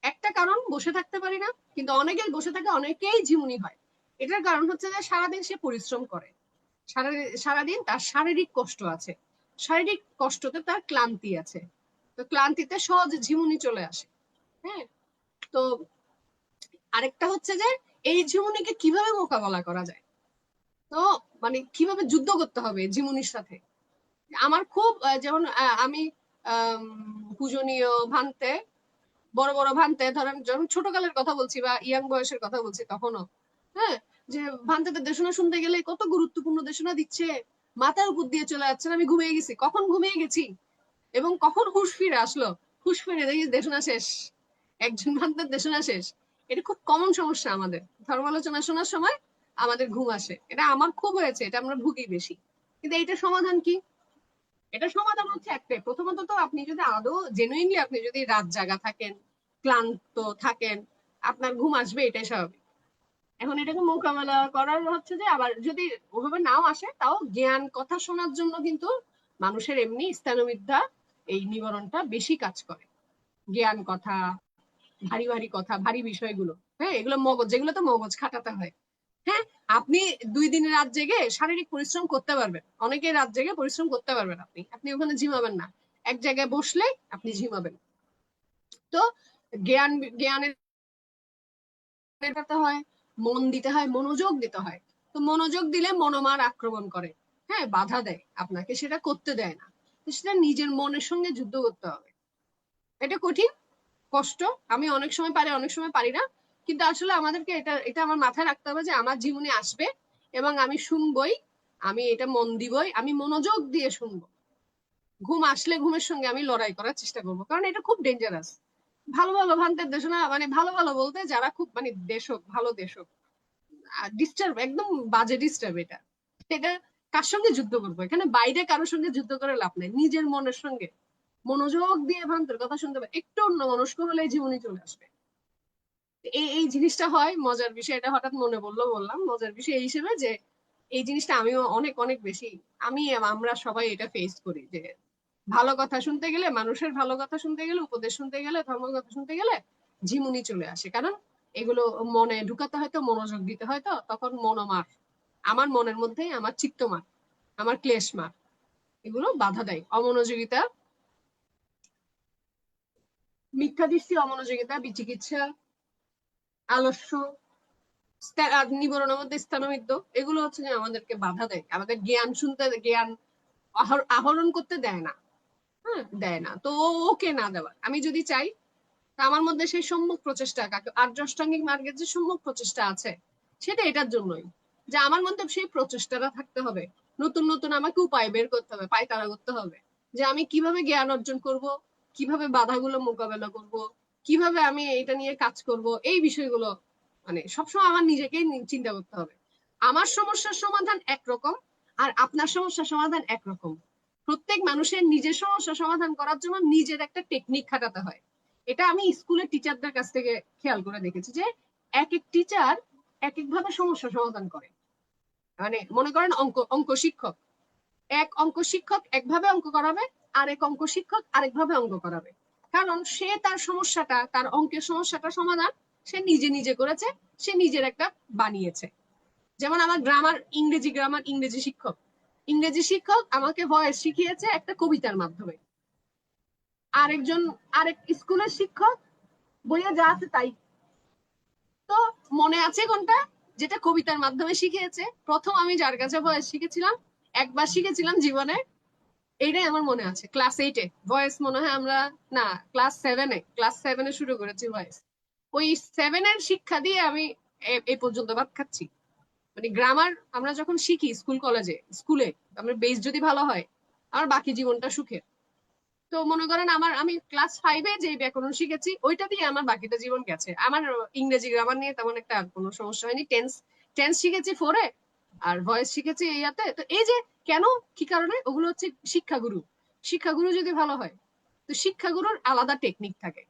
একটা কারণ, বসে থাকতে পারি না, কিন্তু অনেকেই বসে থাকে, অনেকেই ঝিমুনি হয়। এটার কারণ হচ্ছে যে সারাদিন সে পরিশ্রম করে, সারাদিন তার শারীরিক কষ্ট আছে, শারীরিক কষ্টতে তার ক্লান্তি আছে। তো ক্লান্তিতে সহজ ঝিমুনি চলে আসে। হ্যাঁ, তো আরেকটা হচ্ছে যে এই ঝিমুনিকে কিভাবে মোকাবেলা করা যায়, তো মানে কিভাবে যুদ্ধ করতে হবে ঝিমুনির সাথে। আমার খুব যেমন আমি পূজনীয় ভান্তে, বড় বড় ভান্তে, ধরেন যখন ছোটকালের কথা বলছি বা ইয়াং বয়সের কথা বলছি, তখনও হ্যাঁ, যে ভান্তেতে দেশনা শুনতে গেলে কত গুরুত্বপূর্ণ দেশনা দিচ্ছে, মাথার উপর দিয়ে চলে যাচ্ছে, আমি ঘুমিয়ে গেছি, কখন ঘুমিয়ে গেছি এবং কখন হুঁশ ফিরে আসলো, হুঁশ ফিরে দেখি দেশনা শেষ, একজন ভান্তের দেশনা শেষ। এটা খুব কমন সমস্যা আমাদের, ধর্মালোচনা শোনার সময় আমাদের ঘুম আসে। এটা আমার খুব হয়েছে, এটা আমরা ভুগি বেশি। কিন্তু এইটার সমাধান কি? এটা সমাধান হচ্ছে একটাই। প্রথমত তো আপনি যদি আদৌ জেনুইনলি আপনি যদি রাত জাগা থাকেন, ক্লান্ত থাকেন, আপনার ঘুম আসবে, এটাই স্বাভাবিক। এখন এটাকে মোকাবেলা করার হচ্ছে যে, আবার যদি ওভাবে নাও আসে, তাও জ্ঞান কথা শোনার জন্য কিন্তু মানুষের এমনি স্থানবিদ্যা, এই নিবারণটা বেশি কাজ করে। জ্ঞান কথা, ভারী ভারী কথা, ভারী বিষয়গুলো, হ্যাঁ, এগুলো মগজ, যেগুলো তো মগজ খাটাতে হয়। হ্যাঁ, আপনি 2 দিন রাত জেগে শারীরিক পরিশ্রম করতে পারবেন, অনেকে রাত জেগে পরিশ্রম করতে পারবেন, আপনি ওখানে ঝিমাবেন না, এক জায়গায় বসলে আপনি ঝিমাবেন। তো জ্ঞানের হয়, মন দিতে হয়, মনোযোগ দিতে হয়। তো মনোযোগ দিলে মনোমার আক্রমণ করে, হ্যাঁ, বাধা দেয়, আপনাকে সেটা করতে দেয় না। তো সেটা নিজের মনের সঙ্গে যুদ্ধ করতে হবে। এটা কঠিন, কষ্ট, আমি অনেক সময় পারি, অনেক সময় পারি না। কিন্তু আসলে আমাদেরকে এটা এটা আমার মাথায় রাখতে হবে যে আমার জীবনে আসবে এবং আমি শুনবই, আমি এটা মন দিবই, আমি মনোযোগ দিয়ে শুনবো। ঘুম আসলে ঘুমের সঙ্গে আমি লড়াই করার চেষ্টা করবো, কারণ এটা খুব ডেঞ্জারাস। ভালো ভালো ভান্তের দেশনা, মানে ভালো ভালো বলতে যারা খুব মানে দেশক, ভালো দেশক, ডিস্টার্ব, একদম বাজে ডিস্টার্ব। এটা এটা কার সঙ্গে যুদ্ধ করবো এখানে? বাইরে কারোর সঙ্গে যুদ্ধ করে লাভ নেই, নিজের মনের সঙ্গে মনোযোগ দিয়ে ভান্তের কথা শুনতে হবে। একটু অন্য মনস্ক হলে জীবনে চলে আসবে। এই এই জিনিসটা হয় মজার বিষয়, এটা হঠাৎ মনে পড়লো, বললাম মজার বিষয় এই হিসেবে যে এই জিনিসটা আমিও অনেক অনেক বেশি, আমরা সবাই এটা ফেস করি, যে ভালো কথা শুনতে গেলে, মানুষের ভালো কথা শুনতে গেলে, উপদেশ শুনতে গেলে, ধর্ম কথা শুনতে গেলে ঝিমুনি চলে আসে। কারণ এগুলো মনে ঢুকাতে হয়, তো মনোযোগ দিতে হয়, তো তখন মনোমার, আমার মনের মধ্যে আমার চিত্তমার, আমার ক্লেশ মার, এগুলো বাধা দেয়। অমনোযোগিতা, মিথ্যা দৃষ্টি, অমনোযোগিতা, বিচিকিৎসা, আলস্য, নিবরণের মধ্যে স্থানমিদ্য, এগুলো হচ্ছে যে আমাদেরকে বাধা দেয়, আমাদের জ্ঞান শুনতে, জ্ঞান আহরণ করতে দেয় না। হ্যাঁ, দেয় না। তো ওকে না দেওয়ার, আমি যদি চাই, আমার মধ্যে সেই সম্মুখ প্রচেষ্টা, আর্য অষ্টাঙ্গিক মার্গের যে সম্মুখ প্রচেষ্টা আছে, সেটা এটার জন্যই, যে আমার মধ্যে সেই প্রচেষ্টাটা থাকতে হবে। নতুন নতুন আমাকে উপায় বের করতে হবে, পায়তারা করতে হবে, যে আমি কিভাবে জ্ঞান অর্জন করব, কিভাবে বাধাগুলো মোকাবেলা করব, কিভাবে আমি এটা নিয়ে কাজ করব, এই বিষয়গুলো মানে সবসময় আমার নিজেকেই চিন্তা করতে হবে। আমার সমস্যার সমাধান একরকম আর আপনার সমস্যার সমাধান একরকম। প্রত্যেক মানুষের নিজের সমস্যা সমাধান করার জন্য নিজের একটা টেকনিক খাটাতে হয়। এটা আমি স্কুলের টিচারদের কাছ থেকে খেয়াল করে দেখেছি যে এক এক টিচার এক এক ভাবে সমস্যা সমাধান করে। মানে মনে করেন অঙ্ক শিক্ষক, এক অঙ্ক শিক্ষক একভাবে অঙ্ক করাবে, আরেক অঙ্ক শিক্ষক আরেকভাবে অঙ্ক করাবে। কারণ সে তার সমস্যাটা, তার অঙ্কের সমস্যাটা সমাধান সে নিজে নিজে করেছে, সে নিজের একটা বানিয়েছে। যেমন আমার ইংরেজি শিক্ষক আমাকে ভয়েস শিখিয়েছে একটা কবিতার মাধ্যমে। আরেক স্কুলের শিক্ষক বইয়ে যা আছে তাই। তো মনে আছে কোনটা? যেটা কবিতার মাধ্যমে শিখিয়েছে। প্রথম আমি যার কাছে ভয়েস শিখেছিলাম, একবার শিখেছিলাম জীবনে, এইটাই আমার মনে আছে। ক্লাস 8-এ ভয়েস মনে হয় আমরা, না ক্লাস 7-এ শুরু করেছি ভয়েস। ওই 7-এর শিক্ষা দিয়ে আমি এই পর্যন্ত ভাত খাচ্ছি। মানে গ্রামার আমরা যখন শিখি স্কুলে আমার বেস যদি ভালো হয়, আমার বাকি জীবনটা সুখের। তো মনে করেন আমি ক্লাস 5-এ যে ব্যাকরণ শিখেছি ওইটা দিয়ে আমার বাকিটা জীবন গেছে। আমার ইংরেজি গ্রামার নিয়ে তেমন একটা কোনো সমস্যা হয়নি। টেন্স শিখেছি 4-এ, আর ভয়েস শিখেছি ইয়াতে। তো এই যে কেন, কি কারণে, ওগুলো হচ্ছে শিক্ষাগুরু যদি ভালো হয়, তো শিক্ষাগুরুর আলাদা টেকনিক থাকে।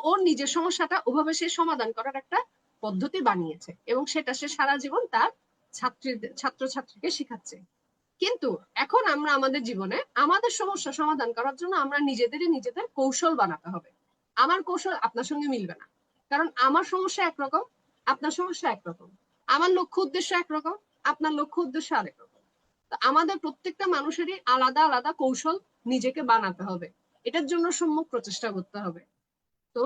ওর নিজের সমস্যাটা ওভাবে সে সমাধান করার একটা পদ্ধতি বানিয়েছে এবং সেটা সে সারা জীবন তার ছাত্রছাত্রীকে শিখাচ্ছে। কিন্তু এখন আমরা আমাদের জীবনে আমাদের সমস্যা সমাধান করার জন্য আমরা নিজেদের কৌশল বানাতে হবে। আমার কৌশল আপনার সঙ্গে মিলবে না, কারণ আমার সমস্যা একরকম, আপনার সমস্যা একরকম। আমার লক্ষ্য উদ্দেশ্য একরকম, আপনার লক্ষ্য উদ্দেশ্য আরেক রকম। তো আমাদের প্রত্যেকটা মানুষেরই আলাদা আলাদা কৌশল নিজেকে বানাতে হবে, এটার জন্য সম্যক প্রচেষ্টা করতে হবে। তো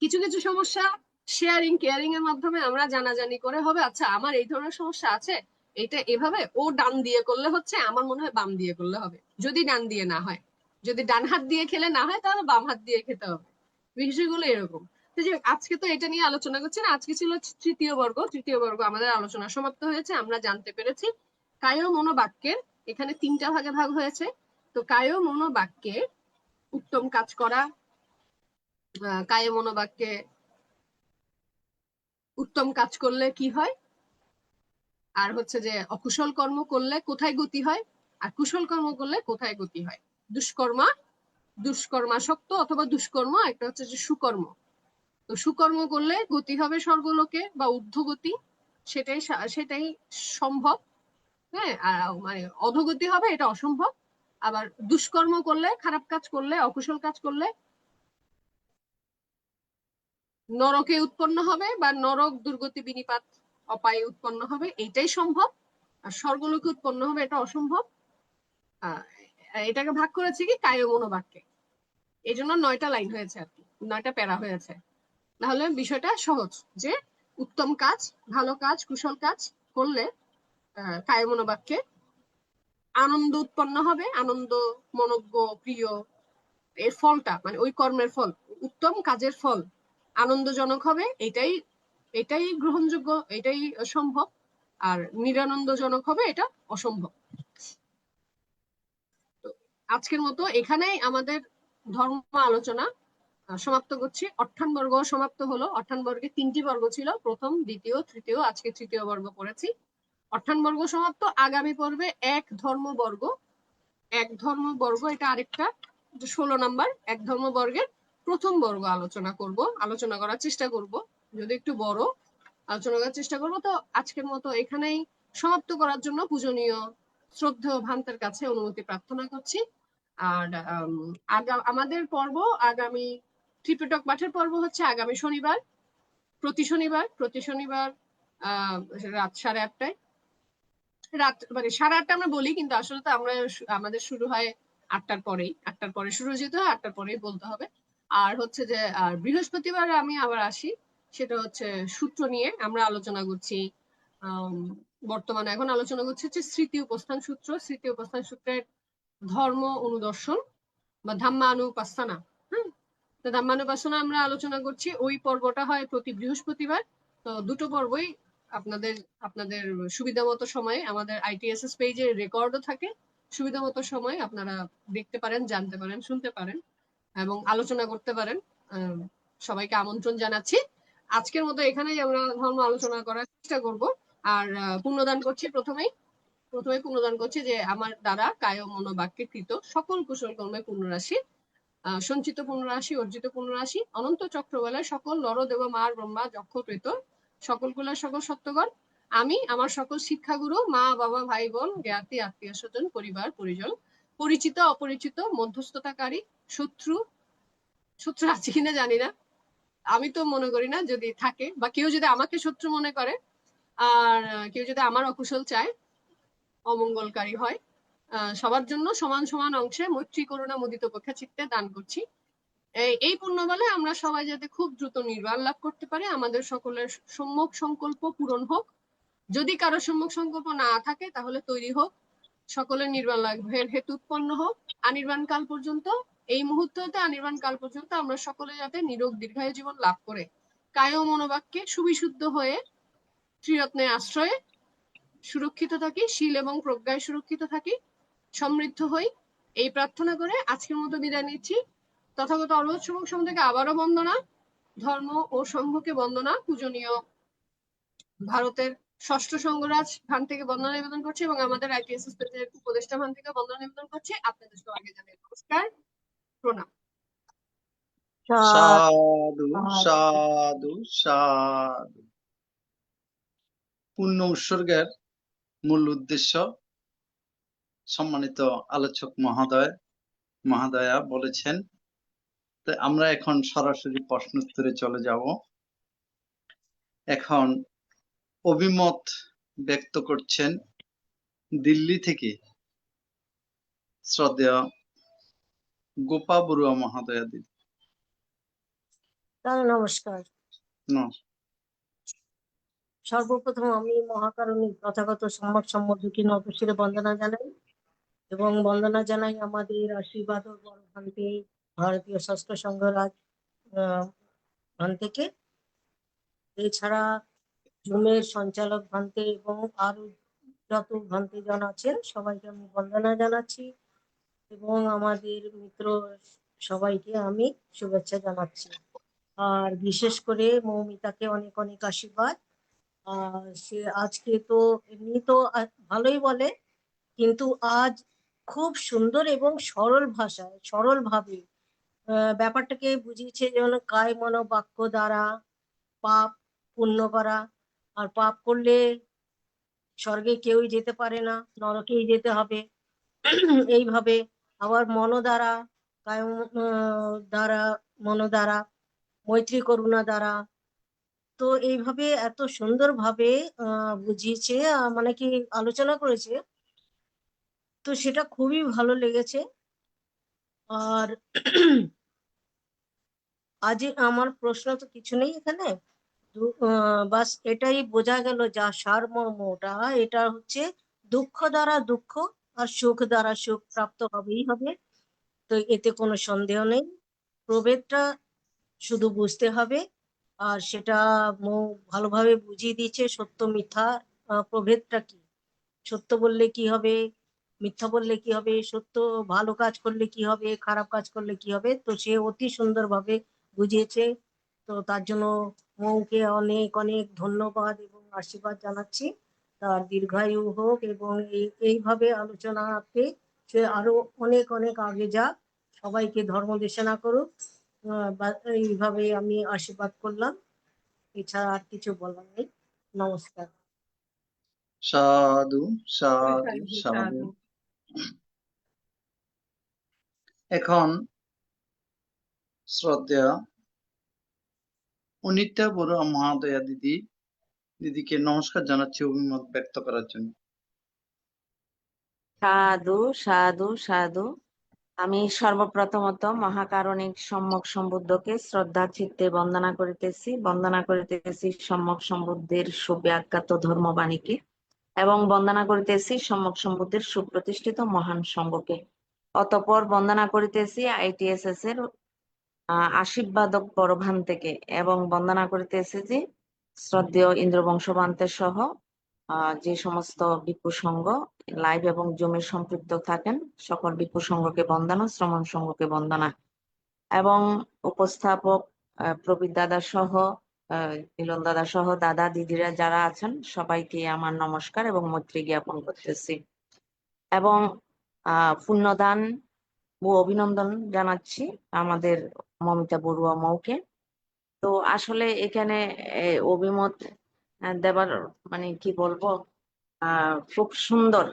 কিছু কিছু সমস্যা কেয়ারিং এর মাধ্যমে আমরা জানাজানি করে হবে, আচ্ছা আমার এই ধরনের সমস্যা আছে, এটা এভাবে ও ডান দিয়ে করলে হচ্ছে, আমার মনে হয় বাম দিয়ে করলে হবে। যদি ডান দিয়ে না হয়, যদি ডান হাত দিয়ে খেলে না হয়, তাহলে বাম হাত দিয়ে খেতে হবে। বিষয়গুলো এরকম। তো যে আজকে তো এটা নিয়ে আলোচনা করছি না, আজকে ছিল তৃতীয় বর্গ আমাদের আলোচনা সমাপ্ত হয়েছে। আমরা জানতে পেরেছি কায় মনোবাক্যের এখানে 3টা ভাগে ভাগ হয়েছে। তো কায় মনোবাক্যে উত্তম কাজ করা, কায় মনোবাক্যে উত্তম কাজ করলে কি হয়, আর হচ্ছে যে অকুশল কর্ম করলে কোথায় গতি হয়, আর কুশল কর্ম করলে কোথায় গতি হয়। দুষ্কর্মাসক্ত অথবা দুষ্কর্ম, একটা হচ্ছে যে সুকর্ম। তো সুকর্ম করলে গতি হবে স্বর্গলোকে বা ঊর্ধ্বগতি, সেটাই সম্ভব। হ্যাঁ, মানে অধোগতি হবে, এটা অসম্ভব। আবার দুষ্কর্ম করলে, খারাপ কাজ করলে, অকুশল কাজ করলে নরকে উৎপন্ন হবে বা নরক দুর্গতি বিনিপাত অপায়ে উৎপন্ন হবে, এইটাই সম্ভব। আর স্বর্গলোকে উৎপন্ন হবে, এটা অসম্ভব। এটাকে ভাগ করেছে কি কায় মনোবাক্যে। এই জন্য 9টা লাইন হয়েছে আর কি, 9টা প্যারা হয়েছে। তাহলে বিষয়টা সহজ, যে উত্তম কাজ, ভালো কাজ, কুশল কাজ করলে কায় মনোবাক্যে আনন্দ উৎপন্ন হবে, আনন্দ, মনোজ্ঞ, প্রিয়। এর ফলটা মানে ওই কর্মের ফল, উত্তম কাজের ফল আনন্দজনক হবে, এটাই গ্রহণযোগ্য, এটাই সম্ভব। আর নিরানন্দজনক হবে, এটা অসম্ভব। তো আজকের মতো এখানেই আমাদের ধর্ম আলোচনা সমাপ্ত করছি। অট্ঠান বর্গ সমাপ্ত হলো। অট্ঠান বর্গে 3টি বর্গ ছিল, প্রথম, দ্বিতীয়, তৃতীয়। আজকে তৃতীয় বর্গ পড়েছি। অট্ঠান বর্গ সমাপ্ত। আগামী পর্বে এক ধর্ম বর্গ, এটা আরেকটা 16 নাম্বার এক ধর্ম বর্গের প্রথম বর্গ আলোচনা করার চেষ্টা করব, যদি একটু বড় আলোচনা করার চেষ্টা করব। তো আজকের মতো এখানেই সমাপ্ত করার জন্য পূজনীয় শ্রদ্ধেয় ভান্তের কাছে অনুমতি প্রার্থনা করছি। আর আমাদের পর্ব আগামী ত্রিপিটক পাঠের পর্ব হচ্ছে আগামী শনিবার, প্রতি শনিবার রাত 8:30টায়। রাত মানে 8:30 আমরা বলি, কিন্তু আসলে তো আমাদের শুরু হয় 8টার পরে শুরু যেতে হয়, 8টার পরেই বলতে হবে। আর হচ্ছে যে বৃহস্পতিবার আমি আবার আসি, সেটা হচ্ছে সূত্র নিয়ে আমরা আলোচনা করছি। বর্তমানে এখন আলোচনা করছি হচ্ছে স্মৃতি উপস্থান সূত্রের ধর্ম অনুদর্শন বা ধাম্মানুপাসনা। তো ধাম্মানুপাসনা আমরা আলোচনা করছি। ওই পর্বটা হয় প্রতি বৃহস্পতিবার। তো দুটো পর্বই আপনাদের সুবিধা মতো সময়ে আমাদের ITSS পেজে রেকর্ডও থাকে, সুবিধা মতো সময় আপনারা দেখতে পারেন, জানতে পারেন, শুনতে পারেন এবং আলোচনা করতে পারেন। সবাইকে আমন্ত্রণ জানাচ্ছি। আজকের মতো এখানেই আমরা ধর্ম আলোচনা করার চেষ্টা করব। আর পুণ্যদান করছি প্রথমে পুণ্যদান করছি যে আমার দ্বারা কায় মনো বাক্যে কৃত সকল কুশল কর্মে পুণ্যরাশি, সঞ্চিত পুণ্যরাশি, অর্জিত পুণ্যরাশি, অনন্ত চক্রবেলায় সকল নর দেব মার ব্রহ্মা যক্ষ প্রেত সকল কুলার সকল সত্যগণ, আমি আমার সকল শিক্ষাগুরু, মা বাবা ভাই বোন জ্ঞাতি আত্মীয় স্বজন পরিবার পরিজন, পরিচিত অপরিচিত মধ্যস্থতাকারী, শত্রু আছে কিনা জানি না, আমি তো মনে করি না, যদি থাকে বা কেউ যদি আমাকে শত্রু মনে করে আর কেউ যদি আমার অকুশল চায়, অমঙ্গলকারী হয়, সবার জন্য সমান সমান অংশে মৈত্রী করুণা মুদিত উপেক্ষা চিত্তে দান করছি। এই পুণ্য বলে আমরা সবাই যাতে খুব দ্রুত নির্বাণ লাভ করতে পারি, আমাদের সকলের সম্যক সংকল্প পূরণ হোক, যদি কারো সম্যক সংকল্প না থাকে তাহলে তৈরি হোক, সকলের নির্বাণ লাভের হেতু উৎপন্ন হোক, অনির্বাণ কাল পর্যন্ত, এই মুহূর্ত হতে অনির্বাণ কাল পর্যন্ত আমরা সকলে যাতে নিরোগ দীর্ঘায়ু জীবন লাভ করে কায় ও মনোবাক্যে সুবিশুদ্ধ হয়ে ত্রিরত্নের আশ্রয়ে সুরক্ষিত থাকি, শীল এবং প্রজ্ঞায় সুরক্ষিত থাকি, সমৃদ্ধ হই, এই প্রার্থনা করে আজকের মতো বিদায় নিচ্ছি। তথাগত অরহত সমক থেকে আবারও বন্দনা, ধর্ম ও সংঘকে বন্দনা, পূজনীয় ভারতের ষষ্ঠ সংঘরাজ ভান থেকে বন্দনা নিবেদন করছি এবং আমাদের ITSS পেজের উপদেষ্টা ভান থেকে বন্দনা নিবেদন করছি। আপনাদের সবাইকে জানাই নমস্কার, প্রণাম। সাধু সাধু সাধু। পুণ্য উৎসর্গের মূল উদ্দেশ্য সম্মানিত আলোচক মহাদয়া বলেছেন। তো আমরা এখন সরাসরি প্রশ্ন উত্তরে চলে যাব। এখন অভিমত ব্যক্ত করছেন দিল্লি থেকে শ্রদ্ধেয় গোপা বড়ুয়া মহোদয়া দিদি। নমস্কার। সর্বপ্রথম আমি মহাকারণী তথাগত সম্যক সম্বন্ধকে নতশিরে বন্দনা জানাই এবং বন্দনা জানাই আমাদের আশীর্বাদ বড় ভান্তে ভারতীয় ষষ্ঠ সংঘরাজ ভান থেকে, এছাড়া জুমের সঞ্চালক ভান্তে এবং আরো যত ভান্তে জন আছেন সবাইকে আমি বন্দনা জানাচ্ছি এবং আমাদের মিত্র সবাইকে আমি শুভেচ্ছা জানাচ্ছি। আর বিশেষ করে মৌমিতাকে অনেক অনেক আশীর্বাদ। সে আজকে তো এমনি তো ভালোই বলে, কিন্তু আজ খুব সুন্দর এবং সরল ভাষায় সরল ভাবে ব্যাপারটাকে বুঝিয়েছে, যেমন কায় মনো বাক্য দ্বারা পাপ পুণ্য করা, আর পাপ করলে স্বর্গে কেউই যেতে পারে না, নরকেই যেতে হবে। এইভাবে আবার মন দ্বারা কায় দ্বারা মন দ্বারা মৈত্রী করুণা দ্বারা, তো এইভাবে এত সুন্দর ভাবে বুঝিয়েছে, মানে কি আলোচনা করেছে, তো সেটা খুবই ভালো লেগেছে। আর আজ আমার প্রশ্ন তো কিছু নেই এখানে, বাস এটাই বোঝা গেল যা সারমর্মটা, এটা হচ্ছে দুঃখ দ্বারা দুঃখ আর সুখ দ্বারা সুখ প্রাপ্ত হবেই হবে, তো এতে কোনো সন্দেহ নেই। প্রভেদটা শুধু বুঝতে হবে, আর সেটা ভালোভাবে বুঝিয়ে দিয়েছে সত্য মিথ্যা প্রভেদটা কি, সত্য বললে কি হবে, মিথ্যা বললে কি হবে, সত্য ভালো কাজ করলে কি হবে, খারাপ কাজ করলে কি হবে, তো সে অতি সুন্দরভাবে বুঝিয়েছে। তো তার জন্য মৌকে অনেক অনেক ধন্যবাদ এবং আশীর্বাদ জানাচ্ছি, তার দীর্ঘায়ু হোক এবং এইভাবে আলোচনাতে সে আরো অনেক অনেক আগে যাক, সবাইকে ধর্ম দেশনা করুক, এইভাবে আমি আশীর্বাদ করলাম, এছাড়া আর কিছু বলার নেই। নমস্কার। সাধু সাধু সাধু। এখন শ্রদ্ধেয় অনিতা বড়ুয়া মহোদয়া দিদিকে নমস্কার জানাচ্ছি অভিমত ব্যক্ত করার জন্য। সাধু সাধু সাধু। আমি সর্বপ্রথমত মহাকারণিক সম্যক সম্বুদ্ধকে শ্রদ্ধা চিত্তে বন্দনা করিতেছি সম্যক সম্বুদ্ধের সুব্যাখ্যাত ধর্মবাণীকে এবং বন্দনা করিতেছি সম্যক সম্বুদ্ধের সুপ্রতিষ্ঠিত মহান সংঘকে। অতঃপর বন্দনা করিতেছি ITSS এর আশীর্বাদক বড়ভান থেকে এবং বন্দনা করিতেছি যে শ্রদ্ধেয় ইন্দ্রবংশবান্তের সহ যে সমস্ত বিপু সংঘ লাইভ এবং জুমে সম্পৃক্ত থাকেন সকল বিপু সংঘকে বন্দনা, শ্রমণ সংঘকে বন্দনা এবং উপস্থাপক প্রবীর দাদা সহ মিলন দাদা সহ দাদা দিদিরা যারা আছেন সবাইকে আমার নমস্কার এবং মৈত্রী জ্ঞাপন করতেছি এবং পুণ্যদান ও অভিনন্দন জানাচ্ছি আমাদের মমিতা বড়ুয়া মৌকে। তো আসলে এখানে অভিমত দেবার মানে কি বলবো, খুব সুন্দর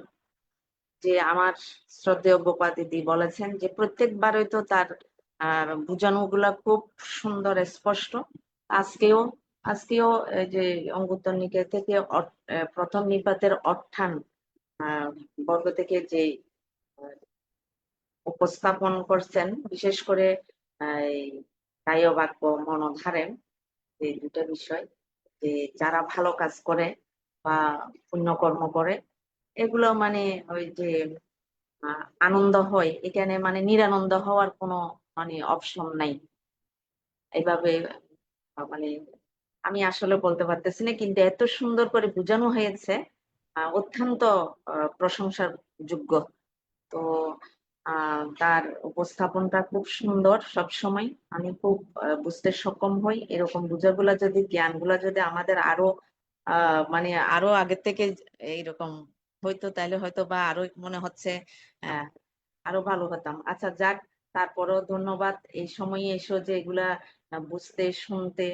যে আমার শ্রদ্ধেয় গোপা দিদি বলেছেন যে প্রত্যেকবারই তো তার বোঝানোগুলা খুব সুন্দর স্পষ্ট। আজকেও এই যে অঙ্গুত্তর নিকায় থেকে প্রথম নিপাতের অর্থান বর্গ থেকে যে উপস্থাপন করছেন, বিশেষ করে কায় বাক্য মনোধারেন, এই দুটা বিষয়, যে যারা ভালো কাজ করে বা পুণ্যকর্ম করে এগুলো মানে ওই যে আনন্দ হয়, এখানে মানে নিরানন্দ হওয়ার কোনো মানে অপশন নাই। এইভাবে মানে আমি আসলে বলতে পারতেছি না, কিন্তু এত সুন্দর করে বোঝানো হয়েছে, অত্যন্ত প্রশংসার যোগ্য। তো তার উপস্থাপনটা খুব সুন্দর। সব সময় আমি খুব বুঝতে সক্ষম হই। এরকম বোঝাগুলা যদি, জ্ঞানগুলা যদি আমাদের আরো মানে আরো আগে থেকে এইরকম হইতো, তাহলে হয়তো বা আরো মনে হচ্ছে আরো ভালো হতাম। আচ্ছা যাক, তারপরেও ধন্যবাদ এই সময়ে এসো যে এগুলা বুঝতে শুনতে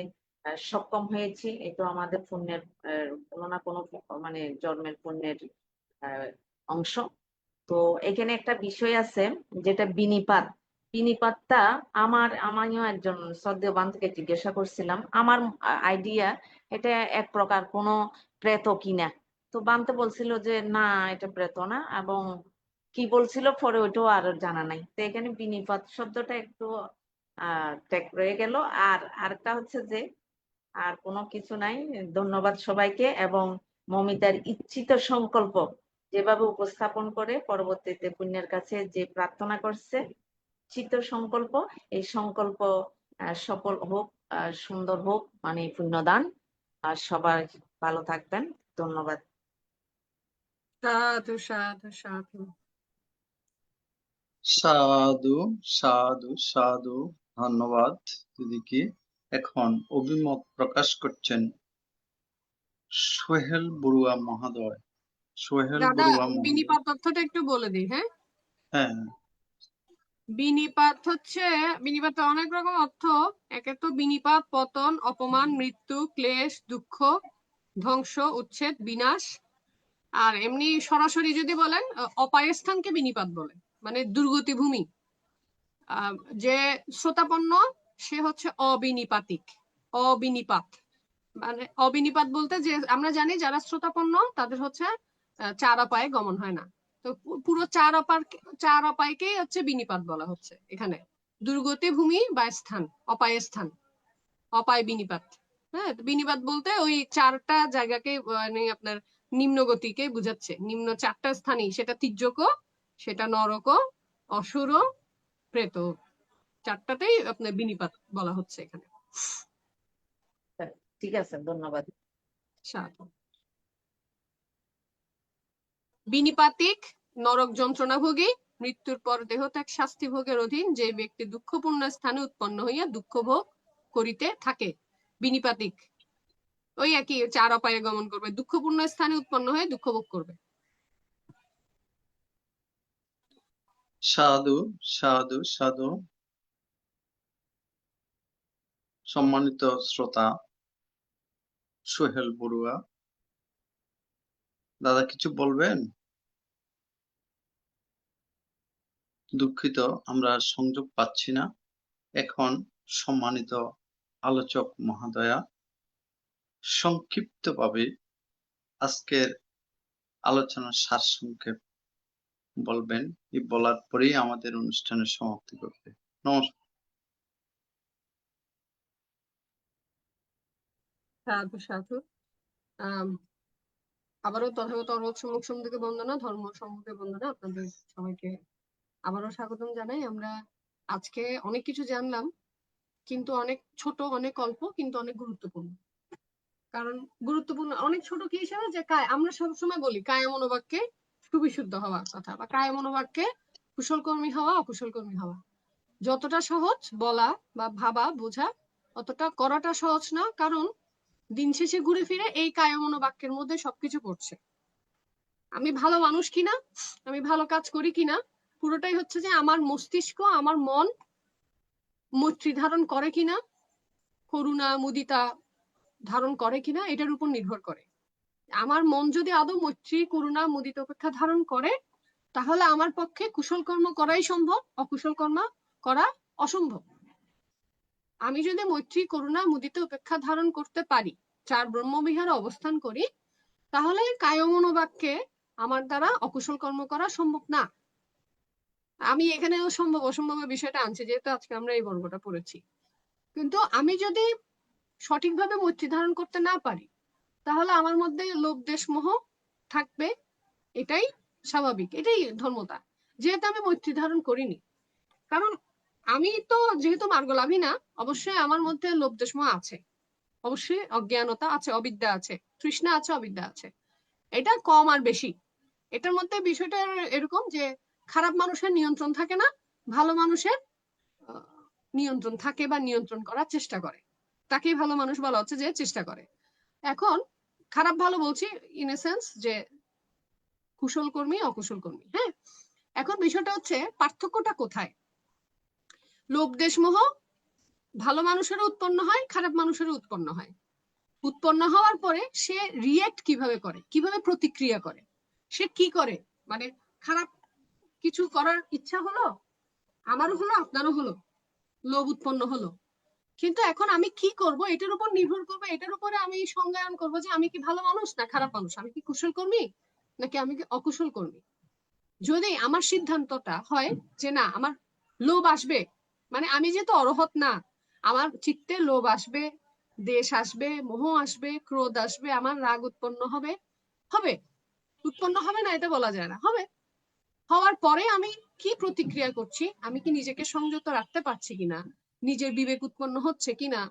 সক্ষম হয়েছি। এটা আমাদের পুণ্যের কোনো না কোনো মানে জন্মের পুণ্যের অংশ। তো এখানে একটা বিষয় আছে যেটা বিনিপাত। বিনিপাতটা আমিও একজন শ্রদ্ধেয় বান থেকে জিজ্ঞাসা করছিলাম, আমার আইডিয়া এটা এক প্রকার কোনো প্রেত কিনা। তো বানতে বলছিল যে না, এটা প্রেত না, এবং কি বলছিল পরে ওইটাও আর জানা নাই। তো এখানে বিনিপাত শব্দটা একটু ট্যাগ রয়ে গেল। আর আরেকটা হচ্ছে যে আর কোনো কিছু নাই। ধন্যবাদ সবাইকে। এবং মমিতার ইচ্ছিত সংকল্প যেভাবে উপস্থাপন করে পরবর্তীতে পুণ্যের কাছে যে প্রার্থনা করছে, ইচ্ছিত সংকল্প, এই সংকল্প সফল হোক, সুন্দর হোক, মানে পুণ্যদান। আর সবাই ভালো থাকবেন। ধন্যবাদ। সাধু সাধু সাধু। সাধু সাধু সাধু, ধন্যবাদ দিদিকে। এখন অভিমত প্রকাশ করছেন সোহেল বড়ুয়া মহোদয়। সোহেল দাদা, বড়ুয়া মহোদয়। বিনিপাত অর্থটা একটু বলে দিই। হ্যাঁ, হ্যাঁ, বিনিপাত হচ্ছে, বিনিপাতে অনেক রকম অর্থ। একে তো বিনিপাত পতন, অপমান, মৃত্যু, ক্লেশ, দুঃখ, ধ্বংস, উচ্ছেদ, বিনাশ। আর এমনি সরাসরি যদি বলেন, অপায়স্থানকে বিনিপাত বলে, মানে দুর্গতি ভূমি। যে শ্রোতাপন্ন সে হচ্ছে অবিনিপাতিক, অবিনিপাত। মানে অবিনিপাত বলতে যে আমরা জানি যারা শ্রোতাপন্ন তাদের হচ্ছে চার অপায়ে গমন হয় না। তো পুরো চার অপায়কেই হচ্ছে বিনিপাত বলা হচ্ছে এখানে। দুর্গতি ভূমি বা স্থান, অপায় স্থান, অপায় বিনিপাত। হ্যাঁ, বিনিপাত বলতে ওই চারটা জায়গাকে মানে আপনার নিম্ন গতিকে বুঝাচ্ছে। নিম্ন চারটা স্থানই, সেটা তির্যক, সেটা নরক, অসুর, প্রেত, চারটাতেই আপনার বিনিপাত বলা হচ্ছে এখানে। ঠিক আছে, ধন্যবাদ। সাধু। বিনিপাতিক নরক যন্ত্রণাভোগী, মৃত্যুর পর দেহত্যাগ শাস্তি ভোগের অধীন যে ব্যক্তি দুঃখপূর্ণ স্থানে উৎপন্ন হইয়া দুঃখ ভোগ করিতে থাকে। বিনিপাতিক ওই একই, চার অপায়ে গমন করবে, দুঃখপূর্ণ স্থানে উৎপন্ন হয়ে দুঃখ ভোগ করবে। সাধু সাধু সাধু। সম্মানিত শ্রোতা সোহেল বড়ুয়া দাদা, কিছু বলবেন? দুঃখিত, আমরা সংযোগ পাচ্ছি না। এখন সম্মানিত আলোচক মহোদয়া সংক্ষিপ্তভাবে আজকের আলোচনার সারসংক্ষেপ বলবেন। এই বলার পরেই আমাদের অনুষ্ঠানের সমাপ্তি করবে। নমস্কার। সাধু সাধু। আবারও তথাগত অরহৎ সম্মুখ সম্বুদ্ধকে বন্দনা, ধর্ম সম্মুখে বন্দনা। আপনাদের সবাইকে আবারও স্বাগতম জানাই। আমরা আজকে অনেক কিছু জানলাম, কিন্তু অনেক ছোট, অনেক অল্প, কিন্তু অনেক গুরুত্বপূর্ণ। কারণ গুরুত্বপূর্ণ অনেক ছোট কি হিসাবে, যে আমরা সবসময় বলি কায়া মনোবাক্যে সুবিশুদ্ধ হওয়ার কথা, বা কায়া মনোবাক্যে কুশলকর্মী হওয়া, অকুশলকর্মী হওয়া। যতটা সহজ বলা বা ভাবা বোঝা, অতটা করাটা সহজ না, কারণ দিন শেষে ঘুরে ফিরে এই কায়মনোবাক্যের মধ্যে সবকিছু পড়ছে। আমি ভালো মানুষ কিনা, আমি ভালো কাজ করি কিনা, পুরোটাই হচ্ছে যে আমার মস্তিষ্ক, আমার মন মৈত্রী ধারণ করে কিনা, করুণা মুদিতা ধারণ করে কিনা, এটার উপর নির্ভর করে। আমার মন যদি আদৌ মৈত্রী করুণা মুদিতা উপেক্ষা ধারণ করে, তাহলে আমার পক্ষে কুশল কর্ম করাই সম্ভব, অকুশল কর্ম করা অসম্ভব। আমি যদি মৈত্রী করুণা মুদিতা উপেক্ষা ধারণ করতে পারি, চার ব্রহ্মবিহারে অবস্থান করি, তাহলে কায়মনোবাক্যে আমার দ্বারা অকুশল কর্ম করা সম্ভব না। আমি এখানে সম্ভব অসম্ভবের বিষয়টা আনছি, যেহেতু আজকে আমরা এই বর্গটা পড়েছি। কিন্তু আমি যদি সঠিকভাবে মৈত্রী ধারণ করতে না পারি, তাহলে আমার মধ্যে লোভ দেশ মোহ থাকবে, এটাই স্বাভাবিক, এটাই ধর্মতা। যেহেতু আমি মৈত্রী ধারণ করিনি, কারণ আমি তো যেহেতু মার্গলাভী না, অবশ্যই আমার মধ্যে লোভ দেশ মোহ আছে, অবশ্যই অজ্ঞানতা আছে, অবিদ্যা আছে, তৃষ্ণা আছে, অবিদ্যা আছে। এটা কম আর বেশি, এটার মধ্যে বিষয়টা এরকম যে খারাপ মানুষের নিয়ন্ত্রণ থাকে না, ভালো মানুষের নিয়ন্ত্রণ থাকে বা নিয়ন্ত্রণ করার চেষ্টা করে, তাকেই ভালো মানুষ বলা হচ্ছে, যে চেষ্টা করে। এখন খারাপ ভালো বলছি ইন এ সেন্স যে কুশল কর্মী অকুশল কর্মী। হ্যাঁ, এখন বিষয়টা হচ্ছে পার্থক্যটা কোথায়? লোভ দেশ মোহ ভালো মানুষেরও উৎপন্ন হয়, খারাপ মানুষেরও উৎপন্ন হয়। উৎপন্ন হওয়ার পরে সে রিয়েক্ট কিভাবে করে, কিভাবে প্রতিক্রিয়া করে, সে কি করে, মানে খারাপ কিছু করার ইচ্ছা হলো, আমারও হলো আপনারও হলো, লোভ উৎপন্ন হলো, কিন্তু এখন আমি কি করব এটার উপর নির্ভর করবে, এটার উপরে আমি সংজ্ঞায়ন করব যে আমি কি ভালো মানুষ না খারাপ মানুষ, আমি কি কুশল কর্মী নাকি আমি কি অকুশল কর্মী। যদি আমার সিদ্ধান্তটা হয় যে না, আমার লোভ আসবে, মানে আমি যেহেতু অরহত না, আমার চিত্তে লোভ আসবে, দেশ আসবে, মোহ আসবে, ক্রোধ আসবে, আমার রাগ উৎপন্ন হবে, হবে, উৎপন্ন হবে না এটা বলা যায় না, হবে। হওয়ার পরে আমি কি প্রতিক্রিয়া করছি, আমি কি নিজেকে সংযত রাখতে পারছি কিনা, নিজের বিবেক উৎপন্ন হচ্ছে কিনা,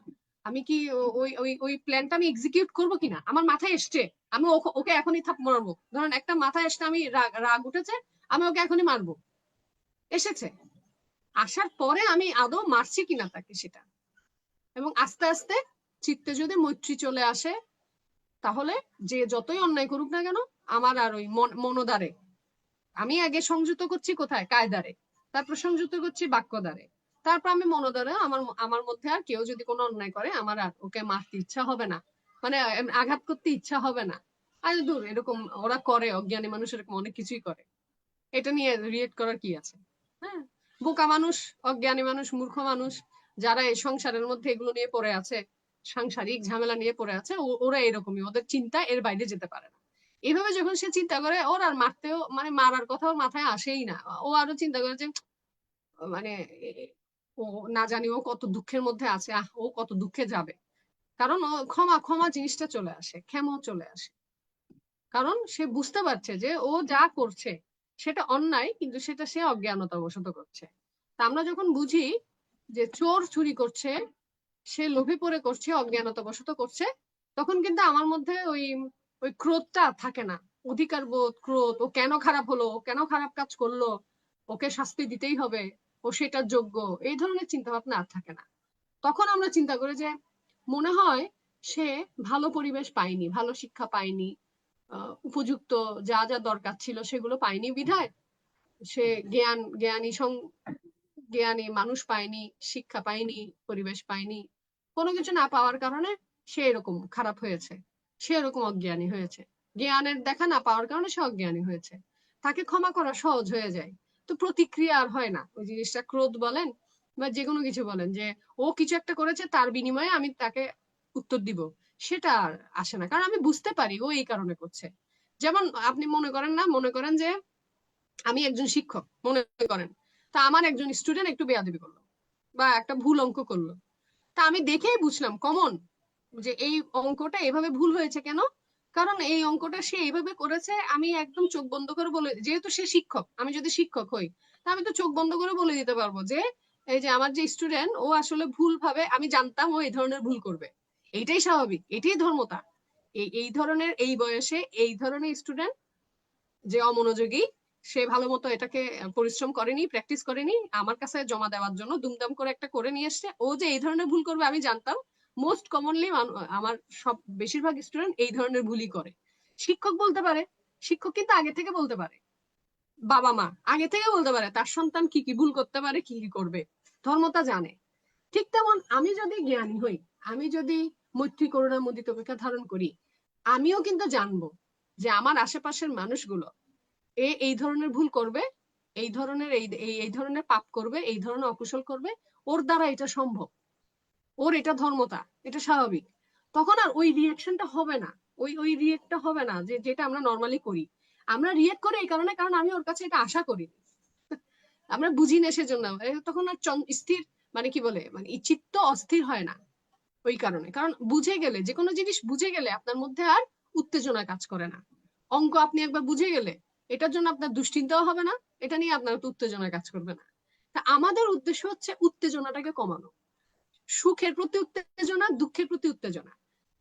আমি কি ওই ওই ওই প্ল্যানটা আমি এক্সিকিউট করবো কিনা, আমার মাথায় এসছে আমি ওকে এখনই থাপ মারবো, ধরেন একটা মাথায় এসছে, আমি রাগ উঠেছে, আমি ওকে এখনই মারবো, এসেছে, আসার পরে আমি আদৌ মারছি কিনা তাকে সেটা, এবং আস্তে আস্তে চিত্তে যদি মৈত্রী চলে আসে, তাহলে যে যতই অন্যায় করুক না কেন, আমার আর ওই মনোদ্বারে আমি আগে সংযুক্ত করছি কোথায়, কায়দারে, তারপর সংযুক্ত করছি বাক্য দ্বারে, তারপর আমি মনোদ্বারে আমার মধ্যে আর কেউ যদি কোনো অন্যায় করে, আমার আর ওকে মারতে ইচ্ছা হবে না, মানে আঘাত করতে ইচ্ছা হবে না। আর দূর, এরকম ওরা করে, অজ্ঞানী মানুষ এরকম অনেক কিছুই করে, এটা নিয়ে রিয়েক্ট করার কি আছে। হ্যাঁ, বোকা মানুষ, অজ্ঞানী মানুষ, মূর্খ মানুষ, যারা এই সংসারের মধ্যে এগুলো নিয়ে পড়ে আছে, সাংসারিক ঝামেলা নিয়ে পড়ে আছে, ওরা এরকমই, ওদের চিন্তা এর বাইরে যেতে পারে না। এইভাবে যখন সে চিন্তা করে, ওর আর মারতেও, মানে মারার কথা ওর মাথায় আসেই না, ও আরো চিন্তা করে যে মানে ও না জানি ও কত দুঃখের মধ্যে আছে, ও কত দুঃখে যাবে, কারণ ও ক্ষমা ক্ষমা জিনিসটা চলে আসে, ক্ষমা চলে আসে, কারণ সে বুঝতে পারছে যে ও যা করছে সেটা অন্যায়, কিন্তু সেটা সে অজ্ঞানতা বশত করছে। তা আমরা যখন বুঝি যে চোর চুরি করছে, সে লোভে পড়ে করছে, অজ্ঞানতা বশত করছে, তখন কিন্তু আমার মধ্যে ওই ওই ক্রোধটা থাকে না, অধিকার বোধ, ক্রোধ, ও কেন খারাপ হলো, ও কেন খারাপ কাজ করলো, ওকে শাস্তি দিতেই হবে, ও সেটার যোগ্য, এই ধরনের চিন্তা ভাবনা আর থাকে না। তখন আমরা চিন্তা করি যে মনে হয় সে ভালো পরিবেশ পায়নি, ভালো শিক্ষা পায়নি, উপযুক্ত যা যা দরকার ছিল সেগুলো পায়নি বিধায় সে জ্ঞানী মানুষ পায়নি, শিক্ষা পায়নি, পরিবেশ পায়নি, কোনো কিছু না পাওয়ার কারণে সে এরকম খারাপ হয়েছে, সে এরকম অজ্ঞানী হয়েছে, জ্ঞানের দেখা না পাওয়ার কারণে সে অজ্ঞানী হয়েছে, তাকে ক্ষমা করা সহজ হয়ে যায়। তো প্রতিক্রিয়া আর হয় না, ওই জিনিসটা ক্রোধ বলেন বা যে কোনো কিছু বলেন, যে ও কিছু একটা করেছে তার বিনিময়ে আমি তাকে উত্তর দিব, সেটা আর আসে না, কারণ আমি বুঝতে পারি ও এই কারণে করছে। যেমন আপনি মনে করেন যে আমি একজন শিক্ষক, মনে করেন, তা আমার একজন স্টুডেন্ট একটু বেয়াদবি করলো বা একটা ভুল অঙ্ক করলো, তা আমি দেখেই বুঝলাম কমন যে এই অঙ্কটা এভাবে ভুল হয়েছে কেন, কারণ এই অঙ্কটা সে এইভাবে করেছে, আমি একদম চোখ বন্ধ করে বলে, যেহেতু সে শিক্ষক, আমি যদি শিক্ষক হই, তা আমি তো চোখ বন্ধ করে বলে দিতে পারবো যে এই যে আমার যে স্টুডেন্ট, ও আসলে ভুল ভাবে, আমি জানতাম ও এই ধরনের ভুল করবে, এইটাই স্বাভাবিক, এটাই ধর্মতা। এই ধরনের, এই বয়সে এই ধরনের স্টুডেন্ট যে অমনোযোগী, সে ভালো মতো এটাকে পরিশ্রম করেনি, প্র্যাকটিস করেনি, আমার কাছে জমা দেওয়ার জন্য দুমদাম করে একটা করে নিয়ে এসছে। ও যে এই ধরনের ভুল করবে আমি জানতাম। মোস্ট কমনলি আমার সব বেশিরভাগ স্টুডেন্ট এই ধরনের ভুলই করে। শিক্ষক বলতে পারে, শিক্ষক কিন্তু আগে থেকে বলতে পারে, বাবা মা আগে থেকে বলতে পারে তার সন্তান কি কি ভুল করতে পারে, কি কি করবে, ধর্মতা জানে। ঠিক তেমন আমি যদি জ্ঞানী হই, আমি যদি মৈত্রী করুণা মুদিত অপেক্ষা ধারণ করি, আমিও কিন্তু জানবো যে আমার আশেপাশের মানুষগুলো এই ধরনের ভুল করবে, এই ধরনের এই ধরনের পাপ করবে, এই ধরনের অকুশল করবে, ওর দ্বারা এটা সম্ভব, ওর এটা ধর্মতা, এটা স্বাভাবিক। তখন আর ওই রিয়েকশনটা হবে না, ওই রিয়েক্টটা হবে না যেটা আমরা নর্মালি করি। আমরা রিয়েক্ট করি এই কারণে, কারণ আমি ওর কাছে এটা আশা করি, আমরা বুঝি না সেজন্য। তখন আর স্থির মানে কি বলে, মানে চিত্ত অস্থির হয় না ওই কারণে। কারণ বুঝে গেলে, যে কোনো জিনিস বুঝে গেলে আপনার মধ্যে আর উত্তেজনা কাজ করে না। অঙ্ক আপনি একবার বুঝে গেলে এটার জন্য আপনার দুশ্চিন্তাও হবে না, এটা নিয়ে আপনার উত্তেজনা কাজ করবে না। তা আমাদের উদ্দেশ্য হচ্ছে উত্তেজনাটাকে কমানো। সুখের প্রতি উত্তেজনা, দুঃখের প্রতি উত্তেজনা,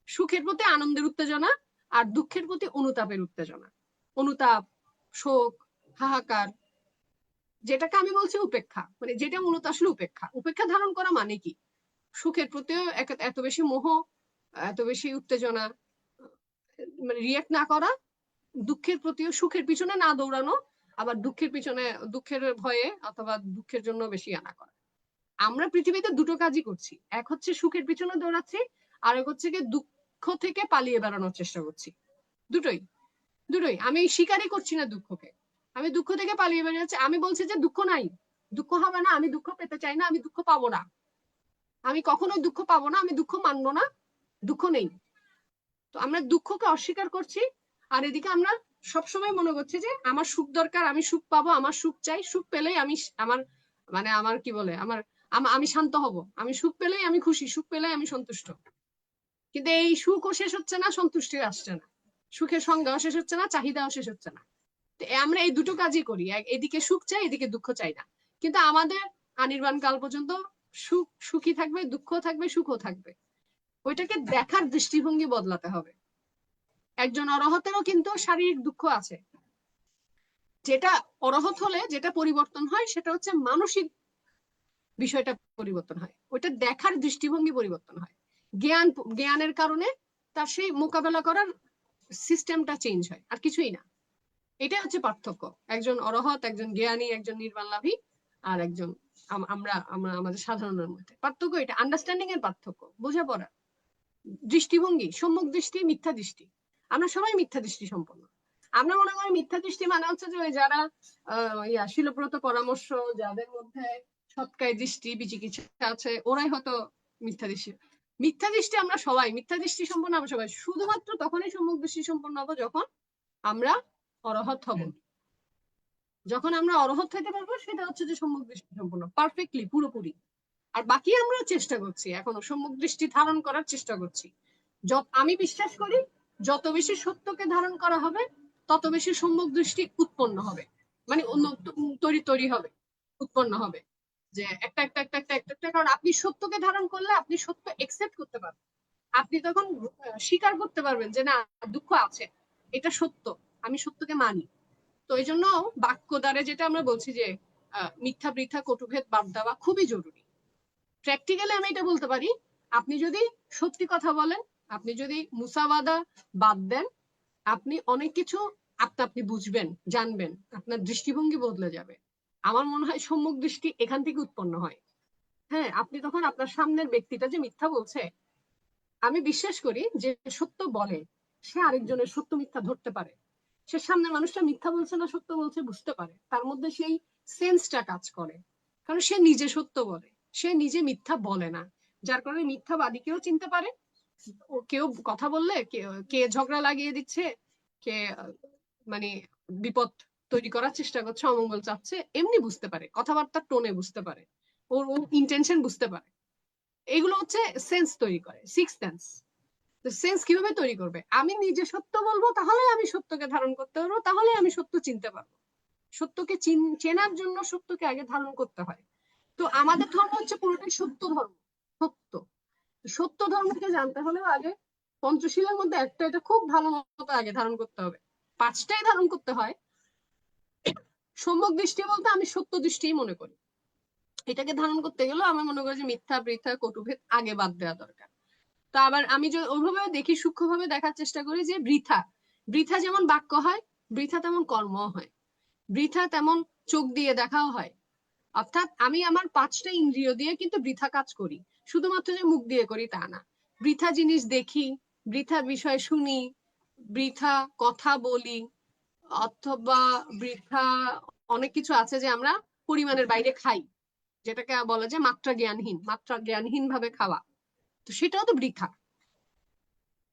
সুখের প্রতি আনন্দের উত্তেজনা, আর দুঃখের প্রতি অনুতাপের উত্তেজনা। অনুতাপ, শোক, হাহাকার, যেটাকে আমি বলছি উপেক্ষা, মানে যেটা মূলত আসলে উপেক্ষা। উপেক্ষা ধারণ করা মানে কি? সুখের প্রতিও এত বেশি মোহ, এত বেশি উত্তেজনা, মানে রিয়েক্ট না করা, দুঃখের প্রতিও সুখের পিছনে না দৌড়ানো, আবার দুঃখের পিছনে, দুঃখের ভয়ে অথবা দুঃখের জন্য বেশি আনা করা। আমরা পৃথিবীতে দুটো কাজই করছি, এক হচ্ছে সুখের পিছনে দৌড়াচ্ছি, আর এক হচ্ছে কি দুঃখ থেকে পালিয়ে বেড়ানোর চেষ্টা করছি। দুটোই দুটোই আমি স্বীকারই করছি না দুঃখকে, আমি দুঃখ থেকে পালিয়ে বেড়াচ্ছি। আমি বলছি যে দুঃখ নাই, দুঃখ হবে না, আমি দুঃখ পেতে চাই না, আমি দুঃখ পাবো না, আমি কখনোই দুঃখ পাবো না, আমি দুঃখ মানবো না, দুঃখ নেই। তো আমরা দুঃখকে অস্বীকার করছি, আর এদিকে আমরা সবসময় মনে করছি যে আমার সুখ দরকার, আমি সুখ পাবো, আমার সুখ চাই, সুখ পেলেই আমি আমার মানে আমার কি বলে আমার আমি শান্ত হব, আমি সুখ পেলেই আমি খুশি, সুখ পেলেই আমি সন্তুষ্ট। কিন্তু এই সুখও শেষ হচ্ছে না, সন্তুষ্টি আসছে না, সুখের সংজ্ঞাও শেষ হচ্ছে না, চাহিদাও শেষ হচ্ছে না। তো আমরা এই দুটো কাজই করি, এদিকে সুখ চাই, এদিকে দুঃখ চাই না। কিন্তু আমাদের আনির্বাণ কাল পর্যন্ত সুখ সুখী থাকবে, দুঃখ থাকবে, সুখও থাকবে। ওইটাকে দেখার দৃষ্টিভঙ্গি বদলাতে হবে। একজন অরহতেরও কিন্তু শারীরিক দুঃখ আছে, যেটা অরহত হলে যেটা পরিবর্তন হয় সেটা হচ্ছে মানসিক বিষয়টা পরিবর্তন হয়, ওইটা দেখার দৃষ্টিভঙ্গি পরিবর্তন হয়। জ্ঞানের কারণে তার সেই মোকাবেলা করার সিস্টেমটা চেঞ্জ হয়, আর কিছুই না। এটা হচ্ছে পার্থক্য, একজন অরহত, একজন জ্ঞানী, একজন নির্বাণলাভী, আর একজন আমরা আমরা আমাদের সাধারণের মধ্যে পার্থক্য এটা, আন্ডারস্ট্যান্ডিং এর পার্থক্য, বোঝাপড়া, দৃষ্টিভঙ্গি, সম্মুখ দৃষ্টি, মিথ্যা দৃষ্টি। আমরা সবাই মিথ্যা দৃষ্টি সম্পন্ন। আমরা মনে করি মিথ্যা দৃষ্টি মানে হচ্ছে যে যারা শিলব্রত পরামর্শ, যাদের মধ্যে সৎকায় দৃষ্টি বিচিকিৎসা আছে, ওরাই হয়তো মিথ্যা দৃষ্টি। মিথ্যা দৃষ্টি আমরা সবাই, মিথ্যা দৃষ্টি সম্পন্ন আমরা সবাই। শুধুমাত্র তখনই সম্মুখ দৃষ্টি সম্পন্ন হবো যখন আমরা অরহত হব। যখন আমরা অরহত হতে পারবো সেটা হচ্ছে যে সম্মুখ দৃষ্টি সম্পন্ন, পারফেক্টলি, পুরোপুরি। আর বাকি আমরা চেষ্টা করছি, এখনো সম্মুখ দৃষ্টি ধারণ করার চেষ্টা করছি। আমি বিশ্বাস করি যত বেশি সত্যকে ধারণ করা হবে তত বেশি সম্মুখ দৃষ্টি উৎপন্ন হবে, মানে তৈরি হবে, উৎপন্ন হবে। যে একটা একটা একটা একটা একটা একটা কারণ আপনি সত্যকে ধারণ করলে আপনি সত্য একসেপ্ট করতে পারবেন, আপনি তখন স্বীকার করতে পারবেন যে না, দুঃখ আছে, এটা সত্য, আমি সত্যকে মানি। তো এই জন্য বাক্য দ্বারা যেটা আমরা বলছি যে মিথ্যা বৃথা কটুভেদ বাদ দেওয়া খুবই জরুরি। প্র্যাকটিক্যালি আমি এটা বলতে পারি, আপনি যদি সত্যি কথা বলেন, আপনি যদি মুসাওয়াদা বাদ দেন, আপনি অনেক কিছু আপনি বুঝবেন, জানবেন, আপনার দৃষ্টিভঙ্গি বদলে যাবে। আমার মনে হয় সম্মুখ দৃষ্টি এখান থেকে উৎপন্ন হয়। হ্যাঁ, আপনি তখন আপনার সামনের ব্যক্তিটা যে মিথ্যা বলছে, আমি বিশ্বাস করি যে সত্য বলে সে আরেকজনের সত্য মিথ্যা ধরতে পারে, সে সামনের মানুষটা মিথ্যা বলছে না সত্য বলছে বুঝতে পারে, তার মধ্যে সেই সেন্সটা কাজ করে, কারণ সে নিজে সত্য বলে, সে নিজে মিথ্যা বলে না। যার কারণে মিথ্যাবাদীকেও চিনতে পারে, কেউ কথা বললে কে ঝগড়া লাগিয়ে দিচ্ছে, কে মানে বিপদ তৈরি করার চেষ্টা করছে, অমঙ্গল চাচ্ছে, এমনি বুঝতে পারে, কথাবার্তার টোনে বুঝতে পারে, ওর ইন্টেনশন বুঝতে পারে। এগুলো হচ্ছে সেন্স তৈরি করে, সিক্স সেন্স। সেন্স কিভাবে তৈরি করবে? আমি নিজে সত্য বলবো, তাহলে আমি সত্যকে ধারণ করতে পারবো, তাহলে আমি সত্য চিনতে পারবো। সত্যকে চেনার জন্য সত্যকে আগে ধারণ করতে হয়। তো আমাদের ধর্ম হচ্ছে পুরোটাই সত্য ধর্ম, সত্য। সত্য ধর্মকে জানতে হলে আগে পঞ্চশীলের মধ্যে একটা, এটা খুব ভালো মতো আগে ধারণ করতে হবে। 5টাই ধারণ করতে হয়, সম্যক দৃষ্টি বলতে আমি সত্য দৃষ্টিই মনে করি। এটাকে ধারণ করতে গেলে আমি মনে করি যে মিথ্যা বৃথা কটুভেদ আগে বাদ দেওয়া দরকার। তো আবার আমি যে ওইভাবে দেখি, সূক্ষ্মভাবে দেখার চেষ্টা করি যে বৃথা, বৃথা যেমন বাক্য হয়, বৃথা তেমন কর্ম হয়, বৃথা তেমন চোখ দিয়ে দেখাও হয়। অর্থাৎ আমি আমার 5টা ইন্দ্রিয় দিয়ে কিন্তু বৃথা কাজ করি, শুধুমাত্র যে মুখ দিয়ে করি তা না। বৃথা জিনিস দেখি, বৃথা বিষয় শুনি, বৃথা কথা বলি, অথবা বৃথা অনেক কিছু আছে যে আমরা পরিমাণের বাইরে খাই, যেটাকে বলা যায় মাত্রা জ্ঞানহীন ভাবে খাওয়া। তো সেটাও তো বৃথা।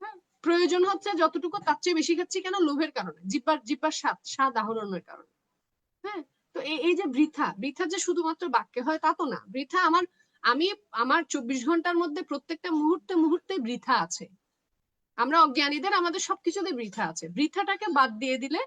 হ্যাঁ, প্রয়োজন হচ্ছে যতটুকু তার চেয়ে বেশি খাচ্ছি কেন? লোভের কারণে, জিব্বার স্বাদ আহরণের কারণে। হ্যাঁ, তো এই যে বৃথা যে শুধুমাত্র বাক্যে হয় তা তো না। বৃথা আমি আমার 24 ঘন্টার মধ্যে প্রত্যেকটা মুহূর্তে বৃথা আছে। আমরা অজ্ঞানীদের আমাদের সবকিছুতে বৃথা আছে। বৃথাটাকে বাদ দিয়ে দিলে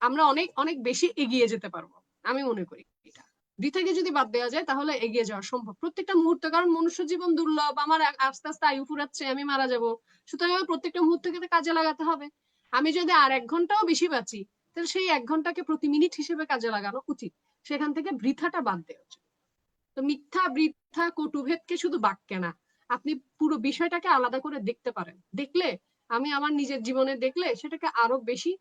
আমরা অনেক অনেক বেশি এগিয়ে যেতে পারবো, আমি মনে করি। এটা বৃথাকে যদি বাদ দেওয়া যায় তাহলে এগিয়ে যাওয়া সম্ভব প্রত্যেকটা মুহূর্তে। কারণ মনুষ্য জীবন দুর্লভ, আমার আস্তে আস্তে আয়ু ফুরাচ্ছে, আমি মারা যাব। সুতরাং আমার প্রত্যেকটা মুহূর্তকে কাজে লাগাতে হবে। আমি যদি আর 1 ঘন্টাও বেশি বাঁচি, তাহলে সেই 1 ঘন্টাকে প্রতি মিনিট হিসেবে কাজে লাগানো উচিত। সেখান থেকে বৃথাটা বাদ দেওয়া উচিত। তো মিথ্যা বৃথা কটুভেদকে শুধু বাক্যে না, আপনি পুরো বিষয়টাকে আলাদা করে দেখতে পারেন। দেখলে, আমি আমার নিজের জীবনে দেখলে সেটাকে আরো বেশি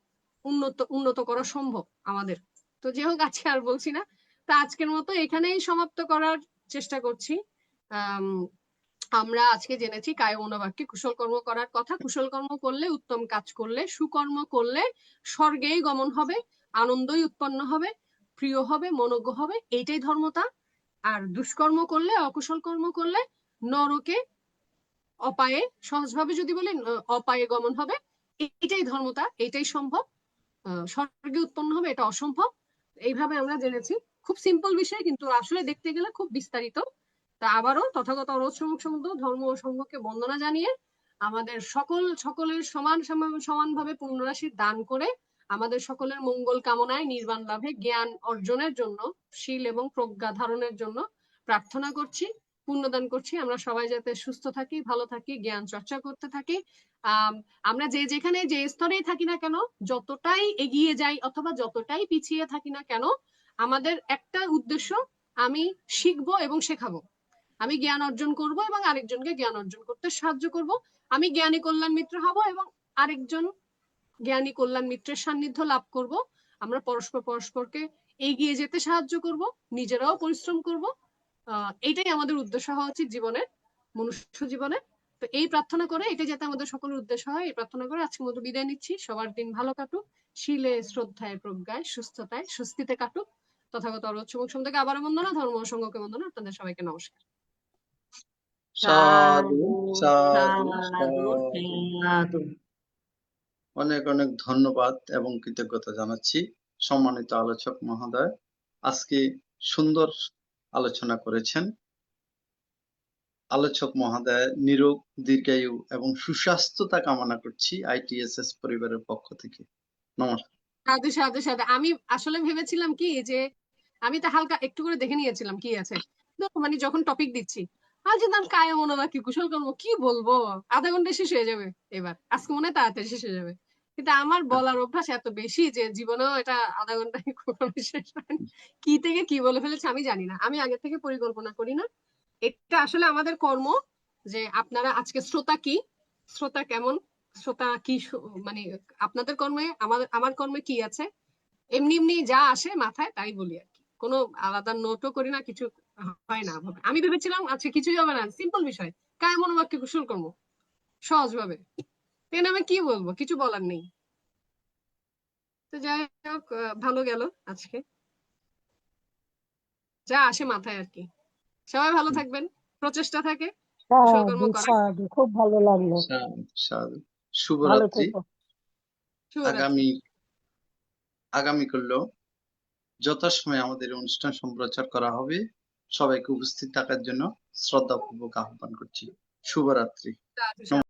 উন্নত করা সম্ভব আমাদের। তো যে হোক, আজকে আর বলছি না। তা আজকের মতো এখানেই সমাপ্ত করার চেষ্টা করছি। আমরা আজকে জেনেছি কায় মনোবাক্যে কুশল কর্ম করার কথা। কুশল কর্ম করলে, উত্তম কাজ করলে, সুকর্ম করলে স্বর্গেই গমন হবে, আনন্দই উৎপন্ন হবে, প্রিয় হবে, মনোজ্ঞ হবে, এইটাই ধর্মতা। আর দুষ্কর্ম করলে, অকুশল কর্ম করলে নরকে অপায়ে, সহজভাবে যদি বলি অপায়ে গমন হবে। এইটাই ধর্মতা, এইটাই সম্ভব। স্বর্গে উৎপন্ন হবে এটা অসম্ভব। এইভাবে আমরা জেনেছি। খুব সিম্পল বিষয়, কিন্তু আসলে দেখতে গেলে খুব বিস্তারিত। তা আবারও তথাগত অরহত সম্যক সমুদ্র ধর্ম ও সংঘকে বন্দনা জানিয়ে আমাদের সকলের সমানভাবে পুণ্যরাশি দান করে আমাদের সকলের মঙ্গল কামনায়, নির্বাণ লাভে, জ্ঞান অর্জনের জন্য, শীল এবং প্রজ্ঞা ধারণের জন্য প্রার্থনা করছি, পুণ্যদান করছি। আমরা সবাই যাতে সুস্থ থাকি, ভালো থাকি, জ্ঞান চর্চা করতে থাকি। আমরা যেখানে যে স্তরেই থাকি না কেন, যতটাই এগিয়ে যাই অথবা যতটাই পিছিয়ে থাকি না কেন, আমাদের একটা উদ্দেশ্য, আমি শিখবো এবং শেখাবো। আমি জ্ঞান অর্জন করব এবং আরেকজনকে জ্ঞান অর্জন করতে সাহায্য করব। আমি জ্ঞানী কল্যাণ মিত্র হব এবং আরেকজন জ্ঞানী কল্যাণ মিত্রের সান্নিধ্য লাভ করব। আমরা পরস্পরকে এগিয়ে যেতে সাহায্য করব, নিজেরাও পরিশ্রম করব। এটাই আমাদের উদ্দেশ্য হওয়া উচিত জীবনের, মনুষ্য জীবনে। তো এই প্রার্থনা করে, এটা যাতে আমাদের সকলের উদ্দেশ্য হয়, এই প্রার্থনা করে আজকের মতো বিদায় নিচ্ছি। সবার দিন ভালো কাটুক, শীলে, শ্রদ্ধায়, প্রজ্ঞায়, সুস্থতায়, স্বস্তিতে কাটুক। তথাগত অরহত সম্যক সমুদ্রকে আবারও বন্দনা, ধর্ম ও সংঘকে বন্দনা। আপনাদের সবাইকে নমস্কার। সাধু সাধু সাধু সাধু। সাধু। অনেক অনেক ধন্যবাদ এবং কৃতজ্ঞতা জানাচ্ছি সম্মানিত আলোচক মহোদয়। আজকে সুন্দর আলোচনা করেছেন। আলোচক মহোদয় নিরোগ, দীর্ঘায়ু এবং সুস্বাস্থ্যতা কামনা করছি ITSS পরিবারের পক্ষ থেকে। নমস্কার। সাধু সাধু সাধু। আমি আসলে ভেবেছিলাম কি যে আমি তো হালকা একটু করে দেখে নিয়েছিলাম কি আছে, মানে যখন টপিক দিচ্ছি আজ নাম কায় মনোবাক্য কুশল কর্ম, কি বলবো, আধা ঘন্টা শেষ হয়ে যাবে। এবার আজকে মনে হয় তাড়াতাড়ি শেষ হয়ে যাবে, কিন্তু আমার বলার অভ্যাস এত বেশি যে জীবনেও এটা আধা ঘন্টায় কখনো শেষ হয় না। কি থেকে কি বলে ফেলেছে আমি জানি না, আমি আগে থেকে পরিকল্পনা করি না। এটা আসলে আমাদের কর্ম। যে আপনারা আজকে শ্রোতা কেমন, শ্রোতা কি মানে আপনাদের কর্মে, আমার কর্মে কি আছে, এমনি এমনি যা আসে মাথায় তাই বলি আর কি। কোনো আলাদা নোটও করি না, কিছু হয় না। আমি ভেবেছিলাম আচ্ছা কিছুই হবে না, সিম্পল বিষয়, কায় মনোবাক্যে কুশল কর্ম, সহজ ভাবে। এর নামে কি বলবো, কিছু বলার নেই। তো যাই হোক, ভালো গেল আজকে, যা আসে মাথায় আর কি। সবাই ভালো থাকবেন, প্রচেষ্টা থাকে কুশলকর্ম সাধু করার। সাধু, খুব ভালো লাগলো। সাধু সাধু। ভালো শুভরাত্রি। থেকো। শুভরাত্রি। আগামীকালও যথাসময়ে আমাদের অনুষ্ঠান সম্প্রচার করা হবে। সবাইকে উপস্থিত থাকার জন্য শ্রদ্ধাপূর্বক আহ্বান করছি। শুভরাত্রি। সাধু সাধু।